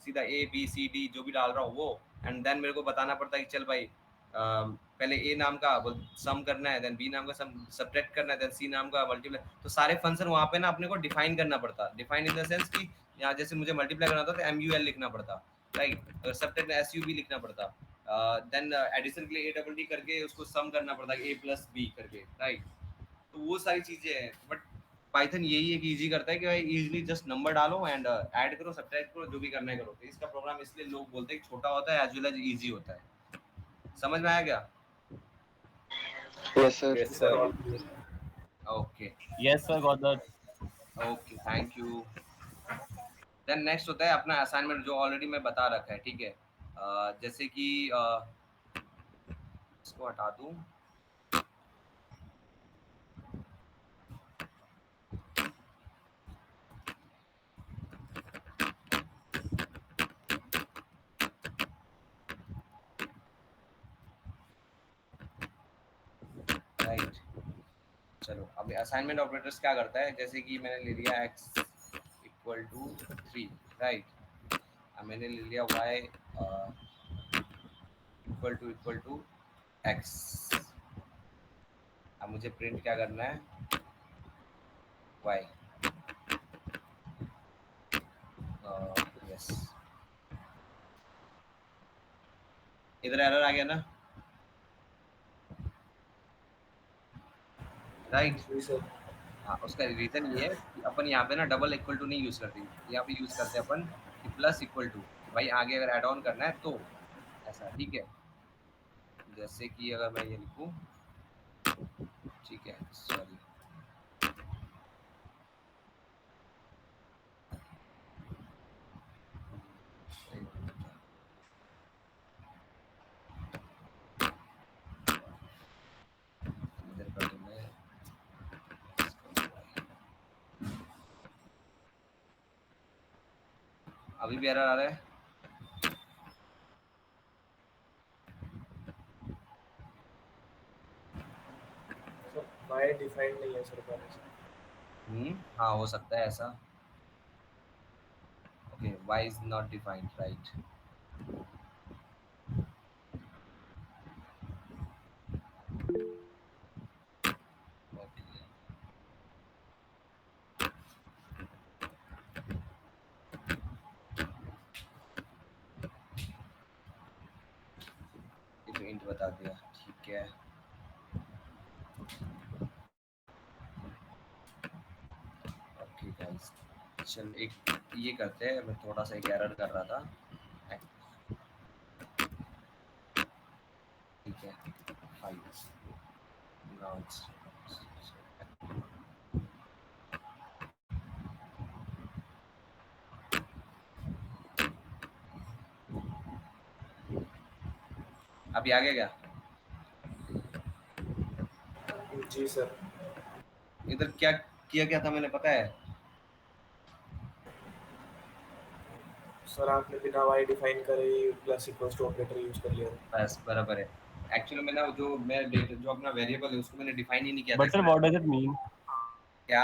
सीधा ए बी सी डी जो भी डाल रहा हूँ वो, एंड देन मेरे को बताना पड़ता है कि चल भाई पहले ए नाम का सम करना है, देन बी नाम का सम सब्ट्रैक्ट करना है, देन सी नाम का मल्टीप्लाई। तो सारे फंक्शन वहाँ पे ना अपने को डिफाइन करना पड़ता, डिफाइन इन द सेंस कि यहाँ जैसे मुझे मल्टीप्लाई करना था तो MUL लिखना पड़ता, राइट। अगर सब्ट्रैक्ट में SUB लिखना पड़ता, देन एडिशन के लिए ADD करके उसको सम करना पड़ता A प्लस बी करके, राइट। तो वो सारी चीजें हैं। बट पाइथन यही है कि इजी करता है कि भाई इजीली जस्ट नंबर डालो एंड ऐड करो, सब्ट्रैक्ट करो, जो भी करना है करो। तो इसका प्रोग्राम इसलिए लोग बोलते हैं कि छोटा होता है एज वेल एज इजी होता है। समझ में आया क्या? Yes sir. Yes sir. Okay yes sir, got that. Okay, thank you. Then next होता है अपना असाइनमेंट, जो ऑलरेडी मैं बता रखा है, ठीक है। जैसे कि इसको हटा दूं, राइट। चलो अब असाइनमेंट ऑपरेटर्स क्या करता है, जैसे कि मैंने ले लिया x इक्वल टू 3, राइट। अब मैंने ले लिया y इक्वल टू x। अब मुझे प्रिंट क्या करना है, y। यस, इधर एरर आ गया ना, राइट। हाँ, उसका रीजन ये है कि अपन यहाँ पे ना डबल इक्वल टू नहीं यूज करते, यहाँ पे यूज करते हैं अपन कि प्लस इक्वल टू, भाई आगे अगर ऐड ऑन करना है तो ऐसा, ठीक है। जैसे कि अगर मैं ये लिखूं, ठीक है, सॉरी, इधर कर दूं मैं, अभी भी एरर आ रहा है। वाई डिफाइंड नहीं है सर पहले से। हाँ हो सकता है ऐसा। Okay y is not defined right। तो इंट बता दिया ठीक है। ओके गाइस चल एक ये करते हैं, मैं थोड़ा सा एक एरर कर रहा था ठीक है। नाउ इट्स अभी आ गया क्या? जी सर। इधर क्या किया क्या था मैंने पता है? सर आपने बिना वाई डिफाइन करे plus equals to operator use कर लिया। बस बराबर है। एक्चुअली मैं ना जो अपना वेरिएबल है उसको मैंने डिफाइन ही नहीं किया But था। sir, what does it mean? क्या?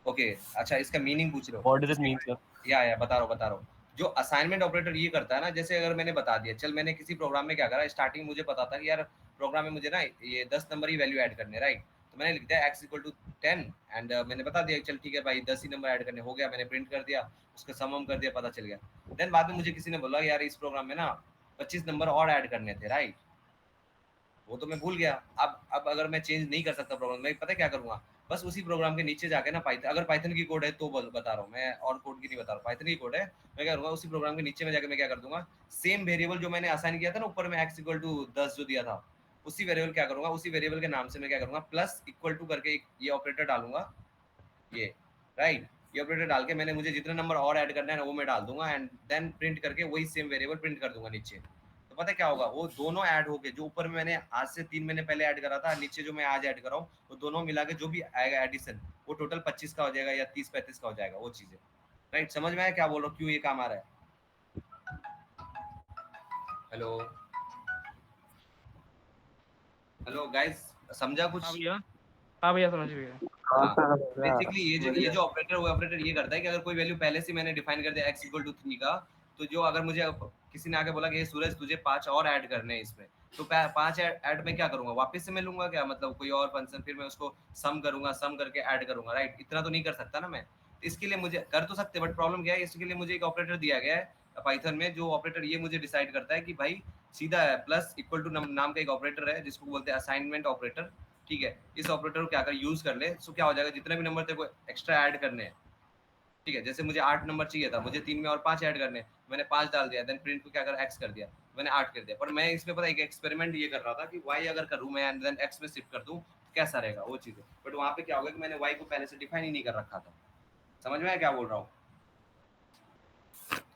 ओके अच्छा इसका मीनिंग पूछ रहे हो? What does it mean, sir? या बता रहा हूँ। जो असाइनमेंट ऑपरेटर ये करता है ना, जैसे अगर मैंने बता दिया, चल मैंने किसी प्रोग्राम में क्या करा, स्टार्टिंग मुझे पता था कि यार प्रोग्राम में मुझे ना ये 10 नंबर ही वैल्यू ऐड करने, राइट? तो मैंने लिख दिया x = 10 एंड मैंने बता दिया चल ठीक है भाई 10 ही नंबर ऐड करने, हो गया, मैंने प्रिंट कर दिया, उसका सम कर दिया, पता चल गया। देन बाद में मुझे किसी ने बोला यार इस प्रोग्राम में ना 25 नंबर और ऐड करने थे, राइट? वो तो मैं भूल गया। अब अगर मैं चेंज नहीं कर सकता प्रोग्राम, मैं पता क्या करूंगा, बस उसी प्रोग्राम के नीचे जाके ना पाइथन, अगर पाइथन की कोड है तो बता रहा हूँ मैं, और कोड की नहीं बता रहा हूँ, पाइथन की कोड है, मैं क्या करूंगा उसी प्रोग्राम के नीचे में जाके मैं क्या कर दूंगा, सेम वेरिएबल जो मैंने असाइन किया था ना ऊपर में x = 10 जो दिया था, उसी वेरिएबल क्या करूंगा, उसी वेरिएबल के नाम से मैं क्या करूंगा प्लस इक्वल टू करके ये ऑपरेटर डालूंगा, ये राइट, ये ऑपरेटर डाल के मैंने मुझे जितने नंबर और ऐड करना है ना वो मैं डाल दूंगा एंड देन प्रिंट करके वही सेम वेरिएबल प्रिंट कर दूंगा नीचे। तो पता है क्या होगा, वो दोनों ऐड होके जो ऊपर में मैंने आज से 3 महीने पहले ऐड करा था, नीचे जो मैं आज ऐड कर रहा हूँ, वो दोनों मिला के जो भी आएगा एडिशन, वो टोटल 25 का हो जाएगा या 30-35 का हो जाएगा, वो चीजें राइट। समझ में आया क्या बोल रहा हूँ, क्यों ये काम आ रहा है? हेलो हेलो गाइस, समझा कुछ? हाँ भैया समझ गया। बेसिकली ये जो ऑपरेटर, वो ऑपरेटर ये करता है कि अगर कोई वैल्यू पहले से मैंने डिफाइन कर दिया x = 3 का, तो जो अगर मुझे किसी ने आके बोला कि सूरज तुझे 5 और ऐड करने हैं इसमें, तो 5 ऐड में क्या करूंगा, वापस से मैं लूंगा क्या, मतलब कोई और फंक्शन, फिर मैं उसको सम करूंगा, सम करके ऐड करूंगा, राइट? इतना तो नहीं कर सकता ना मैं। इसके लिए मुझे कर तो सकते, बट प्रॉब्लम क्या है, इसके लिए मुझे एक ऑपरेटर दिया गया है पाइथन में, जो ऑपरेटर ये मुझे डिसाइड करता है कि भाई सीधा है प्लस इक्वल टू नाम का एक ऑपरेटर है जिसको बोलते हैं असाइनमेंट ऑपरेटर, ठीक है? इस ऑपरेटर को क्या कर यूज कर ले, सो क्या हो जाएगा, जितने भी नंबर तेरे को एक्स्ट्रा ऐड करने हैं, ठीक है, जैसे मुझे 8 नंबर चाहिए था, मुझे 3 में और 5 ऐड करने, मैंने 5 डाल दिया, देन प्रिंट को क्या कर x कर दिया, मैंने 8 कर दिया। पर मैं इसमें पता एक एक्सपेरिमेंट ये कर रहा था कि y अगर करूं मैं एंड देन x में शिफ्ट कर दूं तो कैसा रहेगा वो चीज़, बट वहां पे क्या होगा कि मैंने y को पहले से डिफाइन ही नहीं कर रखा था। समझ में आया क्या बोल रहा हूँ?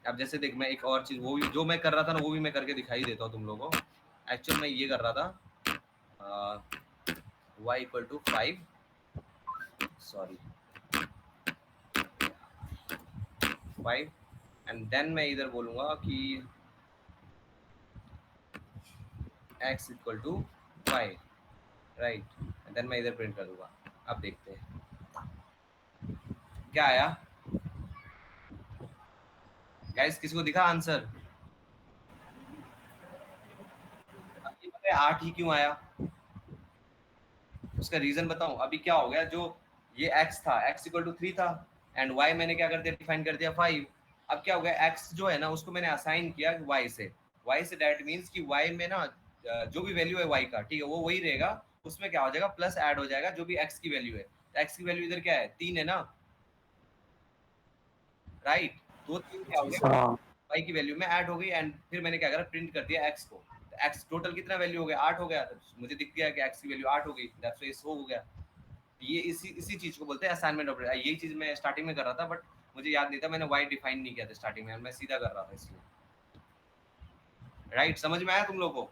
अब जैसे देख, मैं एक और चीज, वो भी जो मैं कर रहा था ना वो भी मैं करके दिखाई देता हूँ तुम लोगों को। एक्चुअल मैं ये कर रहा था y = 5, सॉरी 5, एंड देन मैं इधर बोलूंगा कि x = 5, राइट, एंड देन मैं इधर प्रिंट कर दूंगा। अब देखते हैं क्या आया गाइस, किसी को दिखा आंसर? अब ये पता है 8 ही क्यों आया, उसका रीजन बताऊं? अभी क्या हो गया, जो ये x था, x = 3 था एंड y मैंने क्या कर दिया, डिफाइन कर दिया 5। अब क्या हो गया, x जो है ना उसको मैंने असाइन किया y से दैट मींस कि y में ना जो भी वैल्यू है y का, ठीक है, वो वही रहेगा, उसमें क्या हो जाएगा प्लस ऐड हो जाएगा जो भी x की वैल्यू है। तो x की वैल्यू इधर क्या है, 3 है ना, राइट? 2 3 क्या हो गया, y की वैल्यू में ऐड हो गई एंड फिर मैंने क्या करा, प्रिंट कर दिया x को। तो x टोटल कितना वैल्यू हो गया, 8 हो गया, तो मुझे दिख गया कि x की वैल्यू 8 हो गई, दैट्स व्हाई इसको हो गया। ये इसी चीज को बोलते हैं असाइनमेंट ऑपरेटर। यही चीज मैं स्टार्टिंग में कर रहा था बट मुझे याद नहीं था, मैंने y डिफाइन नहीं किया था स्टार्टिंग में, मैं सीधा कर रहा था इसलिए, राइट? समझ में आया तुम लोगों को?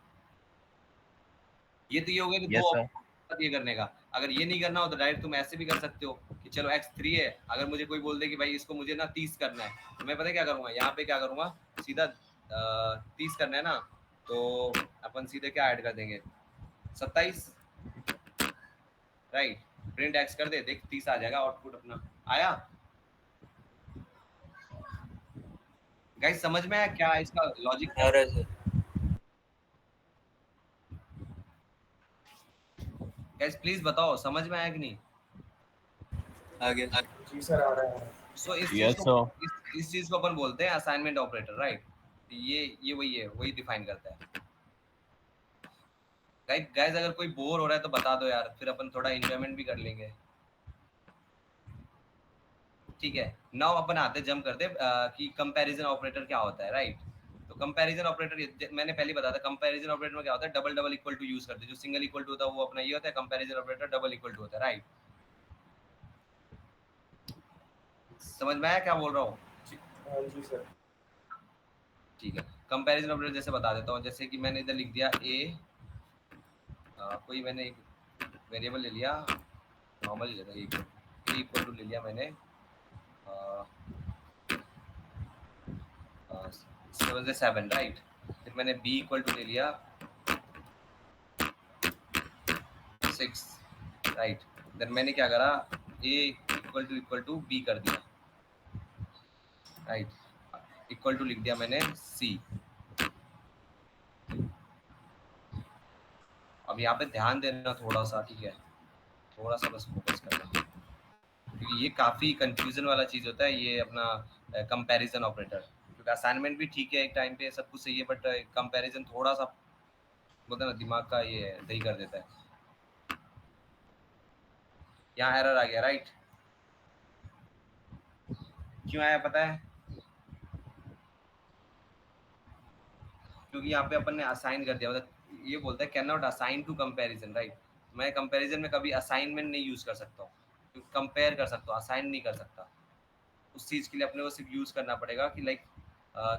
ये तो ये हो गया कि Yes, दो sir. ऑप्शन ये करने का। अगर ये नहीं करना हो तो डायरेक्ट तुम ऐसे भी कर सकते हो कि चलो x 3 है, अगर मुझे कोई बोल दे कि भाई इसको मुझे ना 30 करना है, तो मैं पता क्या करूंगा, यहाँ पे क्या करूंगा, सीधा 30 करना है ना, तो अपन सीधे क्या ऐड कर देंगे, 27, राइट? प्रिंट x कर दे, देख 30 आ जाएगा आउटपुट अपना। आया गाइस, समझ में आया क्या इसका लॉजिक? गाइस प्लीज बताओ समझ में आया कि नहीं? आगे जी सर आ रहा है। सो इस Yes, चीज को sir. इस चीज को अपन बोलते हैं असाइनमेंट ऑपरेटर, राइट? ये वही डिफाइन करता है। गाइस अगर कोई बोर हो रहा है तो बता दो यार, फिर अपन थोड़ा एंजॉयमेंट भी कर लेंगे, ठीक है? नाउ अपन आते जंप करते कि कंपैरिजन ऑपरेटर क्या होता है, राइट? तो कंपैरिजन ऑपरेटर मैंने पहले बताया था, कंपैरिजन ऑपरेटर में क्या होता है, double double equal to use करते हैं। जो सिंगल इक्वल टू होता है वो अपना ये होता है, comparison operator double equal to होता है, राइट? समझ में आया क्या बोल रहा हूँ? हाँ जी सर। ठीक है, कंपैरिजन ऑपरेटर जैसे बता देता हूँ। जैसे कि मैंने इधर लिख दिया ए, कोई मैंने एक वेरिएबल ले लिया, नॉर्मल ले लिया, ए इक्वल टू ले लिया मैंने 7 से 7, राइट? फिर मैंने b इक्वल टू ले लिया 6, राइट? देन मैंने क्या करा, a इक्वल टू b कर दिया, राइट? इक्वल टू लिख दिया मैंने c। अब यहाँ पे ध्यान देना थोड़ा सा, ठीक है? थोड़ा सा बस फोकस करना, क्योंकि ये काफ़ी कंफ्यूजन वाला चीज़ होता है ये अपना कंपैरिजन ऑपरेटर। क्योंकि असाइनमेंट भी ठीक है एक टाइम पे, सब कुछ सही है, बट कंपैरिजन थोड़ा सा बोलते हैं ना दिमाग का ये दही कर देता है। यहाँ एरर आ गया, राइट? क्यों आया पता है? क्योंकि यहाँ पे अपन ने असाइन कर दिया, मतलब ये बोलता है can not assign to comparison, right? मैं कंपैरिजन में कभी असाइनमेंट नहीं यूज कर सकता हूँ, क्योंकि कंपेयर कर सकता हूँ, असाइन नहीं कर सकता। उस चीज़ के लिए अपने को सिर्फ यूज करना पड़ेगा कि लाइक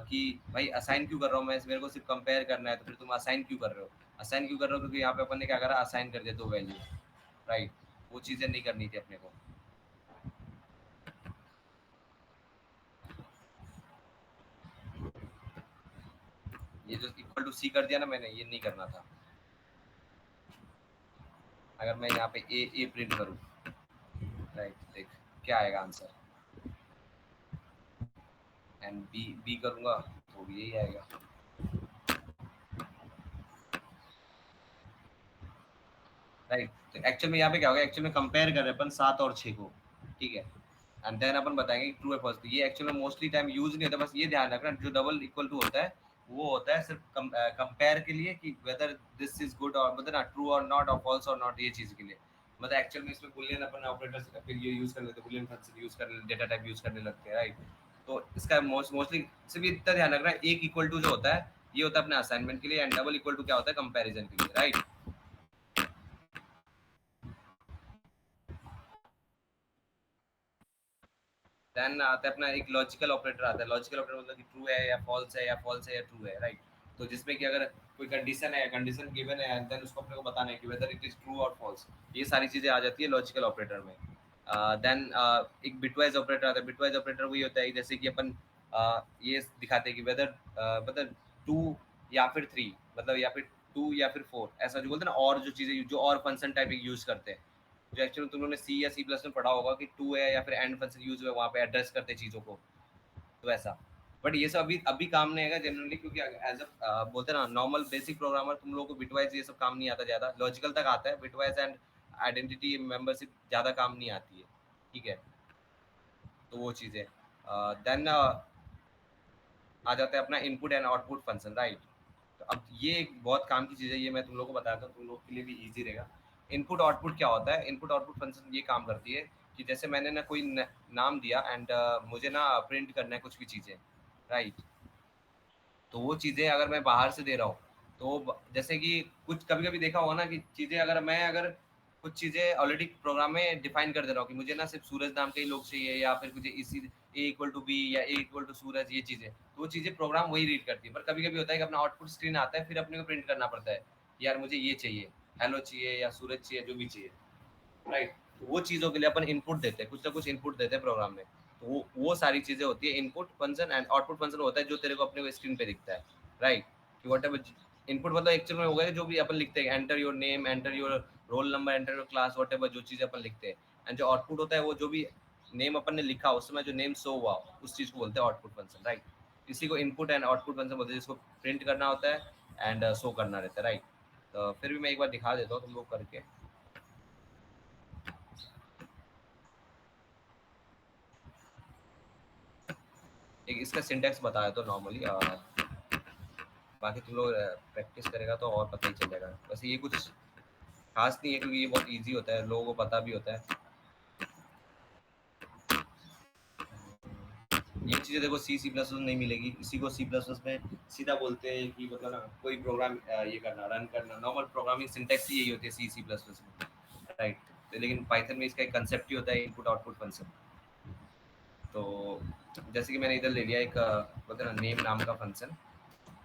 कि भाई असाइन क्यों कर रहा हूँ मैं, मेरे को सिर्फ कंपेयर करना है, तो फिर तुम असाइन क्यों कर रहे हो? असाइन क्यों कर रहे हो? क्योंकि यहाँ पे अपन ने क्या करा, असाइन कर दिया 2 वैल्यू, राइट? वो चीज़ें नहीं करनी थी अपने को। ये जो इक्वल टू सी कर दिया ना मैंने, ये नहीं करना था। अगर मैं यहाँ पे ए प्रिंट करूँ, राइट, देख क्या आएगा आंसर, एंड बी करूँगा तो भी यही आएगा। राइट, तो एक्चुअल में यहाँ पे क्या होगा, एक्चुअल में कंपेयर कर रहे हैं अपन 7 और 6 को, ठीक है? एंड देन अपन बताएंगे ट्रू है फॉल्स। ये एक्चुअल में मोस्टली टाइम यूज नहीं होता, बस ये ध्यान रखना जो डबल इक्वल टू होता है वो होता है सिर्फ कंपेयर के लिए कि वेदर दिस इज गुड और मतलब ना ट्रू और नॉट और फॉल्स और नॉट, ये चीज़ के लिए। मतलब एक्चुअल में इसमें बुलियन अपन ऑपरेटर्स फिर ये यूज कर लेते हैं, बुलियन फंक्शन यूज करने, डेटा टाइप यूज करने लगते हैं, राइट? तो इसका मोस्टली सिर्फ इतना ध्यान रखना है, एक इक्वल टू जो होता है ये होता है अपने असाइनमेंट के लिए, एंड डबल इक्वल टू क्या होता है, कंपैरिजन के लिए, राइट? देन आता है अपना एक लॉजिकल ऑपरेटर आता है। लॉजिकल ऑपरेटर मतलब कि ट्रू है या फॉल्स है, या फॉल्स है या ट्रू है, राइट? तो जिसमें कि अगर कोई कंडीशन है, कंडीशन गिवन है, एंड देन उसको अपने को बताना है कि वेदर इट इज ट्रू और फॉल्स, ये सारी चीज़ें आ जाती है लॉजिकल ऑपरेटर में। देन एक बिटवाइज ऑपरेटर आता है। बिटवाइज ऑपरेटर वही होता है जैसे कि अपन ये दिखाते हैं कि वेदर मतलब 2 या फिर 3, मतलब या फिर 2 या फिर 4, ऐसा जो बोलते हैं ना, और जो चीज़ें जो और फंक्शन टाइप यूज करते हैं, जो एक्चुअली तुम लोगों ने सी या सी प्लस में पढ़ा होगा कि 2 है या फिर एंड फंक्शन यूज हुआ, वहाँ पे एड्रेस करते चीज़ों को, तो ऐसा। बट ये सब अभी काम नहीं आएगा जनरली, क्योंकि एज अ बोलते हैं ना नॉर्मल बेसिक प्रोग्रामर तुम लोगों को बिटवाइज ये सब काम नहीं आता ज़्यादा, लॉजिकल तक आता है, बिटवाइज एंड आइडेंटिटी मेंबरशिप ज़्यादा काम नहीं आती है, ठीक है? तो वो चीज़ें देन आ जाता है अपना input and output function, right? तो अब ये एक बहुत काम की चीज़ है, ये मैं तुम लोग को बताता हूँ, तुम लोग के लिए भी ईजी रहेगा। इनपुट आउटपुट क्या होता है? इनपुट आउटपुट फंक्शन ये काम करती है कि जैसे मैंने ना कोई नाम दिया एंड मुझे ना प्रिंट करना है कुछ भी चीज़ें, राइट? तो वो चीज़ें अगर मैं बाहर से दे रहा हूँ, तो जैसे कि कुछ कभी कभी देखा होगा ना कि चीज़ें अगर कुछ चीज़ें ऑलरेडी प्रोग्राम में डिफाइन कर दे रहा हूँ कि मुझे ना सिर्फ सूरज नाम के ही लोग चाहिए, या फिर मुझे इसी ए इक्वल टू बी या ए इक्वल टू सूरज, ये चीज़ें, तो वो चीज़ें प्रोग्राम वही रीड करती है। पर कभी कभी होता है कि अपना आउटपुट स्क्रीन आता है, फिर अपने को प्रिंट करना पड़ता है, यार मुझे ये चाहिए, हेलो चाहिए या सूरज चाहिए, जो भी चाहिए, राइट? तो वो चीज़ों के लिए अपन इनपुट देते हैं, कुछ ना कुछ इनपुट देते हैं प्रोग्राम में। तो वो सारी चीज़ें होती है input function. And output function होता है जो तेरे को अपने स्क्रीन पे दिखता है, राइट? कि व्हाटएवर इनपुट मतलब एक्चुअल में हो गया जो भी अपन लिखते हैं, enter your name, enter your roll number, enter your class, whatever जो चीज़ अपन लिखते हैं, एंड जो आउटपुट होता है वो जो भी नेम अपन ने लिखा उस समय जो नेम शो हुआ उस चीज़ को बोलते हैं आउटपुट फंक्शन, राइट। इसी को इनपुट एंड आउटपुट फंक्शन बोलते हैं, जिसको प्रिंट करना होता है एंड शो करना रहता है, राइट। तो फिर भी मैं एक बार दिखा देता हूँ तुम लोग करके। एक इसका सिंटैक्स बताया तो नॉर्मली, बाकी तुम लोग प्रैक्टिस करेगा तो और पता ही चलेगा। वैसे ये कुछ खास नहीं है क्योंकि ये बहुत इजी होता है, लोगों को पता भी होता है। ये चीज़ें देखो C++ में नहीं मिलेगी, इसी को C++ में सीधा बोलते हैं कि मतलब ना कोई प्रोग्राम ये करना, रन करना, नॉर्मल प्रोग्रामिंग सिंटैक्स ही यही होती है C++ में, राइट। तो लेकिन पाइथन में इसका एक कंसेप्ट ही होता है इनपुट आउटपुट फंक्शन। तो जैसे कि मैंने इधर ले लिया एक बोलते ना नेम नाम का फंक्शन,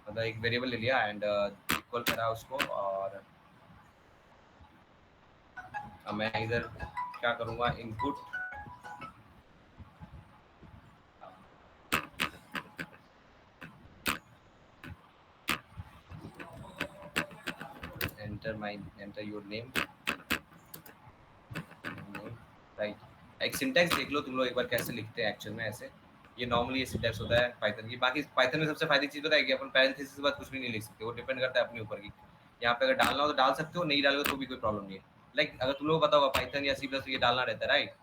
मतलब एक वेरिएबल ले लिया एंड इक्वल करा उसको, और अब मैं इधर क्या करूँगा, input enter your name, right. एक सिंटैक्स देख लो तुम लोग एक बार कैसे लिखते हैं एक्चुअल में ऐसे। ये नॉर्मली ये सिंटैक्स होता है पाइथन की। बाकी पाइथन में सबसे फायदे चीज़ होता है कि अपन पैरेंथेसिस के बाद कुछ भी नहीं लिख सकते, वो डिपेंड करता है अपने ऊपर की। यहाँ पे अगर डालना हो तो डाल सकते हो, नहीं डालोगे तो भी कोई प्रॉब्लम नहीं है। लाइक अगर तुम लोग को पता होगा पाइथन या C++ ये डालना रहता है, राइट,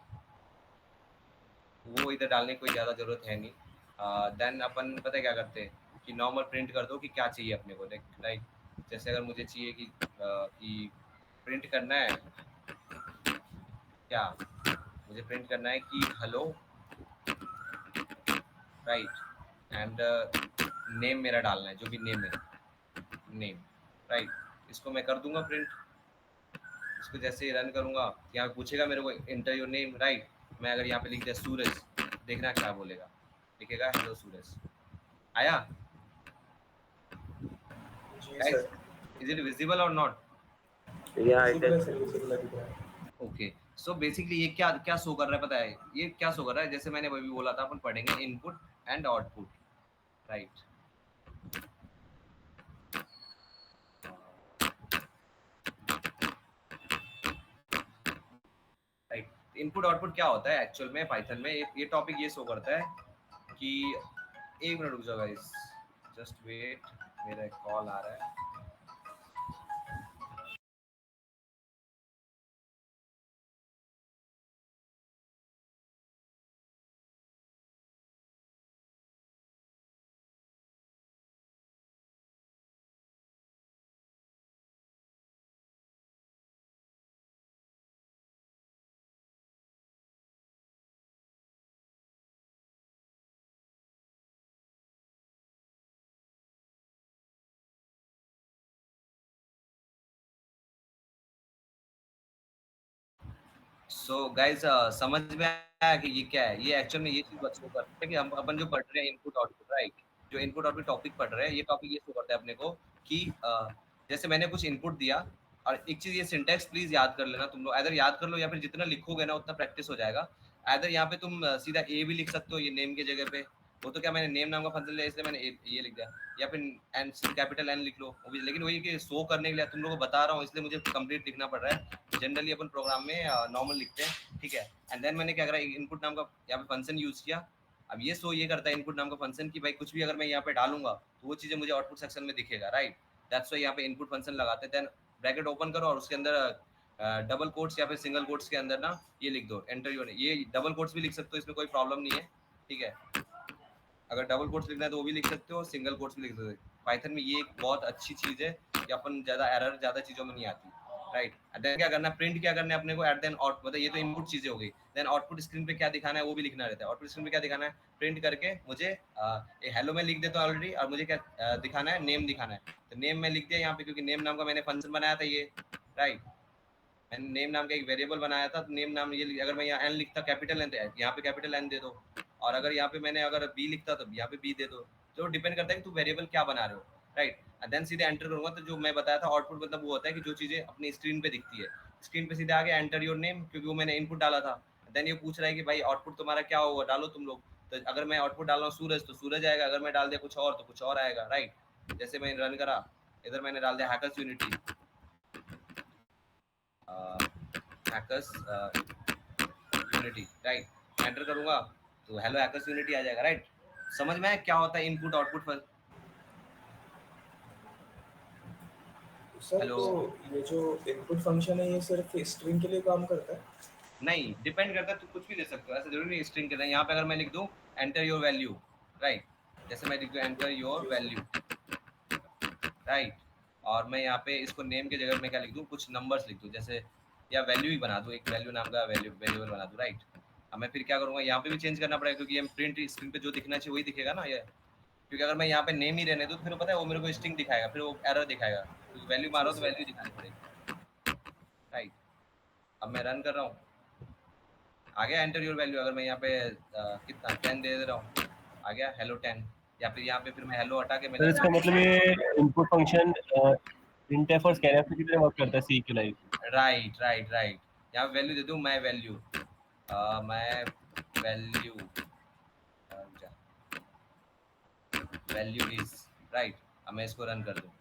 वो इधर डालने की कोई ज़्यादा ज़रूरत है नहीं। देन अपन पता है क्या करते हैं कि नॉर्मल प्रिंट कर दो कि क्या चाहिए अपने को, राइट। जैसे अगर मुझे चाहिए कि प्रिंट करना है, क्या मुझे प्रिंट करना है कि हेलो, राइट, एंड नेम मेरा डालना है, जो भी नेम है, नेम, राइट। इसको मैं कर दूंगा प्रिंट। इसको जैसे रन करूंगा यहाँ पूछेगा मेरे को एंटर योर नेम, राइट। मैं अगर यहाँ पे लिख दिया सूरज, देखना क्या बोलेगा, लिखेगा हेलो सूरज। आया guys, is it visible or not? Yeah, it is. Okay, so basically ये क्या क्या शो कर रहा है पता है, ये क्या शो कर रहा है, जैसे मैंने अभी बोला था अपन पढ़ेंगे input and output, right. Right, input output क्या होता है एक्चुअल में पाइथन में, ये टॉपिक ये शो करता है कि एक मिनट रुक जाओ गाइस, जस्ट वेट, मेरा एक कॉल आ रहा है। सो गाइस समझ में आया कि ये क्या है, ये एक्चुअल में ये चीज शो करता है कि हम अपन जो पढ़ रहे हैं इनपुट आउटपुट, राइट, जो इनपुट आउटपुट टॉपिक पढ़ रहे हैं, ये टॉपिक ये शो करता है अपने को कि जैसे मैंने कुछ इनपुट दिया, और एक चीज ये सिंटैक्स प्लीज याद कर लेना तुम लोग, इधर याद कर लो या फिर जितना लिखोगे ना उतना प्रैक्टिस हो जाएगा। इधर यहाँ पे तुम सीधा ए भी लिख सकते हो ये नेम की जगह पे, वो तो क्या मैंने नेम नाम का फंक्शन लिया इसलिए मैंने ये लिख दिया, या फिर एन कैपिटल एन लिख लो, लेकिन वही कि शो करने के लिए तुम लोगों को बता रहा हूँ इसलिए मुझे कंप्लीट लिखना पड़ रहा है। जनरली अपन प्रोग्राम में नॉर्मल लिखते हैं, ठीक है। एंड देन मैंने क्या करा, इनपुट नाम का यहाँ पे फंक्शन यूज किया। अब ये शो ये करता है इनपुट नाम का फंक्शन कि भाई कुछ भी अगर मैं यहाँ पे डालूंगा तो वो चीजें मुझे आउटपुट सेक्शन में दिखेगा, राइट। दैट्स व्हाई यहाँ पे इनपुट फंक्शन लगाते हैं। देन ब्रैकेट ओपन करो और उसके अंदर डबल कोट्स या फिर सिंगल कोट्स के अंदर ना ये लिख दो एंटर योर, ये डबल कोट्स भी लिख सकते हो, इसमें कोई प्रॉब्लम नहीं है, ठीक है। अगर डबल कोट्स लिखना है तो वो भी लिख सकते हो, सिंगल कोट्स भी लिख सकते हो। पाइथन में ये एक बहुत अच्छी चीज है कि अपन ज्यादा एरर ज्यादा चीजों में नहीं आती, राइट। देन क्या करना है, प्रिंट क्या करना है अपने को, एट देन आउट, मतलब ये तो इनपुट चीजें हो गई। देन आउटपुट स्क्रीन पे क्या दिखाना है वो भी लिखना रहता है। आउटपुट स्क्रीन पे क्या दिखाना है, प्रिंट करके मुझे हेलो में लिख देता हूँ ऑलरेडी, और मुझे क्या दिखाना है, नेम दिखाना है। तो नेम में लिख दिया यहाँ पे, क्योंकि नेम नाम का मैंने फंक्शन बनाया था ये, राइट। मैंने नेम नाम का एक वेरिएबल बनाया था, तो नेम नाम ये अगर मैं यहाँ एन लिखता कैपिटल एन, यहाँ पे कैपिटल एन दे दो, और अगर यहाँ पे मैंने अगर बी लिखता तो यहाँ पे बी दे दो। तो डिपेंड करता है कि तू वेरिएबल क्या बना रहे हो, राइट। देन सीधे एंटर करूंगा तो जो मैं बताया था आउटपुट मतलब वो होता है कि जो चीजें अपनी स्क्रीन पे दिखती है, स्क्रीन पे सीधे आगे एंटर योर नेम, क्योंकि वो मैंने इनपुट डाला था। देन ये पूछ रहा है कि भाई आउटपुट तुम्हारा क्या होगा, डालो तुम लोग। तो अगर मैं आउटपुट डाल रहा हूँ सूरज तो सूरज आएगा, अगर मैं डाल दिया कुछ और तो कुछ और आएगा, राइट। जैसे मैं रन करा, इधर मैंने डाल दिया hackers unity, hackers unity, right. Enter करूंगा तो हेलो हैकर्स यूनिटी आ जाएगा, राइट। समझ में आया क्या होता है इनपुट आउटपुट? Sir hello. तो ये जो इनपुट फंक्शन है ये सिर्फ स्ट्रिंग के लिए काम करता है? नहीं, डिपेंड करता है, तू कुछ भी दे सकते हो, ऐसा जरूरी नहीं स्ट्रिंग के लिए। यहाँ पे अगर मैं लिख दूं एंटर योर वैल्यू, राइट, जैसे मैं लिख दूं एंटर योर वैल्यू, राइट, और मैं यहाँ पे इसको नेम के जगह में क्या लिख दूं, कुछ नंबर्स लिख दूं, जैसे या वैल्यू ही बना दूं, एक वैल्यू नाम का वेरिएबल बना दूं, राइट। अब मैं फिर क्या करूँगा, यहाँ पे भी चेंज करना पड़ेगा क्योंकि ये प्रिंट स्क्रीन पे जो दिखना चाहिए वही दिखेगा ना ये, क्योंकि अगर मैं यहाँ पे नेम ही रहने दूं तो फिर पता है वो मेरे को स्ट्रिंग दिखाएगा, फिर वो एरर दिखाएगा, क्योंकि वैल्यू मारो तो वैल्यू दिखानी पड़ेगी, राइट। अब मैं रन कर रहा हूँ, आ गया एंटर योर वैल्यू। अगर मैं यहाँ पे कितना 10 दे रहा हूँ, आ गया हेलो 10, या फिर यहाँ पे फिर मैं हेलो हटा के सर इसका मतलब ये इनपुट फंक्शन printf और scanf की तरह वर्क करता है सी के लाइक। Right right right. यहाँ पे वैल्यू दे दूँ, मैं वैल्यू वैल्यू इज, राइट। अब मैं इसको रन कर दूँ,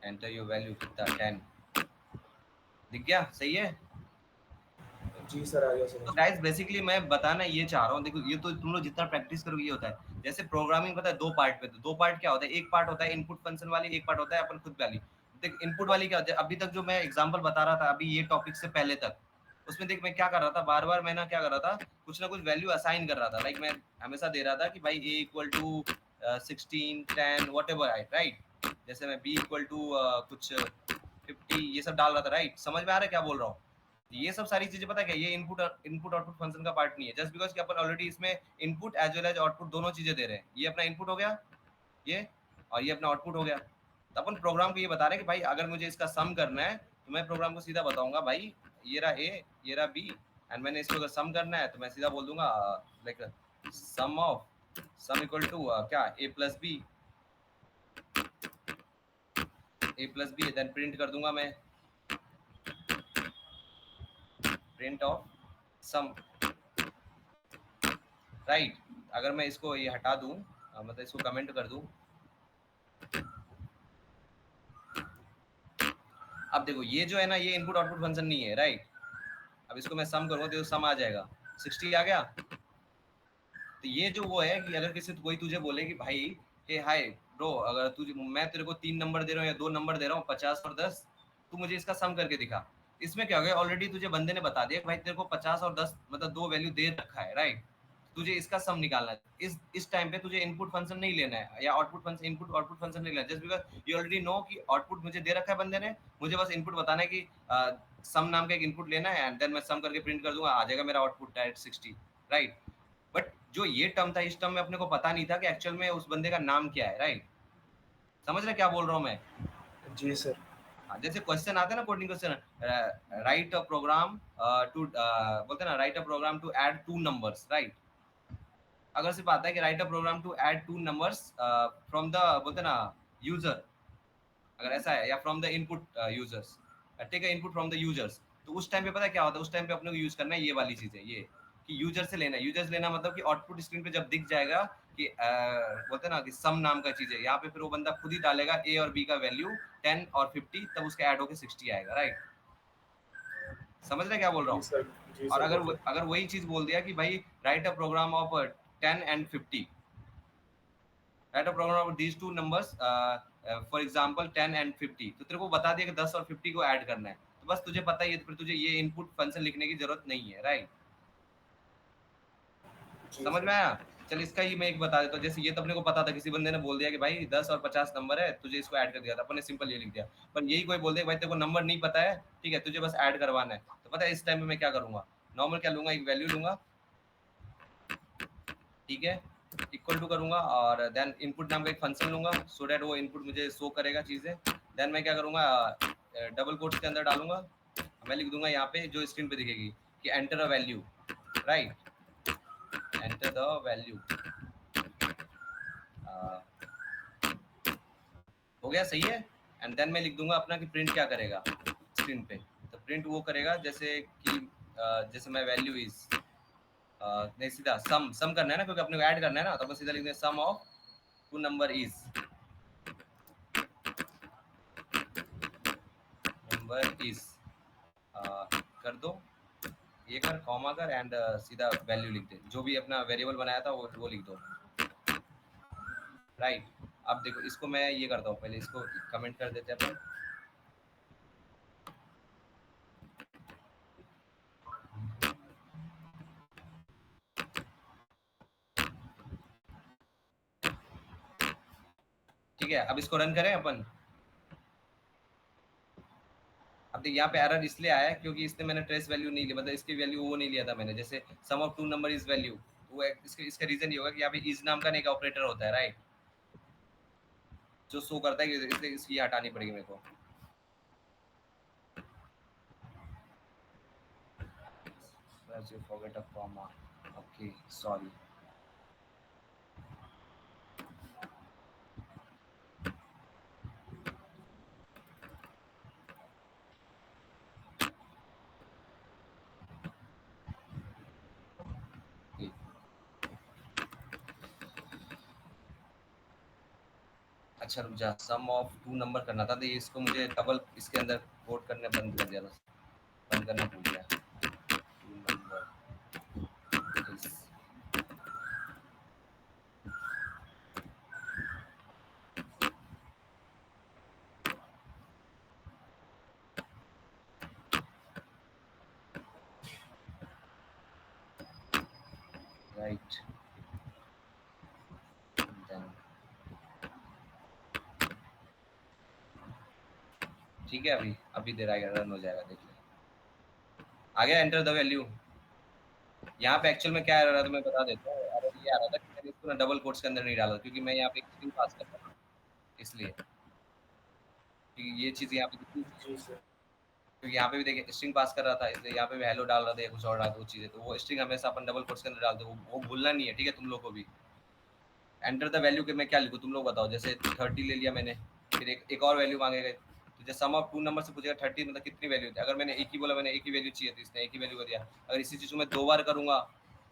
एंटर योर वैल्यू कितना 10, दिख गया, सही है। जी सर, आ गया सर। तो गाइस बेसिकली मैं बताना ये चाह रहा हूँ, देखो ये तो तुम लोग जितना प्रैक्टिस करोगे ये होता है। जैसे प्रोग्रामिंग पता है दो पार्ट पे, तो दो पार्ट क्या होता है, एक पार्ट होता है इनपुट फंक्शन वाली, एक पार्ट होता है अपन खुद वाली। देख इनपुट वाली क्या होती है, अभी तक जो मैं एग्जांपल बता रहा था अभी ये टॉपिक से पहले तक, उसमें देख मैं क्या कर रहा था, बार बार मैं ना क्या कर रहा था, कुछ ना कुछ वैल्यू असाइन कर रहा था। लाइक मैं हमेशा दे रहा था कि भाई a equal to 16 10 whatever, right. जैसे मैं b इक्वल टू कुछ 50 ये सब डाल रहा था, राइट। समझ में आ रहा है क्या बोल रहा हूँ? ये सब सारी चीजें पता है क्या, ये इनपुट आउटपुट फंक्शन का पार्ट नहीं है, जस्ट बिकॉज कि अपन ऑलरेडी इसमें input as well as output दोनों चीजें दे रहे हैं। ये अपना इनपुट हो गया ये, और ये अपना आउटपुट हो गया। तो अपन प्रोग्राम को ये बता रहे हैं कि भाई अगर मुझे इसका सम करना है तो मैं प्रोग्राम को सीधा बताऊंगा भाई ये रहा ए ये रहा बी, एंड मैंने इसको अगर सम करना है तो मैं सीधा बोल दूंगा लाइक सम इक्वल टू क्या a plus B, then print कर दूंगा मैं प्रिंट ऑफ सम, राइट। अगर मैं इसको ये हटा दूं, मतलब इसको कमेंट कर दूं, अब देखो ये जो है ना ये इनपुट आउटपुट फंक्शन नहीं है, राइट। अब इसको मैं सम करूंगा तो सम आ जाएगा, 60 आ गया। तो ये जो वो है कि अगर किसी कोई तुझे बोले कि भाई हे हाय ब्रो, अगर तुझे मैं तेरे को 3 नंबर दे रहा हूँ या 2 नंबर दे रहा हूँ 50 और 10, तू मुझे इसका सम करके दिखा। इसमें क्या हो गया, ऑलरेडी तुझे बंदे ने बता दिया कि भाई तेरे को 50 और 10 मतलब दो वैल्यू दे रखा है, राइट। तुझे इसका सम निकालना है। इस टाइम पे तुझे इनपुट फंक्शन नहीं लेना है या output function, input output function नहीं लेना है, just because you already know कि आउटपुट मुझे दे रखा है बंदे ने, मुझे बस इनपुट बताना है कि सम नाम का एक इनपुट लेना है, एंड देन मैं सम करके प्रिंट कर दूंगा, आ जाएगा मेरा आउटपुट डायरेक्ट 60, राइट। बट जो ये टर्म था इस टर्म में अपने को पता नहीं था कि एक्चुअल में उस बंदे का नाम क्या है, राइट। समझ रहे क्या बोल रहा हूँ मैं? जी सर। जैसे क्वेश्चन आते हैं ना coding question, write a program to बोलते हैं ना write a program to add 2 numbers, right. अगर सिर्फ आता है कि write a program to add 2 numbers from the बोलते हैं ना यूजर, अगर ऐसा है, या from the input users, take a input from the users, तो उस टाइम पे पता है क्या होता है, उस टाइम पे अपने को यूज करना है ये वाली चीज है, ये कि यूजर से लेना है। यूजर से लेना मतलब कि आउटपुट स्क्रीन पे जब दिख जाएगा कि बोलते हैं ना कि सम नाम का चीज है, यहाँ पे फिर वो बंदा खुद ही डालेगा ए और बी का वैल्यू 10 और 50, तब उसका ऐड होकर 60 आएगा, राइट। समझ रहे क्या बोल रहा हूँ? और अगर वही चीज बोल दिया कि भाई write a program of 10 and 50, write a program of these 2 numbers for example 10 and 50, तो तेरे को बता दिया कि 10 और 50 को ऐड करना है, तो बस तुझे पता ही है, फिर तुझे ये इनपुट फंक्शन लिखने की जरूरत नहीं है, राइट। समझ में आया? चल इसका ही मैं एक बता देता हूँ। जैसे ये तो अपने को पता था, किसी बंदे ने बोल दिया कि भाई 10 और 50 नंबर है, तुझे इसको ऐड कर दिया था, अपन ने सिंपल ये लिख दिया। पर यही कोई बोल दे भाई तेरे को नंबर नहीं पता है, ठीक है, तुझे बस ऐड करवाना है, तो पता है इस टाइम में मैं क्या करूंगा, नॉर्मल क्या लूंगा, एक वैल्यू लूंगा, ठीक है, इक्वल टू करूंगा, और देन इनपुट नाम का एक फंक्शन लूंगा, सो दैट वो इनपुट मुझे शो करेगा चीजें। देन मैं क्या करूंगा, डबल कोट्स के अंदर डालूंगा, मैं लिख दूंगा यहाँ पे जो स्क्रीन पे दिखेगी कि enter a value, right, enter the value, हो गया, सही है। एंड देन मैं लिख दूंगा अपना कि प्रिंट क्या करेगा स्क्रीन पे, तो प्रिंट वो करेगा जैसे कि जैसे मैं वैल्यू इज नहीं, सीधा सम करना है ना, क्योंकि अपने को ऐड करना है ना, तो मैं सीधा लिख दें sum of 2 number is number is कर दो, ये कर कॉमा कर एंड सीधा वैल्यू लिख दे, जो भी अपना वेरिएबल बनाया था वो लिख दो, राइट। अब देखो इसको मैं ये करता हूँ, पहले इसको कमेंट कर देते हैं अपन। ठीक है, अब इसको रन करें अपन। अब देखिए यहाँ पे एरर इसलिए आया है क्योंकि इसने मैंने ट्रेस वैल्यू नहीं लिया, मतलब इसकी वैल्यू वो नहीं लिया था मैंने, जैसे sum of two number is value, वो इसका रीजन ये होगा कि यहाँ पे इज नाम का एक ऑपरेटर होता है, राइट, जो शो करता है कि इसलिए इसकी हटानी पड़ेगी मेरे को। You forget a comma. Okay, sorry. Okay. अच्छा रुक जा, सम ऑफ टू नंबर करना था, तो ये इसको मुझे डबल इसके अंदर कोड करने बंद कर दिया था, बंद करना भूल गया। टू नंबर राइट, ठीक है, अभी देर आएगा, रन हो जाएगा, देख ले आ गया। Enter the value. यहाँ पे एक्चुअल में क्या आ रहा था मैं बता देता हूँ, ये आ रहा था कि मैंने इसको ना डबल कोट्स के अंदर नहीं डाला, क्योंकि मैं यहाँ पे एक स्ट्रिंग पास कर रहा हूँ, इसलिए क्योंकि ये चीज़ यहाँ पे जी सर। क्योंकि यहाँ पे भी देखिए स्ट्रिंग पास कर रहा था, इसलिए यहाँ पे भी हेलो डाल रहा था या कुछ और डाल दो चीज़ें, तो वो स्ट्रिंग हमेशा अपन डबल कोट्स के अंदर डाल दो, वो भूलना नहीं है, ठीक है, तुम लोग को भी। एंटर द वैल्यू के मैं क्या लिखूँ तुम लोग बताओ, जैसे 30 ले लिया मैंने, फिर एक और वैल्यू मांगेगा, तो जैसे सम ऑफ टू नंबर से पूछेगा 30 मतलब कितनी वैल्यू थी, अगर मैंने एक ही बोला, मैंने एक ही वैल्यू चाहिए थी, इसने एक ही वैल्यू कर दिया। अगर इसी चीज़ को मैं 2 बार करूँगा,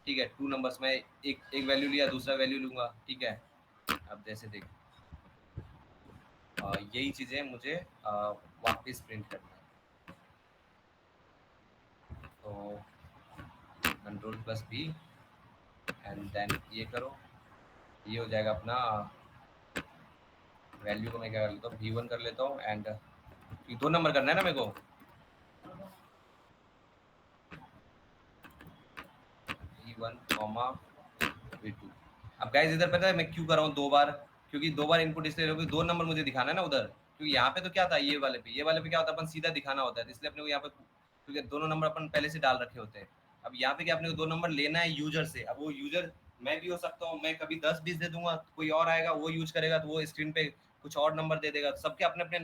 ठीक है, टू नंबर्स में एक वैल्यू लिया, दूसरा वैल्यू लूँगा, ठीक है। अब जैसे देख यही चीज़ें मुझे वापस प्रिंट करना है, तो Ctrl+B एंड देन ये करो, ये हो जाएगा अपना वैल्यू को मैं क्या कर लेता हूँ, V1 कर लेता हूँ, एंड 2 नंबर करना है ना मेरे को, V1, V2। अब गाइस इधर पता है मैं क्यों कर रहा हूँ 2 बार, क्योंकि 2 बार इनपुट इसलिए क्योंकि 2 नंबर मुझे दिखाना है ना उधर, क्योंकि यहाँ पे तो क्या था, ये वाले पे क्या होता है, अपन सीधा दिखाना होता है, इसलिए अपने को यहाँ पे, क्योंकि दोनों नंबर अपन पहले से डाल रखे होते हैं। अब यहाँ पे क्या अपने को 2 नंबर लेना है यूजर से, अब वो यूजर मैं भी हो सकता हूँ, मैं कभी 10-20 दे दूंगा, कोई और आएगा वो यूज करेगा, तो वो स्क्रीन पे कुछ और नंबर दे देगा, सबके अपने अपने